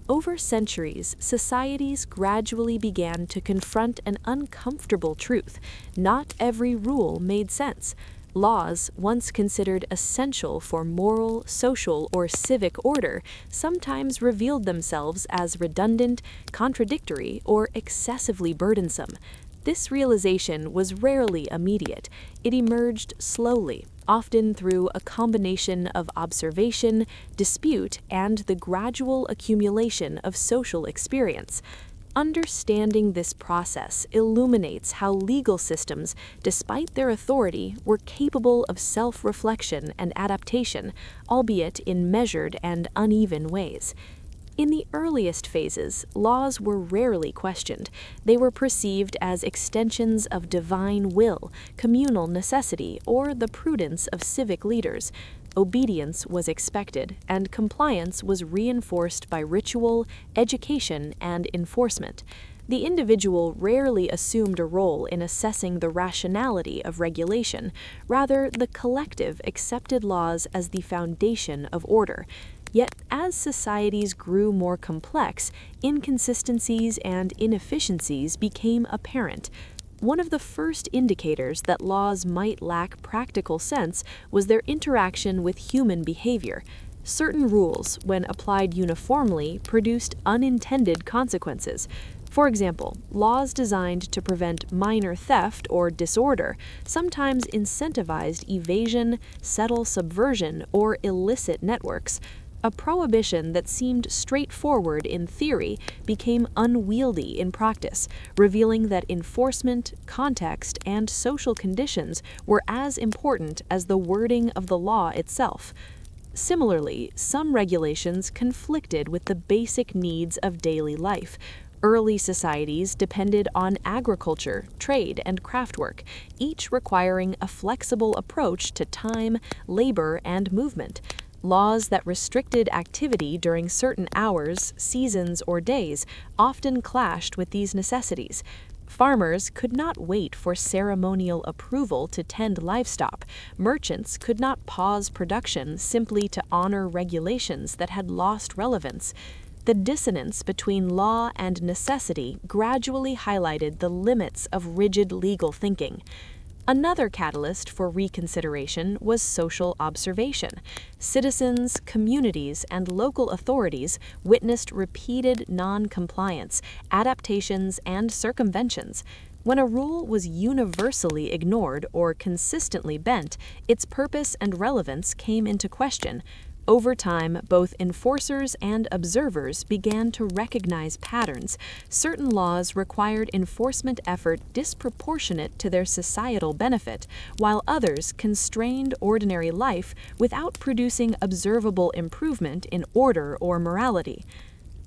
Over centuries, societies gradually began to confront an uncomfortable truth: not every rule made sense. Laws, once considered essential for moral, social, or civic order, sometimes revealed themselves as redundant, contradictory, or excessively burdensome. This realization was rarely immediate. It emerged slowly, often through a combination of observation, dispute, and the gradual accumulation of social experience. Understanding this process illuminates how legal systems, despite their authority, were capable of self-reflection and adaptation, albeit in measured and uneven ways. In the earliest phases, laws were rarely questioned. They were perceived as extensions of divine will, communal necessity, or the prudence of civic leaders. Obedience was expected, and compliance was reinforced by ritual, education, and enforcement. The individual rarely assumed a role in assessing the rationality of regulation. Rather, the collective accepted laws as the foundation of order. Yet, as societies grew more complex, inconsistencies and inefficiencies became apparent. One of the first indicators that laws might lack practical sense was their interaction with human behavior. Certain rules, when applied uniformly, produced unintended consequences. For example, laws designed to prevent minor theft or disorder sometimes incentivized evasion, subtle subversion, or illicit networks. A prohibition that seemed straightforward in theory became unwieldy in practice, revealing that enforcement, context, and social conditions were as important as the wording of the law itself. Similarly, some regulations conflicted with the basic needs of daily life. Early societies depended on agriculture, trade, and craftwork, each requiring a flexible approach to time, labor, and movement. Laws that restricted activity during certain hours, seasons, or days often clashed with these necessities. Farmers could not wait for ceremonial approval to tend livestock. Merchants could not pause production simply to honor regulations that had lost relevance. The dissonance between law and necessity gradually highlighted the limits of rigid legal thinking. Another catalyst for reconsideration was social observation. Citizens, communities, and local authorities witnessed repeated non-compliance, adaptations, and circumventions. When a rule was universally ignored or consistently bent, its purpose and relevance came into question. Over time, both enforcers and observers began to recognize patterns. Certain laws required enforcement effort disproportionate to their societal benefit, while others constrained ordinary life without producing observable improvement in order or morality.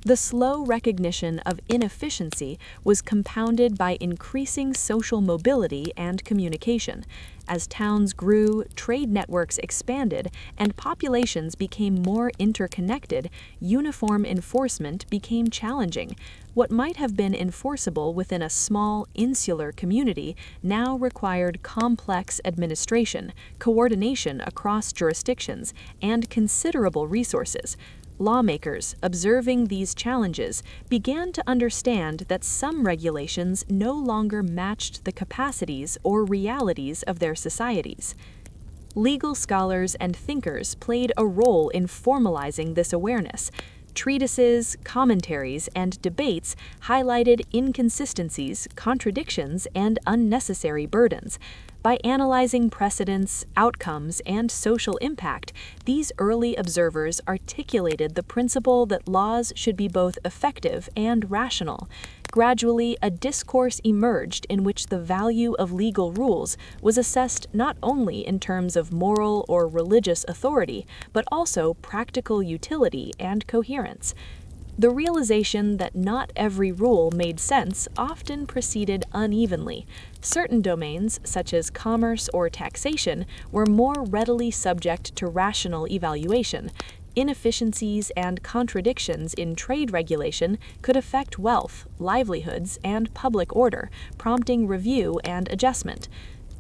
The slow recognition of inefficiency was compounded by increasing social mobility and communication. As towns grew, trade networks expanded, and populations became more interconnected, uniform enforcement became challenging. What might have been enforceable within a small, insular community now required complex administration, coordination across jurisdictions, and considerable resources. Lawmakers, observing these challenges, began to understand that some regulations no longer matched the capacities or realities of their societies. Legal scholars and thinkers played a role in formalizing this awareness. Treatises, commentaries, and debates highlighted inconsistencies, contradictions, and unnecessary burdens. By analyzing precedents, outcomes, and social impact, these early observers articulated the principle that laws should be both effective and rational. Gradually, a discourse emerged in which the value of legal rules was assessed not only in terms of moral or religious authority, but also practical utility and coherence. The realization that not every rule made sense often proceeded unevenly. Certain domains, such as commerce or taxation, were more readily subject to rational evaluation. Inefficiencies and contradictions in trade regulation could affect wealth, livelihoods, and public order, prompting review and adjustment.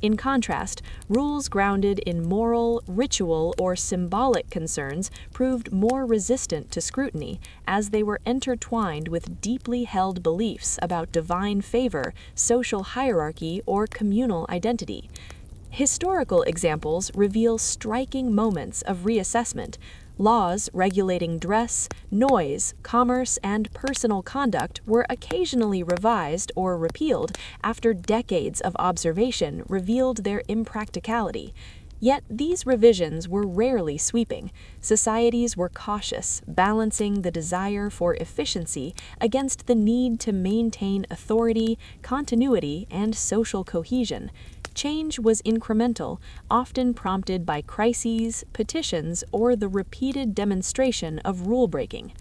In contrast, rules grounded in moral, ritual, or symbolic concerns proved more resistant to scrutiny, as they were intertwined with deeply held beliefs about divine favor, social hierarchy, or communal identity. Historical examples reveal striking moments of reassessment. Laws regulating dress, noise, commerce, and personal conduct were occasionally revised or repealed after decades of observation revealed their impracticality. Yet these revisions were rarely sweeping. Societies were cautious, balancing the desire for efficiency against the need to maintain authority, continuity, and social cohesion. Change was incremental, often prompted by crises, petitions, or the repeated demonstration of rule-breaking.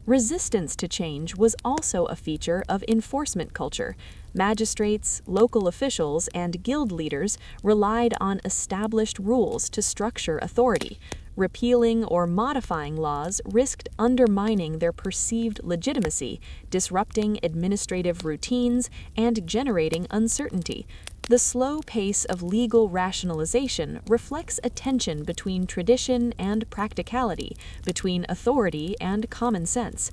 Resistance to change was also a feature of enforcement culture. Magistrates, local officials, and guild leaders relied on established rules to structure authority. Repealing or modifying laws risked undermining their perceived legitimacy, disrupting administrative routines, and generating uncertainty. The slow pace of legal rationalization reflects a tension between tradition and practicality, between authority and common sense.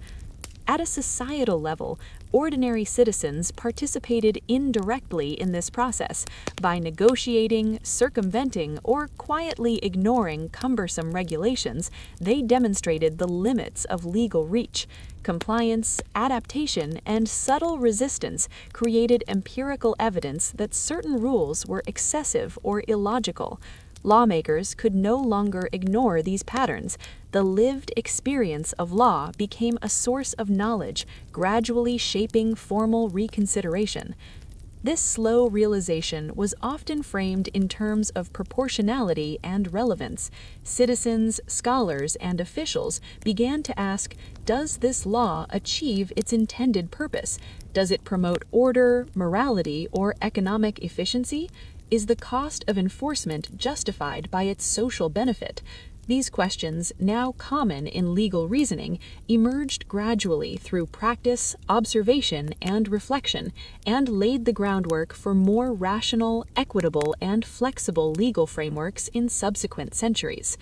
At a societal level, ordinary citizens participated indirectly in this process by negotiating, circumventing, or quietly ignoring cumbersome regulations. They demonstrated the limits of legal reach. Compliance, adaptation, and subtle resistance created empirical evidence that certain rules were excessive or illogical. Lawmakers could no longer ignore these patterns. The lived experience of law became a source of knowledge, gradually shaping formal reconsideration. This slow realization was often framed in terms of proportionality and relevance. Citizens, scholars, and officials began to ask, does this law achieve its intended purpose? Does it promote order, morality, or economic efficiency? Is the cost of enforcement justified by its social benefit? These questions, now common in legal reasoning, emerged gradually through practice, observation, and reflection, and laid the groundwork for more rational, equitable, and flexible legal frameworks in subsequent centuries.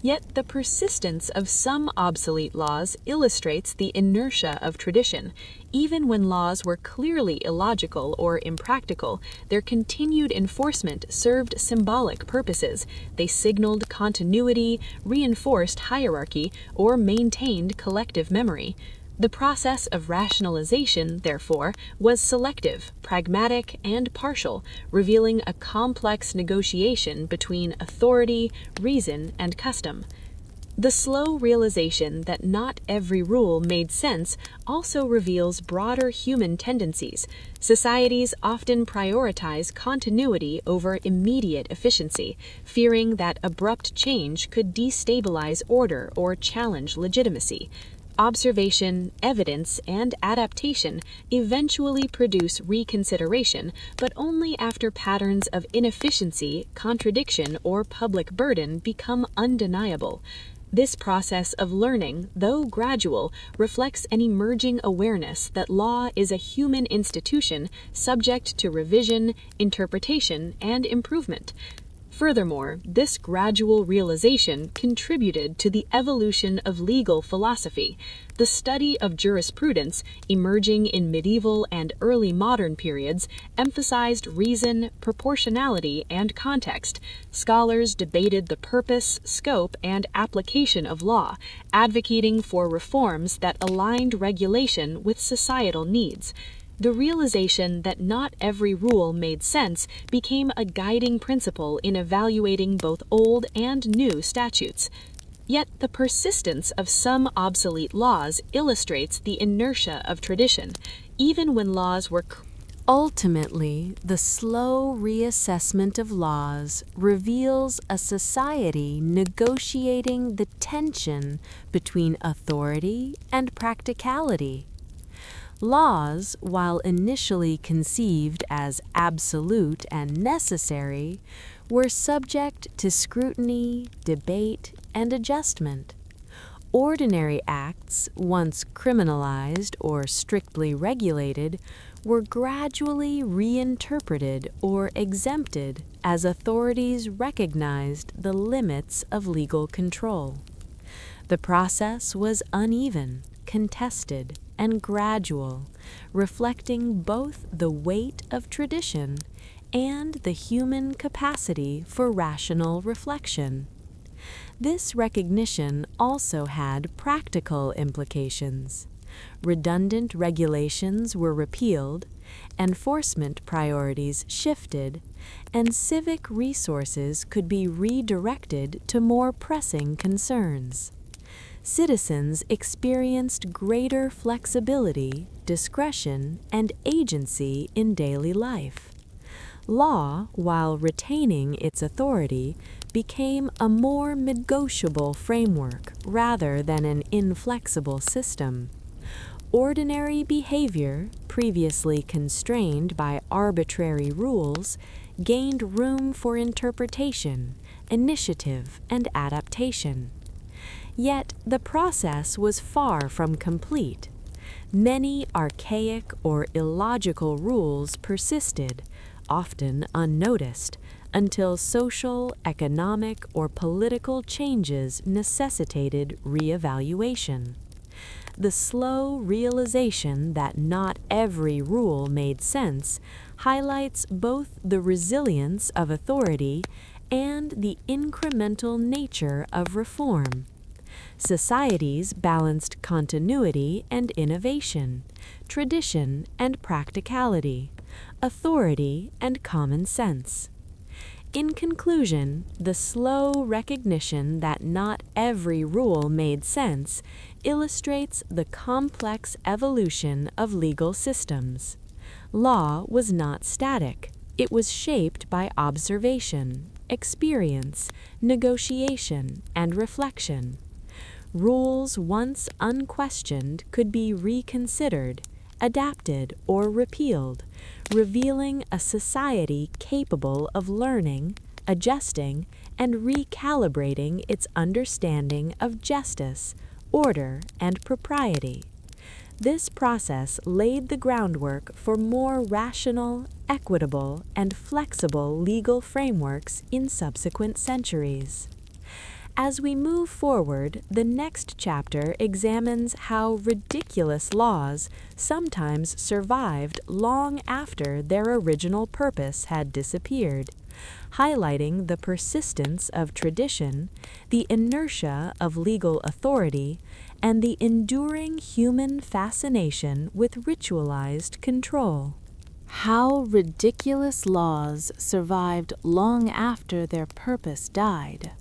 Yet the persistence of some obsolete laws illustrates the inertia of tradition. Even when laws were clearly illogical or impractical, their continued enforcement served symbolic purposes. They signaled continuity, reinforced hierarchy, or maintained collective memory. The process of rationalization, therefore, was selective, pragmatic, and partial, revealing a complex negotiation between authority, reason, and custom. The slow realization that not every rule made sense also reveals broader human tendencies. Societies often prioritize continuity over immediate efficiency, fearing that abrupt change could destabilize order or challenge legitimacy. Observation, evidence, and adaptation eventually produce reconsideration, but only after patterns of inefficiency, contradiction, or public burden become undeniable. This process of learning, though gradual, reflects an emerging awareness that law is a human institution subject to revision, interpretation, and improvement. Furthermore, this gradual realization contributed to the evolution of legal philosophy. The study of jurisprudence, emerging in medieval and early modern periods, emphasized reason, proportionality, and context. Scholars debated the purpose, scope, and application of law, advocating for reforms that aligned regulation with societal needs. The realization that not every rule made sense became a guiding principle in evaluating both old and new statutes. Yet the persistence of some obsolete laws illustrates the inertia of tradition, even when laws were Ultimately, the slow reassessment of laws reveals a society negotiating the tension between authority and practicality. Laws, while initially conceived as absolute and necessary, were subject to scrutiny, debate, and adjustment. Ordinary acts, once criminalized or strictly regulated, were gradually reinterpreted or exempted as authorities recognized the limits of legal control. The process was uneven, contested, and gradual, reflecting both the weight of tradition and the human capacity for rational reflection. This recognition also had practical implications. Redundant regulations were repealed, enforcement priorities shifted, and civic resources could be redirected to more pressing concerns. Citizens experienced greater flexibility, discretion, and agency in daily life. Law, while retaining its authority, became a more negotiable framework rather than an inflexible system. Ordinary behavior, previously constrained by arbitrary rules, gained room for interpretation, initiative, and adaptation. Yet the process was far from complete. Many archaic or illogical rules persisted, often unnoticed, until social, economic, or political changes necessitated reevaluation. The slow realization that not every rule made sense highlights both the resilience of authority and the incremental nature of reform. Societies balanced continuity and innovation, tradition and practicality, authority and common sense. In conclusion, the slow recognition that not every rule made sense illustrates the complex evolution of legal systems. Law was not static. It was shaped by observation, experience, negotiation, and reflection. Rules once unquestioned could be reconsidered, adapted, or repealed, revealing a society capable of learning, adjusting, and recalibrating its understanding of justice, order, and propriety. This process laid the groundwork for more rational, equitable, and flexible legal frameworks in subsequent centuries. As we move forward, the next chapter examines how ridiculous laws sometimes survived long after their original purpose had disappeared, highlighting the persistence of tradition, the inertia of legal authority, and the enduring human fascination with ritualized control. How ridiculous laws survived long after their purpose died.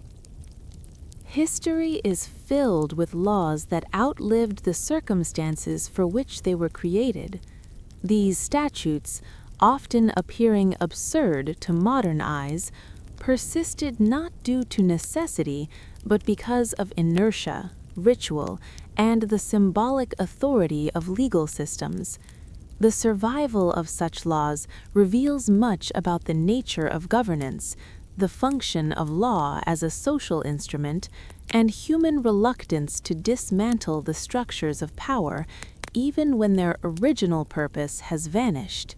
History is filled with laws that outlived the circumstances for which they were created. These statutes, often appearing absurd to modern eyes, persisted not due to necessity, but because of inertia, ritual, and the symbolic authority of legal systems. The survival of such laws reveals much about the nature of governance, the function of law as a social instrument, and human reluctance to dismantle the structures of power, even when their original purpose has vanished.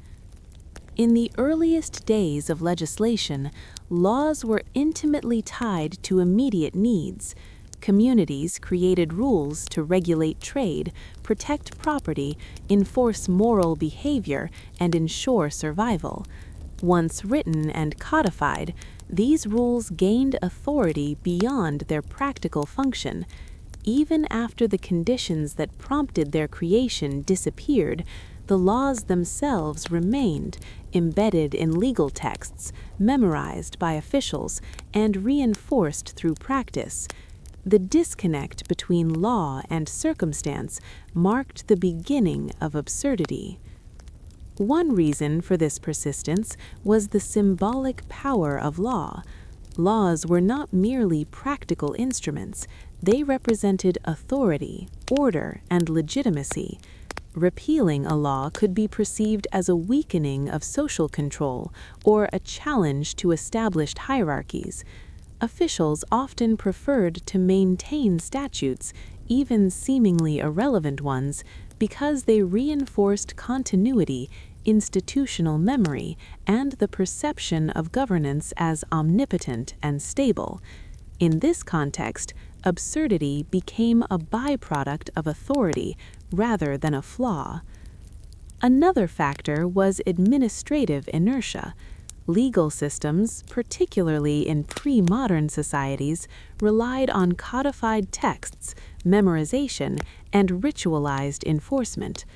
In the earliest days of legislation, laws were intimately tied to immediate needs. Communities created rules to regulate trade, protect property, enforce moral behavior, and ensure survival. Once written and codified, these rules gained authority beyond their practical function. Even after the conditions that prompted their creation disappeared, the laws themselves remained, embedded in legal texts, memorized by officials, and reinforced through practice. The disconnect between law and circumstance marked the beginning of absurdity. One reason for this persistence was the symbolic power of law. Laws were not merely practical instruments, they represented authority, order, and legitimacy. Repealing a law could be perceived as a weakening of social control or a challenge to established hierarchies. Officials often preferred to maintain statutes, even seemingly irrelevant ones, because they reinforced continuity, institutional memory, and the perception of governance as omnipotent and stable. In this context, absurdity became a byproduct of authority rather than a flaw. Another factor was administrative inertia. Legal systems, particularly in pre-modern societies, relied on codified texts, memorization, and ritualized enforcement.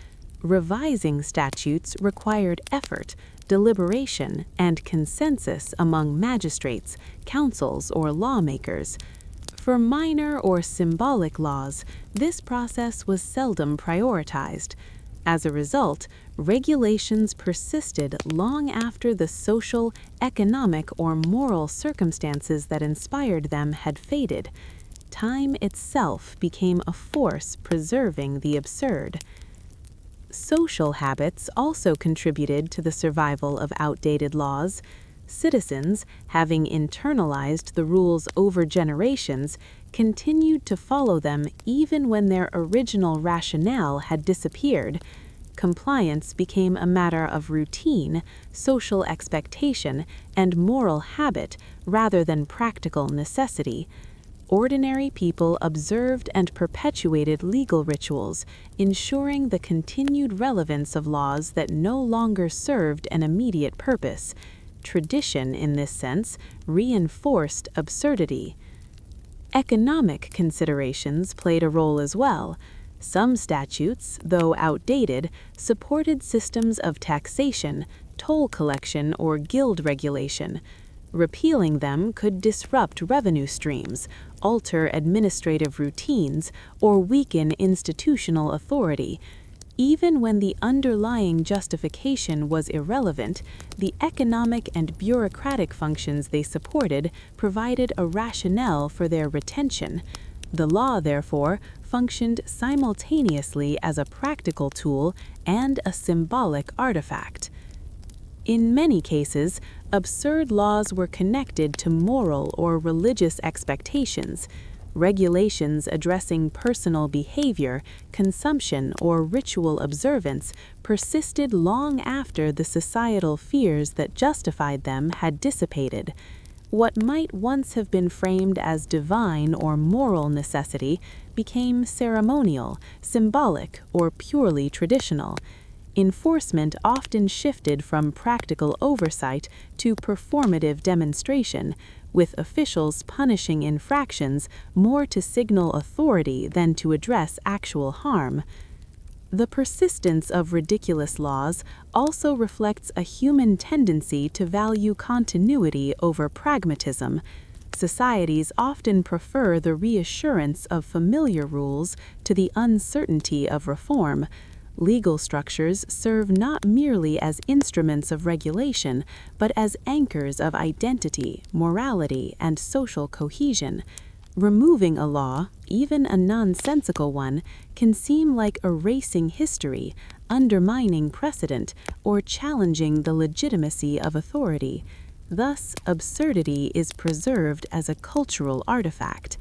Revising statutes required effort, deliberation, and consensus among magistrates, councils, or lawmakers. For minor or symbolic laws, this process was seldom prioritized. As a result, regulations persisted long after the social, economic, or moral circumstances that inspired them had faded. Time itself became a force preserving the absurd. Social habits also contributed to the survival of outdated laws. Citizens, having internalized the rules over generations, continued to follow them even when their original rationale had disappeared. Compliance became a matter of routine, social expectation, and moral habit rather than practical necessity. Ordinary people observed and perpetuated legal rituals, ensuring the continued relevance of laws that no longer served an immediate purpose. Tradition, in this sense, reinforced absurdity. Economic considerations played a role as well. Some statutes, though outdated, supported systems of taxation, toll collection, or guild regulation. Repealing them could disrupt revenue streams, alter administrative routines, or weaken institutional authority. Even when the underlying justification was irrelevant, the economic and bureaucratic functions they supported provided a rationale for their retention. The law, therefore, functioned simultaneously as a practical tool and a symbolic artifact. In many cases, absurd laws were connected to moral or religious expectations. Regulations addressing personal behavior, consumption, or ritual observance persisted long after the societal fears that justified them had dissipated. What might once have been framed as divine or moral necessity became ceremonial, symbolic, or purely traditional. Enforcement often shifted from practical oversight to performative demonstration, with officials punishing infractions more to signal authority than to address actual harm. The persistence of ridiculous laws also reflects a human tendency to value continuity over pragmatism. Societies often prefer the reassurance of familiar rules to the uncertainty of reform. Legal structures serve not merely as instruments of regulation, but as anchors of identity, morality, and social cohesion. Removing a law, even a nonsensical one, can seem like erasing history, undermining precedent, or challenging the legitimacy of authority. Thus, absurdity is preserved as a cultural artifact.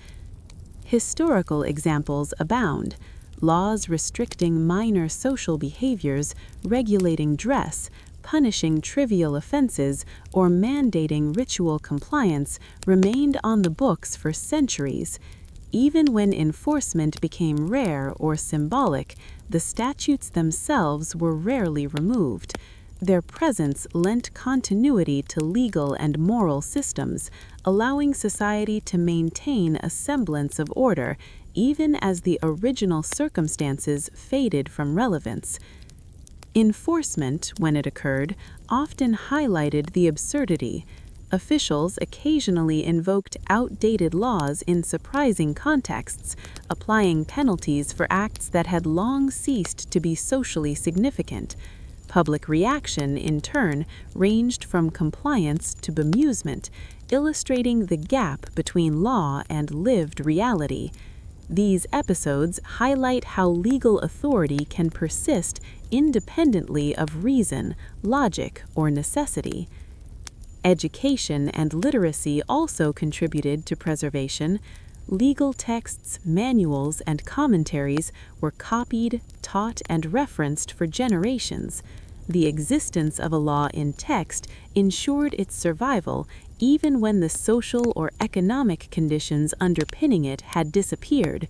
Historical examples abound. Laws restricting minor social behaviors, regulating dress, punishing trivial offenses, or mandating ritual compliance remained on the books for centuries. Even when enforcement became rare or symbolic, the statutes themselves were rarely removed. Their presence lent continuity to legal and moral systems, allowing society to maintain a semblance of order even as the original circumstances faded from relevance. Enforcement, when it occurred, often highlighted the absurdity. Officials occasionally invoked outdated laws in surprising contexts, applying penalties for acts that had long ceased to be socially significant. Public reaction, in turn, ranged from compliance to bemusement, illustrating the gap between law and lived reality. These episodes highlight how legal authority can persist independently of reason, logic, or necessity. Education and literacy also contributed to preservation. Legal texts, manuals, and commentaries were copied, taught, and referenced for generations. The existence of a law in text ensured its survival even when the social or economic conditions underpinning it had disappeared.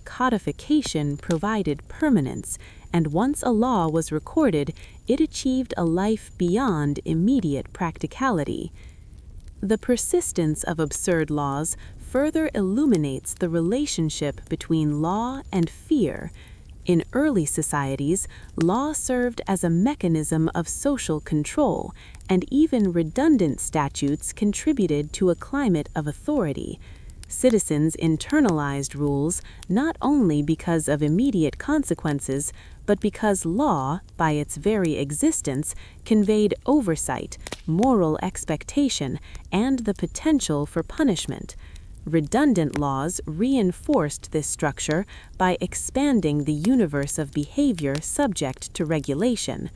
Codification provided permanence, and once a law was recorded, it achieved a life beyond immediate practicality. The persistence of absurd laws further illuminates the relationship between law and fear. In early societies, law served as a mechanism of social control, and even redundant statutes contributed to a climate of authority. Citizens internalized rules not only because of immediate consequences, but because law, by its very existence, conveyed oversight, moral expectation, and the potential for punishment. Redundant laws reinforced this structure by expanding the universe of behavior subject to regulation.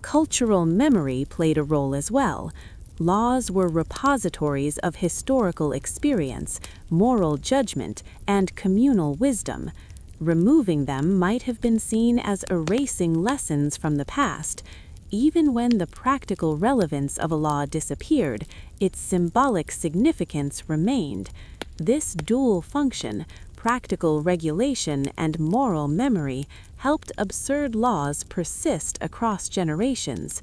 Cultural memory played a role as well. Laws were repositories of historical experience, moral judgment, and communal wisdom. Removing them might have been seen as erasing lessons from the past. Even when the practical relevance of a law disappeared, its symbolic significance remained. This dual function, practical regulation and moral memory, helped absurd laws persist across generations.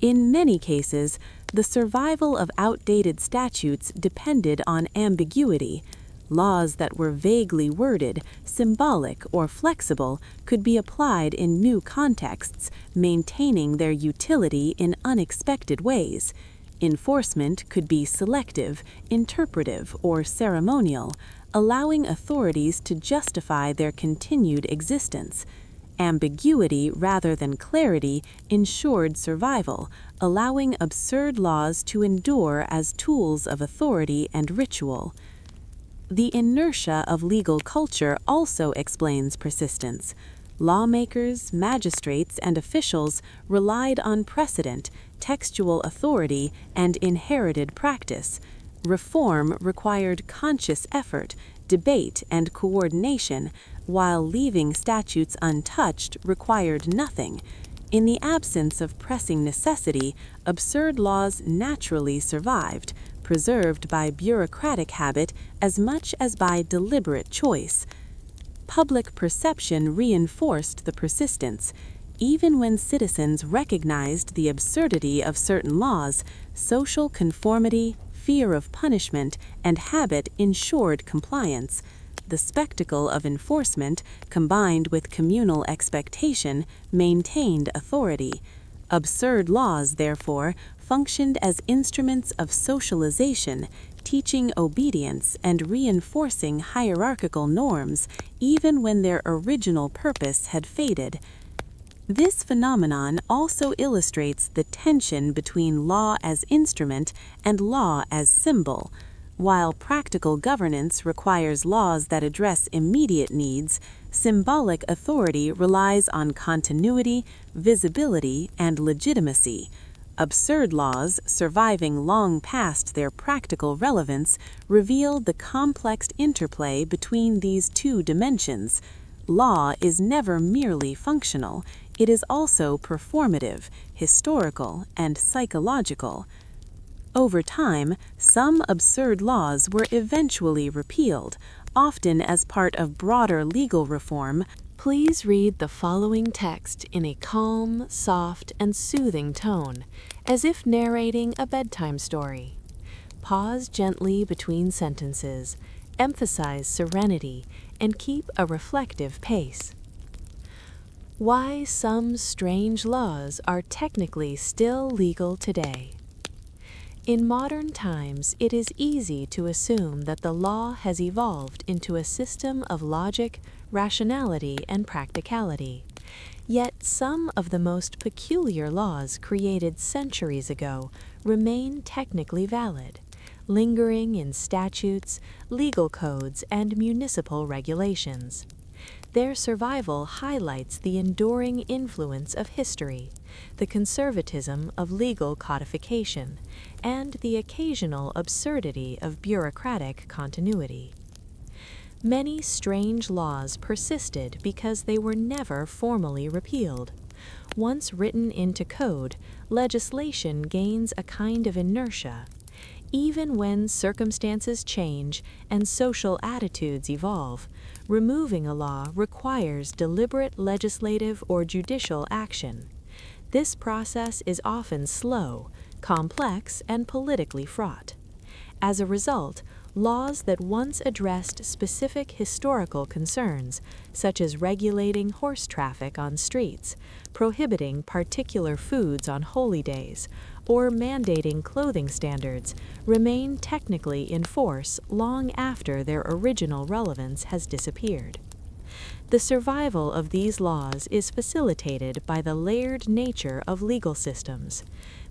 In many cases, the survival of outdated statutes depended on ambiguity. Laws that were vaguely worded, symbolic, or flexible could be applied in new contexts, maintaining their utility in unexpected ways. Enforcement could be selective, interpretive, or ceremonial, allowing authorities to justify their continued existence. Ambiguity rather than clarity ensured survival, allowing absurd laws to endure as tools of authority and ritual. The inertia of legal culture also explains persistence. Lawmakers, magistrates, and officials relied on precedent, textual authority, and inherited practice. Reform required conscious effort, debate, and coordination, while leaving statutes untouched required nothing. In the absence of pressing necessity, absurd laws naturally survived, preserved by bureaucratic habit as much as by deliberate choice. Public perception reinforced the persistence. Even when citizens recognized the absurdity of certain laws, social conformity, fear of punishment, and habit ensured compliance. The spectacle of enforcement, combined with communal expectation, maintained authority. Absurd laws, therefore, functioned as instruments of socialization, teaching obedience and reinforcing hierarchical norms even when their original purpose had faded. This phenomenon also illustrates the tension between law as instrument and law as symbol. While practical governance requires laws that address immediate needs, symbolic authority relies on continuity, visibility, and legitimacy. Absurd laws, surviving long past their practical relevance, reveal the complex interplay between these two dimensions. Law is never merely functional, it is also performative, historical, and psychological. Over time, some absurd laws were eventually repealed, often as part of broader legal reform. Please read the following text in a calm, soft, and soothing tone, as if narrating a bedtime story. Pause gently between sentences, emphasize serenity, and keep a reflective pace. Why some strange laws are technically still legal today. In modern times, it is easy to assume that the law has evolved into a system of logic, rationality, and practicality. Yet some of the most peculiar laws created centuries ago remain technically valid, lingering in statutes, legal codes, and municipal regulations. Their survival highlights the enduring influence of history, the conservatism of legal codification, and the occasional absurdity of bureaucratic continuity. Many strange laws persisted because they were never formally repealed. Once written into code, legislation gains a kind of inertia. Even when circumstances change and social attitudes evolve, removing a law requires deliberate legislative or judicial action. This process is often slow, complex, and politically fraught. As a result, laws that once addressed specific historical concerns, such as regulating horse traffic on streets, prohibiting particular foods on holy days, or mandating clothing standards, remain technically in force long after their original relevance has disappeared. The survival of these laws is facilitated by the layered nature of legal systems.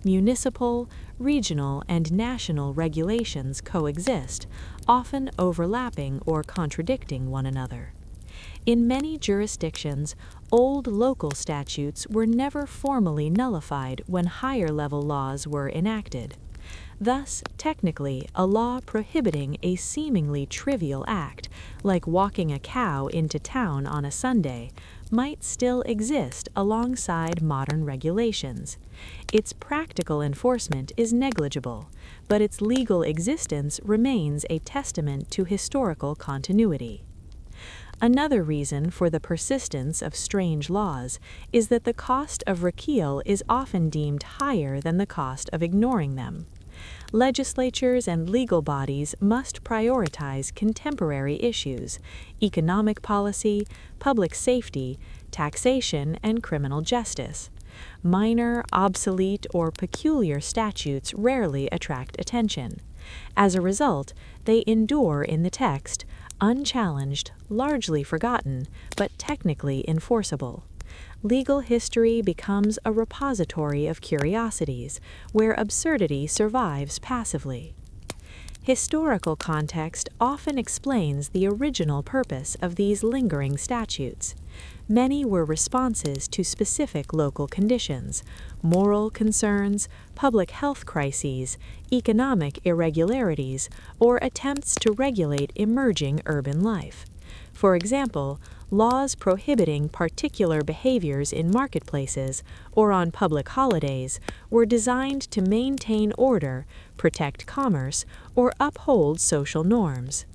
Municipal, regional, and national regulations coexist, often overlapping or contradicting one another. In many jurisdictions, old local statutes were never formally nullified when higher-level laws were enacted. Thus, technically, a law prohibiting a seemingly trivial act, like walking a cow into town on a Sunday, might still exist alongside modern regulations. Its practical enforcement is negligible, but its legal existence remains a testament to historical continuity. Another reason for the persistence of strange laws is that the cost of repeal is often deemed higher than the cost of ignoring them. Legislatures and legal bodies must prioritize contemporary issues, economic policy, public safety, taxation, and criminal justice. Minor, obsolete, or peculiar statutes rarely attract attention. As a result, they endure in the text, unchallenged, largely forgotten, but technically enforceable. Legal history becomes a repository of curiosities, where absurdity survives passively. Historical context often explains the original purpose of these lingering statutes. Many were responses to specific local conditions, moral concerns, public health crises, economic irregularities, or attempts to regulate emerging urban life. For example, laws prohibiting particular behaviors in marketplaces or on public holidays were designed to maintain order, protect commerce, or uphold social norms.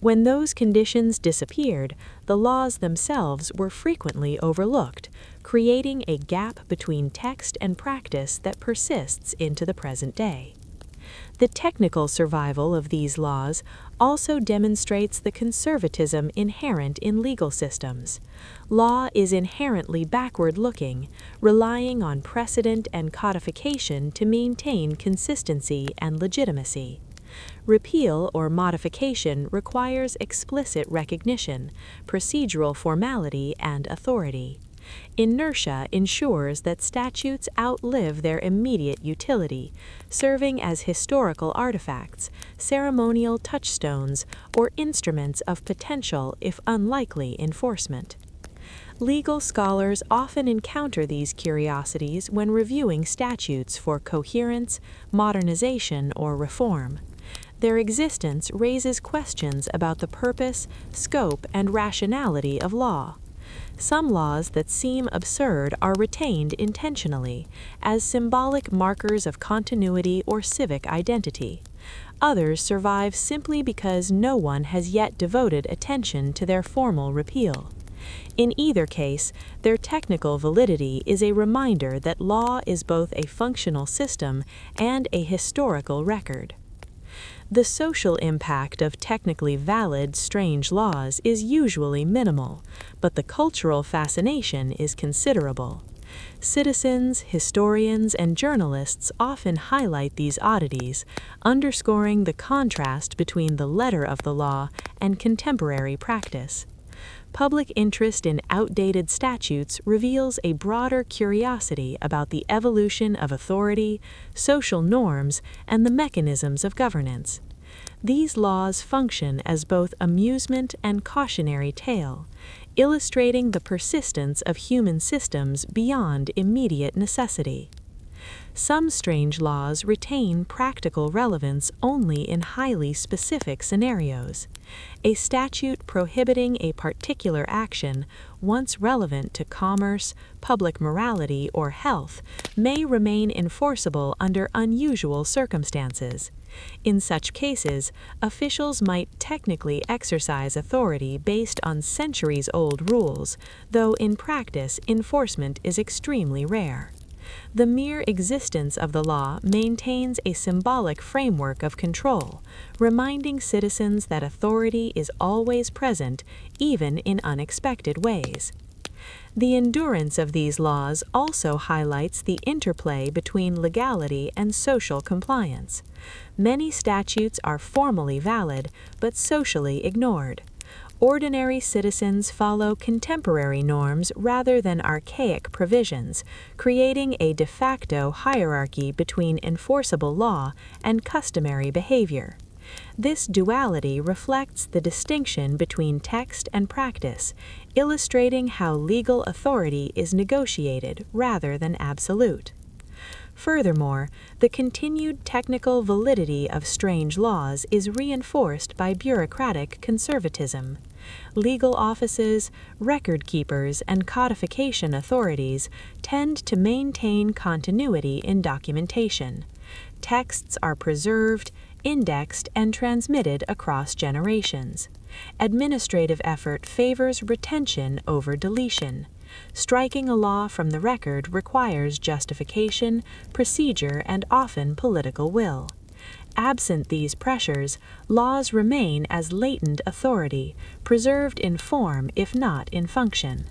When those conditions disappeared, the laws themselves were frequently overlooked, creating a gap between text and practice that persists into the present day. The technical survival of these laws also demonstrates the conservatism inherent in legal systems. Law is inherently backward-looking, relying on precedent and codification to maintain consistency and legitimacy. Repeal or modification requires explicit recognition, procedural formality, and authority. Inertia ensures that statutes outlive their immediate utility, serving as historical artifacts, ceremonial touchstones, or instruments of potential, if unlikely, enforcement. Legal scholars often encounter these curiosities when reviewing statutes for coherence, modernization, or reform. Their existence raises questions about the purpose, scope, and rationality of law. Some laws that seem absurd are retained intentionally as symbolic markers of continuity or civic identity. Others survive simply because no one has yet devoted attention to their formal repeal. In either case, their technical validity is a reminder that law is both a functional system and a historical record. The social impact of technically valid, strange laws is usually minimal, but the cultural fascination is considerable. Citizens, historians, and journalists often highlight these oddities, underscoring the contrast between the letter of the law and contemporary practice. Public interest in outdated statutes reveals a broader curiosity about the evolution of authority, social norms, and the mechanisms of governance. These laws function as both amusement and cautionary tale, illustrating the persistence of human systems beyond immediate necessity. Some strange laws retain practical relevance only in highly specific scenarios. A statute prohibiting a particular action, once relevant to commerce, public morality, or health, may remain enforceable under unusual circumstances. In such cases, officials might technically exercise authority based on centuries-old rules, though in practice enforcement is extremely rare. The mere existence of the law maintains a symbolic framework of control, reminding citizens that authority is always present, even in unexpected ways. The endurance of these laws also highlights the interplay between legality and social compliance. Many statutes are formally valid, but socially ignored. Ordinary citizens follow contemporary norms rather than archaic provisions, creating a de facto hierarchy between enforceable law and customary behavior. This duality reflects the distinction between text and practice, illustrating how legal authority is negotiated rather than absolute. Furthermore, the continued technical validity of strange laws is reinforced by bureaucratic conservatism. Legal offices, record keepers, and codification authorities tend to maintain continuity in documentation. Texts are preserved, indexed, and transmitted across generations. Administrative effort favors retention over deletion. Striking a law from the record requires justification, procedure, and often political will. Absent these pressures, laws remain as latent authority, preserved in form if not in function.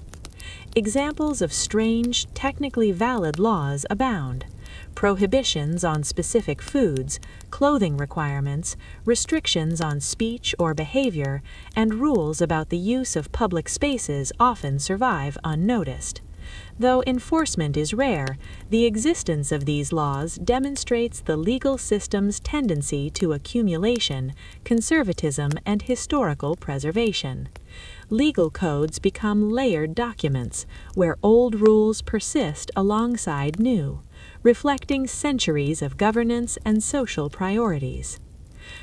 Examples of strange, technically valid laws abound. Prohibitions on specific foods, clothing requirements, restrictions on speech or behavior, and rules about the use of public spaces often survive unnoticed. Though enforcement is rare, the existence of these laws demonstrates the legal system's tendency to accumulation, conservatism, and historical preservation. Legal codes become layered documents, where old rules persist alongside new, reflecting centuries of governance and social priorities.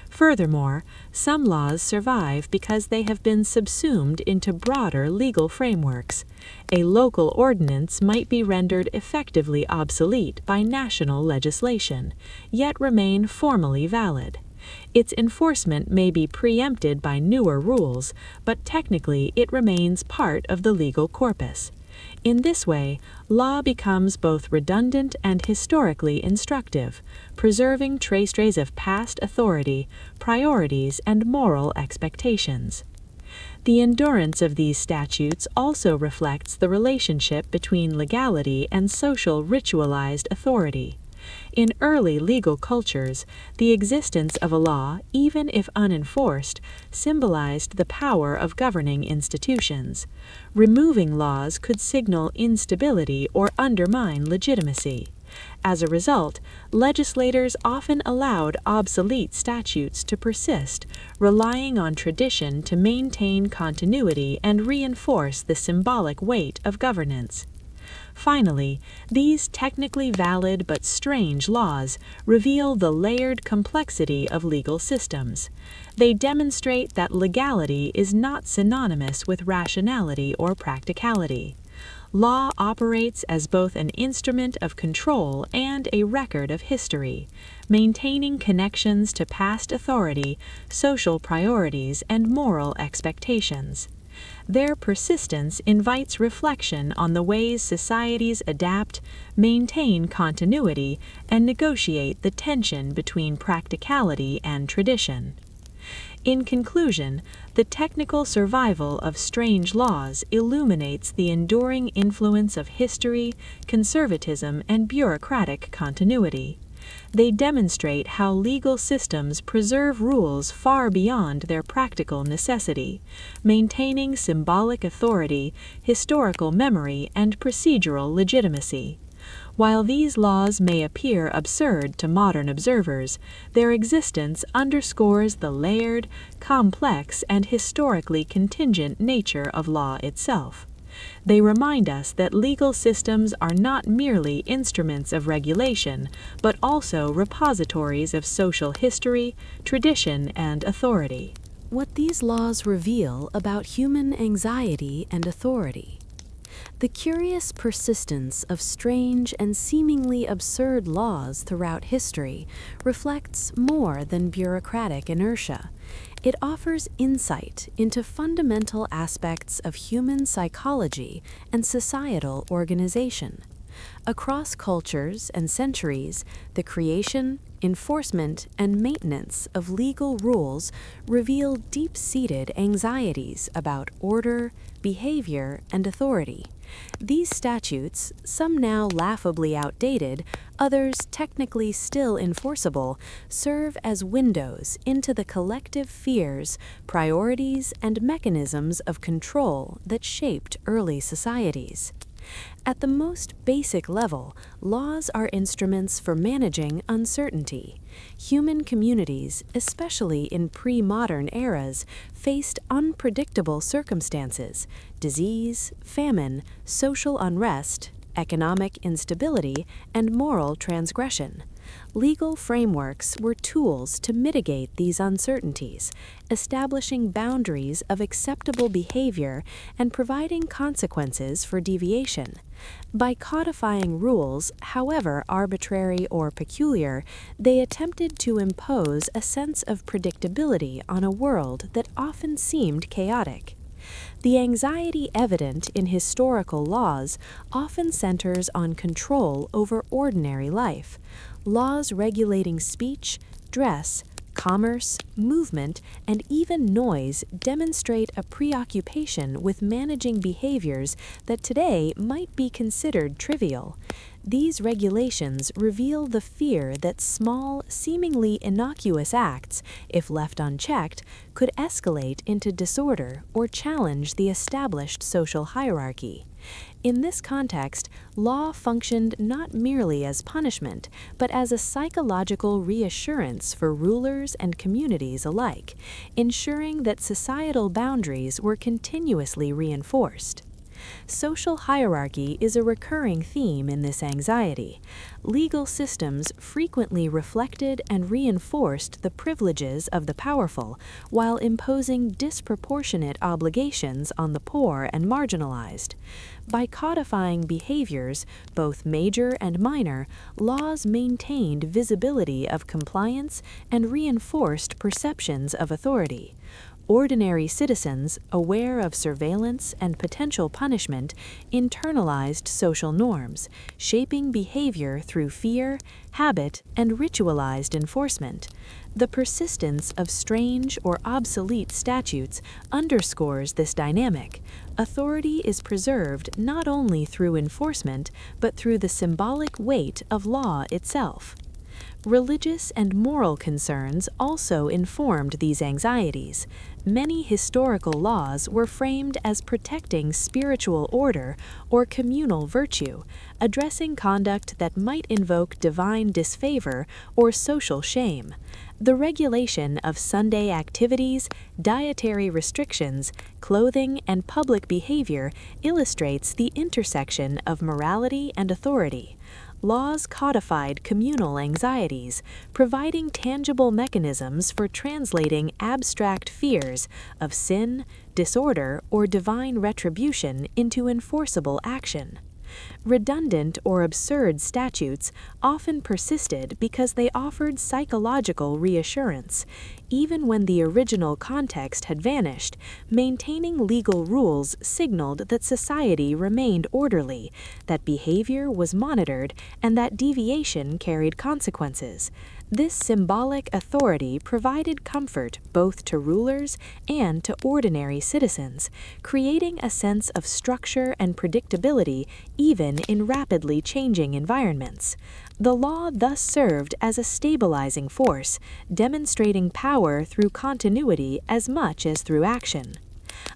Furthermore, some laws survive because they have been subsumed into broader legal frameworks. A local ordinance might be rendered effectively obsolete by national legislation, yet remain formally valid. Its enforcement may be preempted by newer rules, but technically it remains part of the legal corpus. In this way, law becomes both redundant and historically instructive, preserving traces of past authority, priorities, and moral expectations. The endurance of these statutes also reflects the relationship between legality and social ritualized authority. In early legal cultures, the existence of a law, even if unenforced, symbolized the power of governing institutions. Removing laws could signal instability or undermine legitimacy. As a result, legislators often allowed obsolete statutes to persist, relying on tradition to maintain continuity and reinforce the symbolic weight of governance. Finally, these technically valid but strange laws reveal the layered complexity of legal systems. They demonstrate that legality is not synonymous with rationality or practicality. Law operates as both an instrument of control and a record of history, maintaining connections to past authority, social priorities, and moral expectations. Their persistence invites reflection on the ways societies adapt, maintain continuity, and negotiate the tension between practicality and tradition. In conclusion, the technical survival of strange laws illuminates the enduring influence of history, conservatism, and bureaucratic continuity. They demonstrate how legal systems preserve rules far beyond their practical necessity, maintaining symbolic authority, historical memory, and procedural legitimacy. While these laws may appear absurd to modern observers, their existence underscores the layered, complex, and historically contingent nature of law itself. They remind us that legal systems are not merely instruments of regulation, but also repositories of social history, tradition, and authority. What these laws reveal about human anxiety and authority. The curious persistence of strange and seemingly absurd laws throughout history reflects more than bureaucratic inertia. It offers insight into fundamental aspects of human psychology and societal organization. Across cultures and centuries, the creation, enforcement, and maintenance of legal rules reveal deep-seated anxieties about order, behavior, and authority. These statutes, some now laughably outdated, others technically still enforceable, serve as windows into the collective fears, priorities, and mechanisms of control that shaped early societies. At the most basic level, laws are instruments for managing uncertainty. Human communities, especially in pre-modern eras, faced unpredictable circumstances: disease, famine, social unrest, economic instability, and moral transgression. Legal frameworks were tools to mitigate these uncertainties, establishing boundaries of acceptable behavior and providing consequences for deviation. By codifying rules, however arbitrary or peculiar, they attempted to impose a sense of predictability on a world that often seemed chaotic. The anxiety evident in historical laws often centers on control over ordinary life. Laws regulating speech, dress, commerce, movement, and even noise demonstrate a preoccupation with managing behaviors that today might be considered trivial. These regulations reveal the fear that small, seemingly innocuous acts, if left unchecked, could escalate into disorder or challenge the established social hierarchy. In this context, law functioned not merely as punishment, but as a psychological reassurance for rulers and communities alike, ensuring that societal boundaries were continuously reinforced. Social hierarchy is a recurring theme in this anxiety. Legal systems frequently reflected and reinforced the privileges of the powerful, while imposing disproportionate obligations on the poor and marginalized. By codifying behaviors, both major and minor, laws maintained visibility of compliance and reinforced perceptions of authority. Ordinary citizens, aware of surveillance and potential punishment, internalized social norms, shaping behavior through fear, habit, and ritualized enforcement. The persistence of strange or obsolete statutes underscores this dynamic. Authority is preserved not only through enforcement, but through the symbolic weight of law itself. Religious and moral concerns also informed these anxieties. Many historical laws were framed as protecting spiritual order or communal virtue, addressing conduct that might invoke divine disfavor or social shame. The regulation of Sunday activities, dietary restrictions, clothing, and public behavior illustrates the intersection of morality and authority. Laws codified communal anxieties, providing tangible mechanisms for translating abstract fears of sin, disorder, or divine retribution into enforceable action. Redundant or absurd statutes often persisted because they offered psychological reassurance. Even when the original context had vanished, maintaining legal rules signaled that society remained orderly, that behavior was monitored, and that deviation carried consequences. This symbolic authority provided comfort both to rulers and to ordinary citizens, creating a sense of structure and predictability even in rapidly changing environments. The law thus served as a stabilizing force, demonstrating power through continuity as much as through action.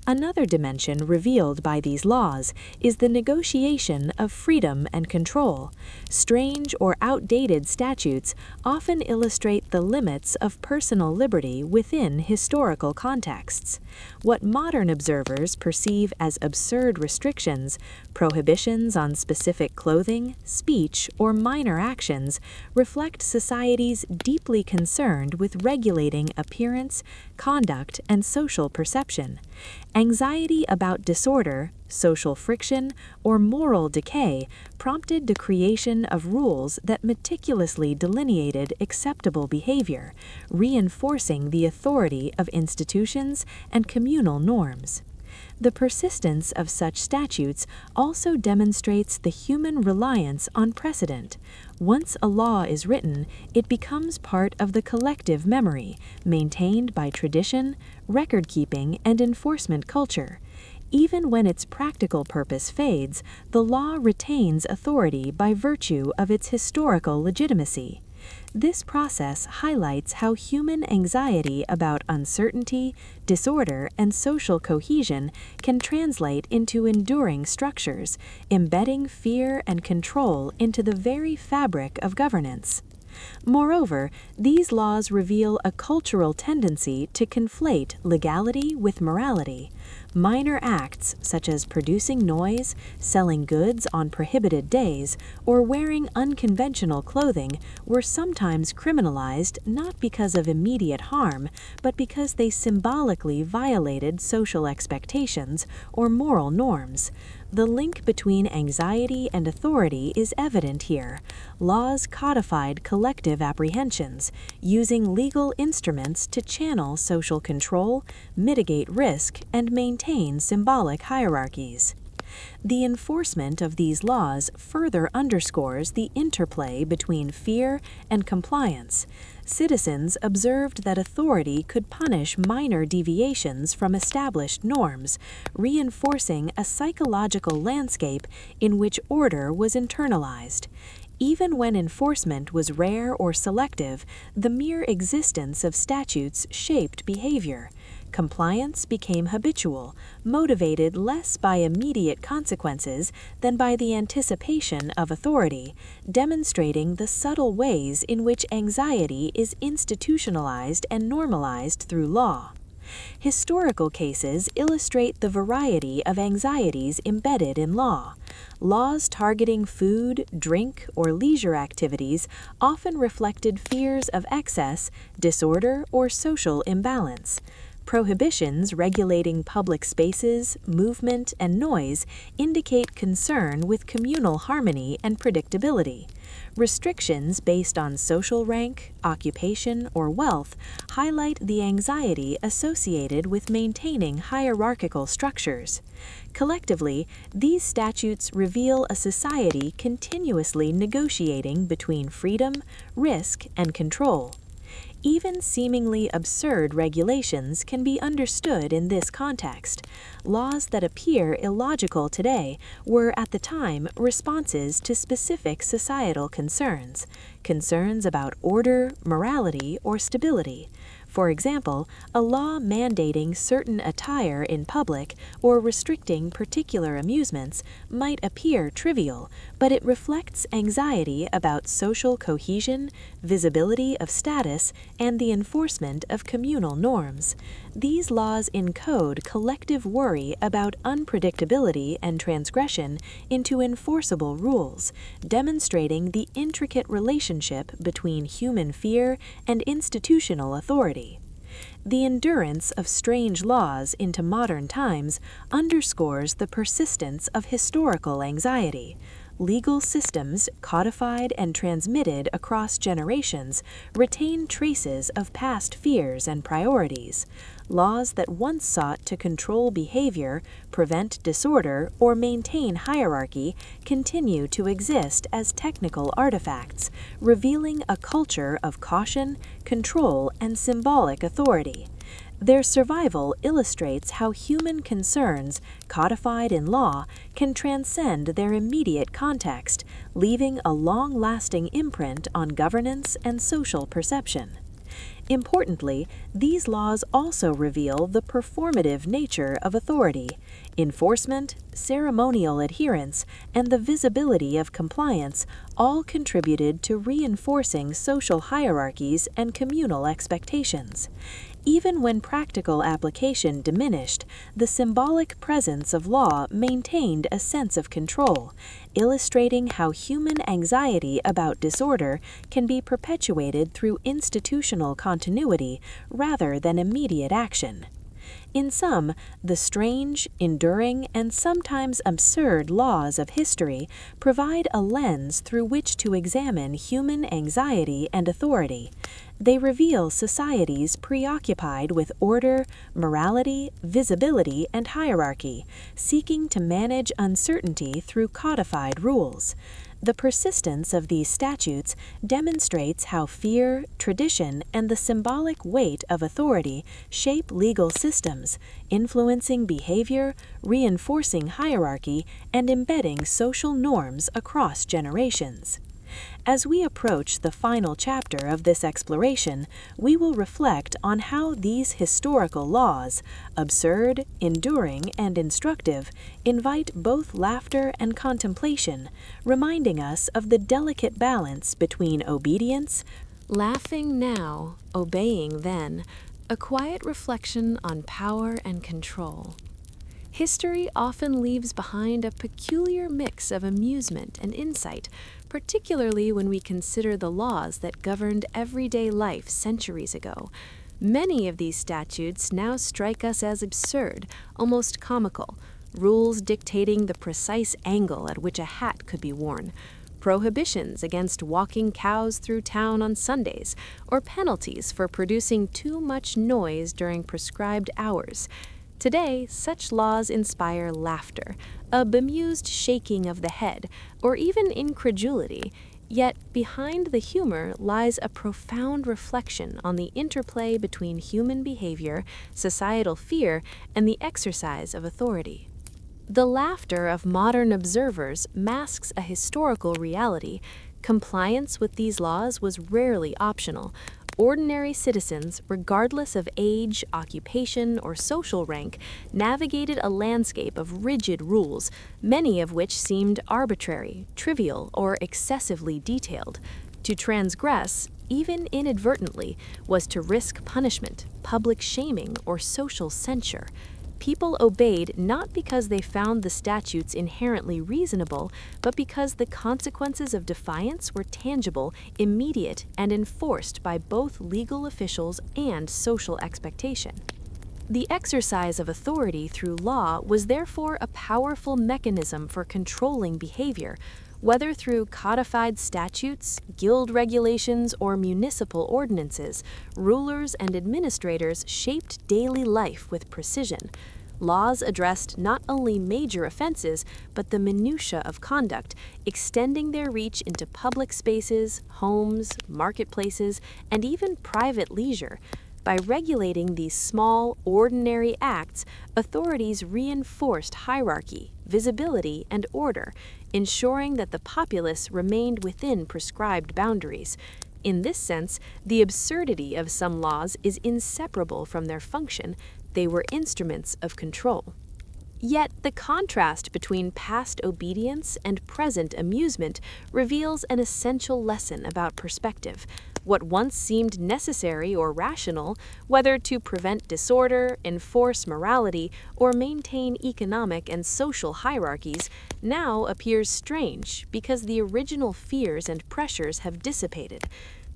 Another dimension revealed by these laws is the negotiation of freedom and control. Strange or outdated statutes often illustrate the limits of personal liberty within historical contexts. What modern observers perceive as absurd restrictions, prohibitions on specific clothing, speech, or minor actions, reflect societies deeply concerned with regulating appearance, conduct, and social perception. Anxiety about disorder, social friction, or moral decay prompted the creation of rules that meticulously delineated acceptable behavior, reinforcing the authority of institutions and communal norms. The persistence of such statutes also demonstrates the human reliance on precedent. Once a law is written, it becomes part of the collective memory, maintained by tradition, record-keeping, and enforcement culture. Even when its practical purpose fades, the law retains authority by virtue of its historical legitimacy. This process highlights how human anxiety about uncertainty, disorder, and social cohesion can translate into enduring structures, embedding fear and control into the very fabric of governance. Moreover, these laws reveal a cultural tendency to conflate legality with morality. Minor acts, such as producing noise, selling goods on prohibited days, or wearing unconventional clothing, were sometimes criminalized not because of immediate harm, but because they symbolically violated social expectations or moral norms. The link between anxiety and authority is evident here. Laws codified collective apprehensions, using legal instruments to channel social control, mitigate risk, and maintain symbolic hierarchies. The enforcement of these laws further underscores the interplay between fear and compliance. Citizens observed that authority could punish minor deviations from established norms, reinforcing a psychological landscape in which order was internalized. Even when enforcement was rare or selective, the mere existence of statutes shaped behavior. Compliance became habitual, motivated less by immediate consequences than by the anticipation of authority, demonstrating the subtle ways in which anxiety is institutionalized and normalized through law. Historical cases illustrate the variety of anxieties embedded in law. Laws targeting food, drink, or leisure activities often reflected fears of excess, disorder, or social imbalance. Prohibitions regulating public spaces, movement, and noise indicate concern with communal harmony and predictability. Restrictions based on social rank, occupation, or wealth highlight the anxiety associated with maintaining hierarchical structures. Collectively, these statutes reveal a society continuously negotiating between freedom, risk, and control. Even seemingly absurd regulations can be understood in this context. Laws that appear illogical today were at the time responses to specific societal concerns, concerns about order, morality, or stability. For example, a law mandating certain attire in public or restricting particular amusements might appear trivial, but it reflects anxiety about social cohesion, visibility of status, and the enforcement of communal norms. These laws encode collective worry about unpredictability and transgression into enforceable rules, demonstrating the intricate relationship between human fear and institutional authority. The endurance of strange laws into modern times underscores the persistence of historical anxiety. Legal systems, codified and transmitted across generations, retain traces of past fears and priorities. Laws that once sought to control behavior, prevent disorder, or maintain hierarchy continue to exist as technical artifacts, revealing a culture of caution, control, and symbolic authority. Their survival illustrates how human concerns, codified in law, can transcend their immediate context, leaving a long-lasting imprint on governance and social perception. Importantly, these laws also reveal the performative nature of authority. Enforcement, ceremonial adherence, and the visibility of compliance all contributed to reinforcing social hierarchies and communal expectations. Even when practical application diminished, the symbolic presence of law maintained a sense of control, illustrating how human anxiety about disorder can be perpetuated through institutional continuity rather than immediate action. In sum, the strange, enduring, and sometimes absurd laws of history provide a lens through which to examine human anxiety and authority. They reveal societies preoccupied with order, morality, visibility, and hierarchy, seeking to manage uncertainty through codified rules. The persistence of these statutes demonstrates how fear, tradition, and the symbolic weight of authority shape legal systems, influencing behavior, reinforcing hierarchy, and embedding social norms across generations. As we approach the final chapter of this exploration, we will reflect on how these historical laws, absurd, enduring, and instructive, invite both laughter and contemplation, reminding us of the delicate balance between obedience, Laughing now, obeying then, a quiet reflection on power and control. History often leaves behind a peculiar mix of amusement and insight, particularly when we consider the laws that governed everyday life centuries ago. Many of these statutes now strike us as absurd, almost comical, rules dictating the precise angle at which a hat could be worn, prohibitions against walking cows through town on Sundays, or penalties for producing too much noise during prescribed hours. Today, such laws inspire laughter, a bemused shaking of the head, or even incredulity. Yet, behind the humor lies a profound reflection on the interplay between human behavior, societal fear, and the exercise of authority. The laughter of modern observers masks a historical reality. Compliance with these laws was rarely optional. Ordinary citizens, regardless of age, occupation, or social rank, navigated a landscape of rigid rules, many of which seemed arbitrary, trivial, or excessively detailed. To transgress, even inadvertently, was to risk punishment, public shaming, or social censure. People obeyed not because they found the statutes inherently reasonable, but because the consequences of defiance were tangible, immediate, and enforced by both legal officials and social expectation. The exercise of authority through law was therefore a powerful mechanism for controlling behavior. Whether through codified statutes, guild regulations, or municipal ordinances, rulers and administrators shaped daily life with precision. Laws addressed not only major offenses, but the minutiae of conduct, extending their reach into public spaces, homes, marketplaces, and even private leisure. By regulating these small, ordinary acts, authorities reinforced hierarchy, visibility, and order, ensuring that the populace remained within prescribed boundaries. In this sense, the absurdity of some laws is inseparable from their function. They were instruments of control. Yet the contrast between past obedience and present amusement reveals an essential lesson about perspective. What once seemed necessary or rational, whether to prevent disorder, enforce morality, or maintain economic and social hierarchies, now appears strange because the original fears and pressures have dissipated.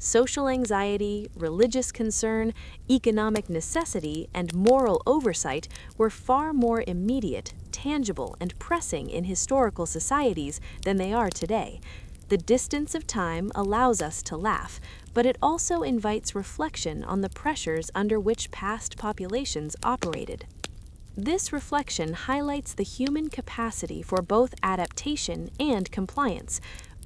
Social anxiety, religious concern, economic necessity, and moral oversight were far more immediate, tangible, and pressing in historical societies than they are today. The distance of time allows us to laugh, but it also invites reflection on the pressures under which past populations operated. This reflection highlights the human capacity for both adaptation and compliance.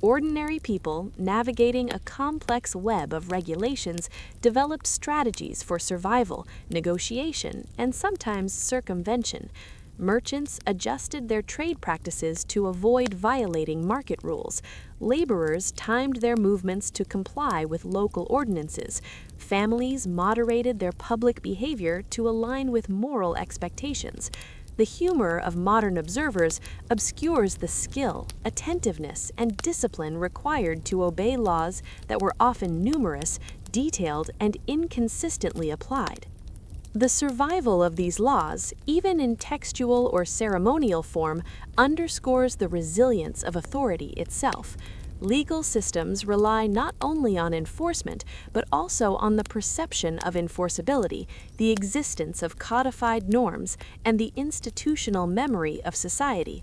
Ordinary people, navigating a complex web of regulations, developed strategies for survival, negotiation, and sometimes circumvention. Merchants adjusted their trade practices to avoid violating market rules. Laborers timed their movements to comply with local ordinances. Families moderated their public behavior to align with moral expectations. The humor of modern observers obscures the skill, attentiveness, and discipline required to obey laws that were often numerous, detailed, and inconsistently applied. The survival of these laws, even in textual or ceremonial form, underscores the resilience of authority itself. Legal systems rely not only on enforcement, but also on the perception of enforceability, the existence of codified norms, and the institutional memory of society.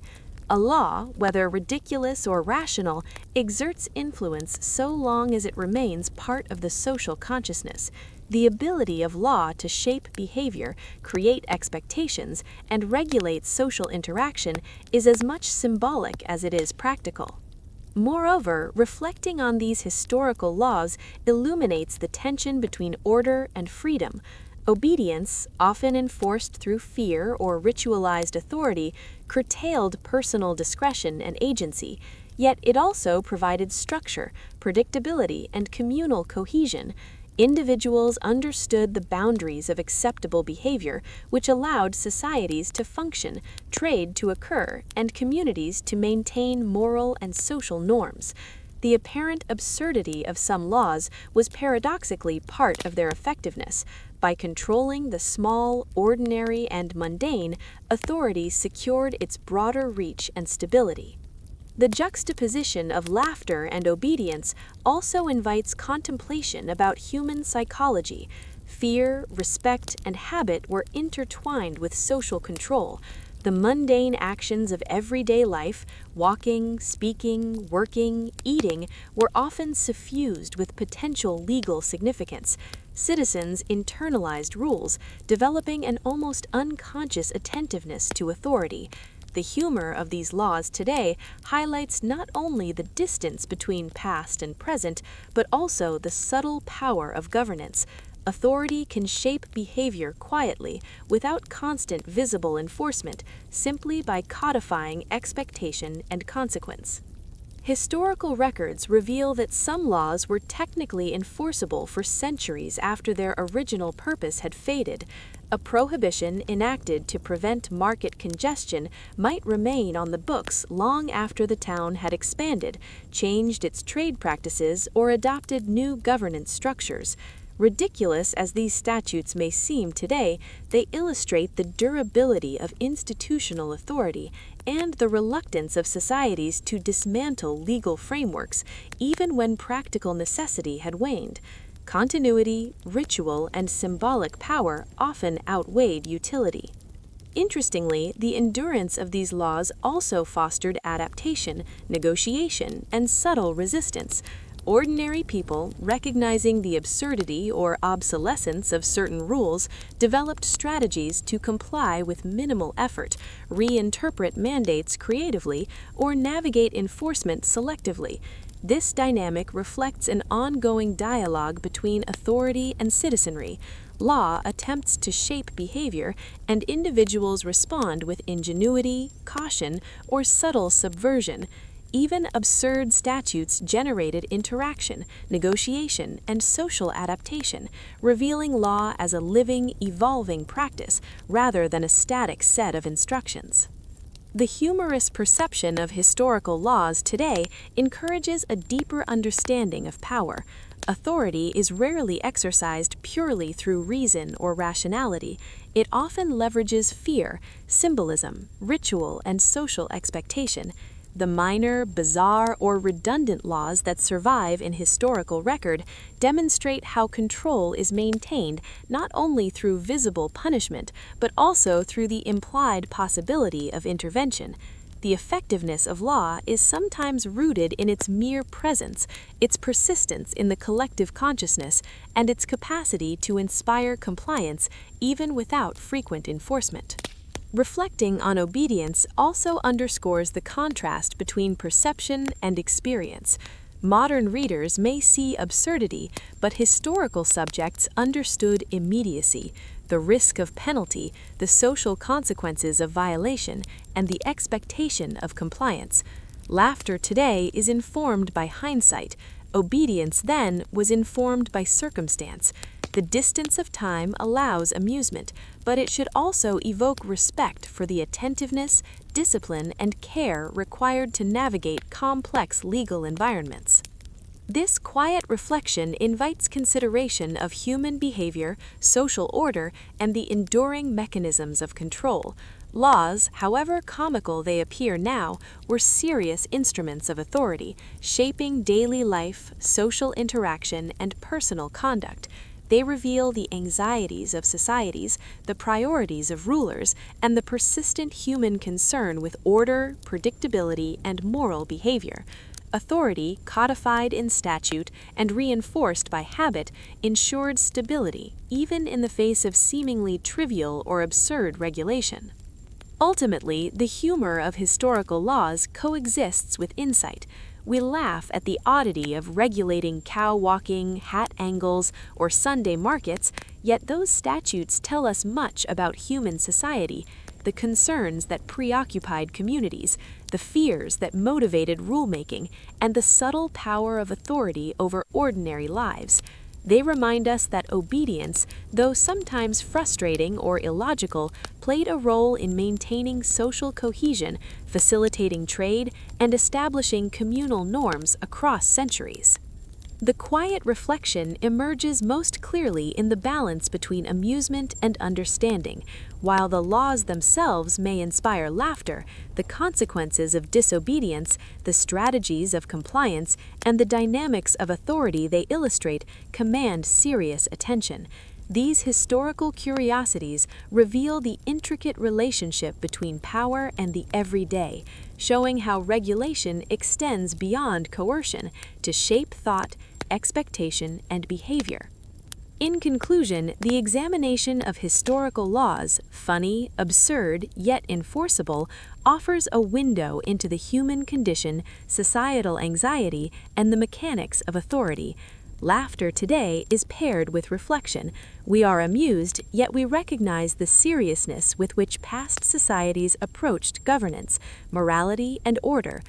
A law, whether ridiculous or rational, exerts influence so long as it remains part of the social consciousness. The ability of law to shape behavior, create expectations, and regulate social interaction is as much symbolic as it is practical. Moreover, reflecting on these historical laws illuminates the tension between order and freedom. Obedience, often enforced through fear or ritualized authority, curtailed personal discretion and agency, yet it also provided structure, predictability, and communal cohesion. Individuals understood the boundaries of acceptable behavior, which allowed societies to function, trade to occur, and communities to maintain moral and social norms. The apparent absurdity of some laws was paradoxically part of their effectiveness. By controlling the small, ordinary, and mundane, authority secured its broader reach and stability. The juxtaposition of laughter and obedience also invites contemplation about human psychology. Fear, respect, and habit were intertwined with social control. The mundane actions of everyday life, walking, speaking, working, eating, were often suffused with potential legal significance. Citizens internalized rules, developing an almost unconscious attentiveness to authority. The humor of these laws today highlights not only the distance between past and present, but also the subtle power of governance. Authority can shape behavior quietly, without constant visible enforcement, simply by codifying expectation and consequence. Historical records reveal that some laws were technically enforceable for centuries after their original purpose had faded. A prohibition enacted to prevent market congestion might remain on the books long after the town had expanded, changed its trade practices, or adopted new governance structures. Ridiculous as these statutes may seem today, they illustrate the durability of institutional authority and the reluctance of societies to dismantle legal frameworks, even when practical necessity had waned. Continuity, ritual, and symbolic power often outweighed utility. Interestingly, the endurance of these laws also fostered adaptation, negotiation, and subtle resistance. Ordinary people, recognizing the absurdity or obsolescence of certain rules, developed strategies to comply with minimal effort, reinterpret mandates creatively, or navigate enforcement selectively. This dynamic reflects an ongoing dialogue between authority and citizenry. Law attempts to shape behavior, and individuals respond with ingenuity, caution, or subtle subversion. Even absurd statutes generated interaction, negotiation, and social adaptation, revealing law as a living, evolving practice rather than a static set of instructions. The humorous perception of historical laws today encourages a deeper understanding of power. Authority is rarely exercised purely through reason or rationality. It often leverages fear, symbolism, ritual, and social expectation. The minor, bizarre, or redundant laws that survive in historical record demonstrate how control is maintained not only through visible punishment, but also through the implied possibility of intervention. The effectiveness of law is sometimes rooted in its mere presence, its persistence in the collective consciousness, and its capacity to inspire compliance even without frequent enforcement. Reflecting on obedience also underscores the contrast between perception and experience. Modern readers may see absurdity, but historical subjects understood immediacy, the risk of penalty, the social consequences of violation, and the expectation of compliance. Laughter today is informed by hindsight. Obedience then was informed by circumstance. The distance of time allows amusement, but it should also evoke respect for the attentiveness, discipline, and care required to navigate complex legal environments. This quiet reflection invites consideration of human behavior, social order, and the enduring mechanisms of control. Laws, however comical they appear now, were serious instruments of authority, shaping daily life, social interaction, and personal conduct. They reveal the anxieties of societies, the priorities of rulers, and the persistent human concern with order, predictability, and moral behavior. Authority, codified in statute and reinforced by habit, ensured stability, even in the face of seemingly trivial or absurd regulation. Ultimately, the humor of historical laws coexists with insight. We laugh at the oddity of regulating cow walking, hat angles, or Sunday markets, yet those statutes tell us much about human society, the concerns that preoccupied communities, the fears that motivated rulemaking, and the subtle power of authority over ordinary lives. They remind us that obedience, though sometimes frustrating or illogical, played a role in maintaining social cohesion, facilitating trade, and establishing communal norms across centuries. The quiet reflection emerges most clearly in the balance between amusement and understanding. While the laws themselves may inspire laughter, the consequences of disobedience, the strategies of compliance, and the dynamics of authority they illustrate command serious attention. These historical curiosities reveal the intricate relationship between power and the everyday, showing how regulation extends beyond coercion to shape thought, expectation, and behavior. In conclusion, the examination of historical laws, funny, absurd, yet enforceable, offers a window into the human condition, societal anxiety, and the mechanics of authority. Laughter today is paired with reflection. We are amused, yet we recognize the seriousness with which past societies approached governance, morality, and order.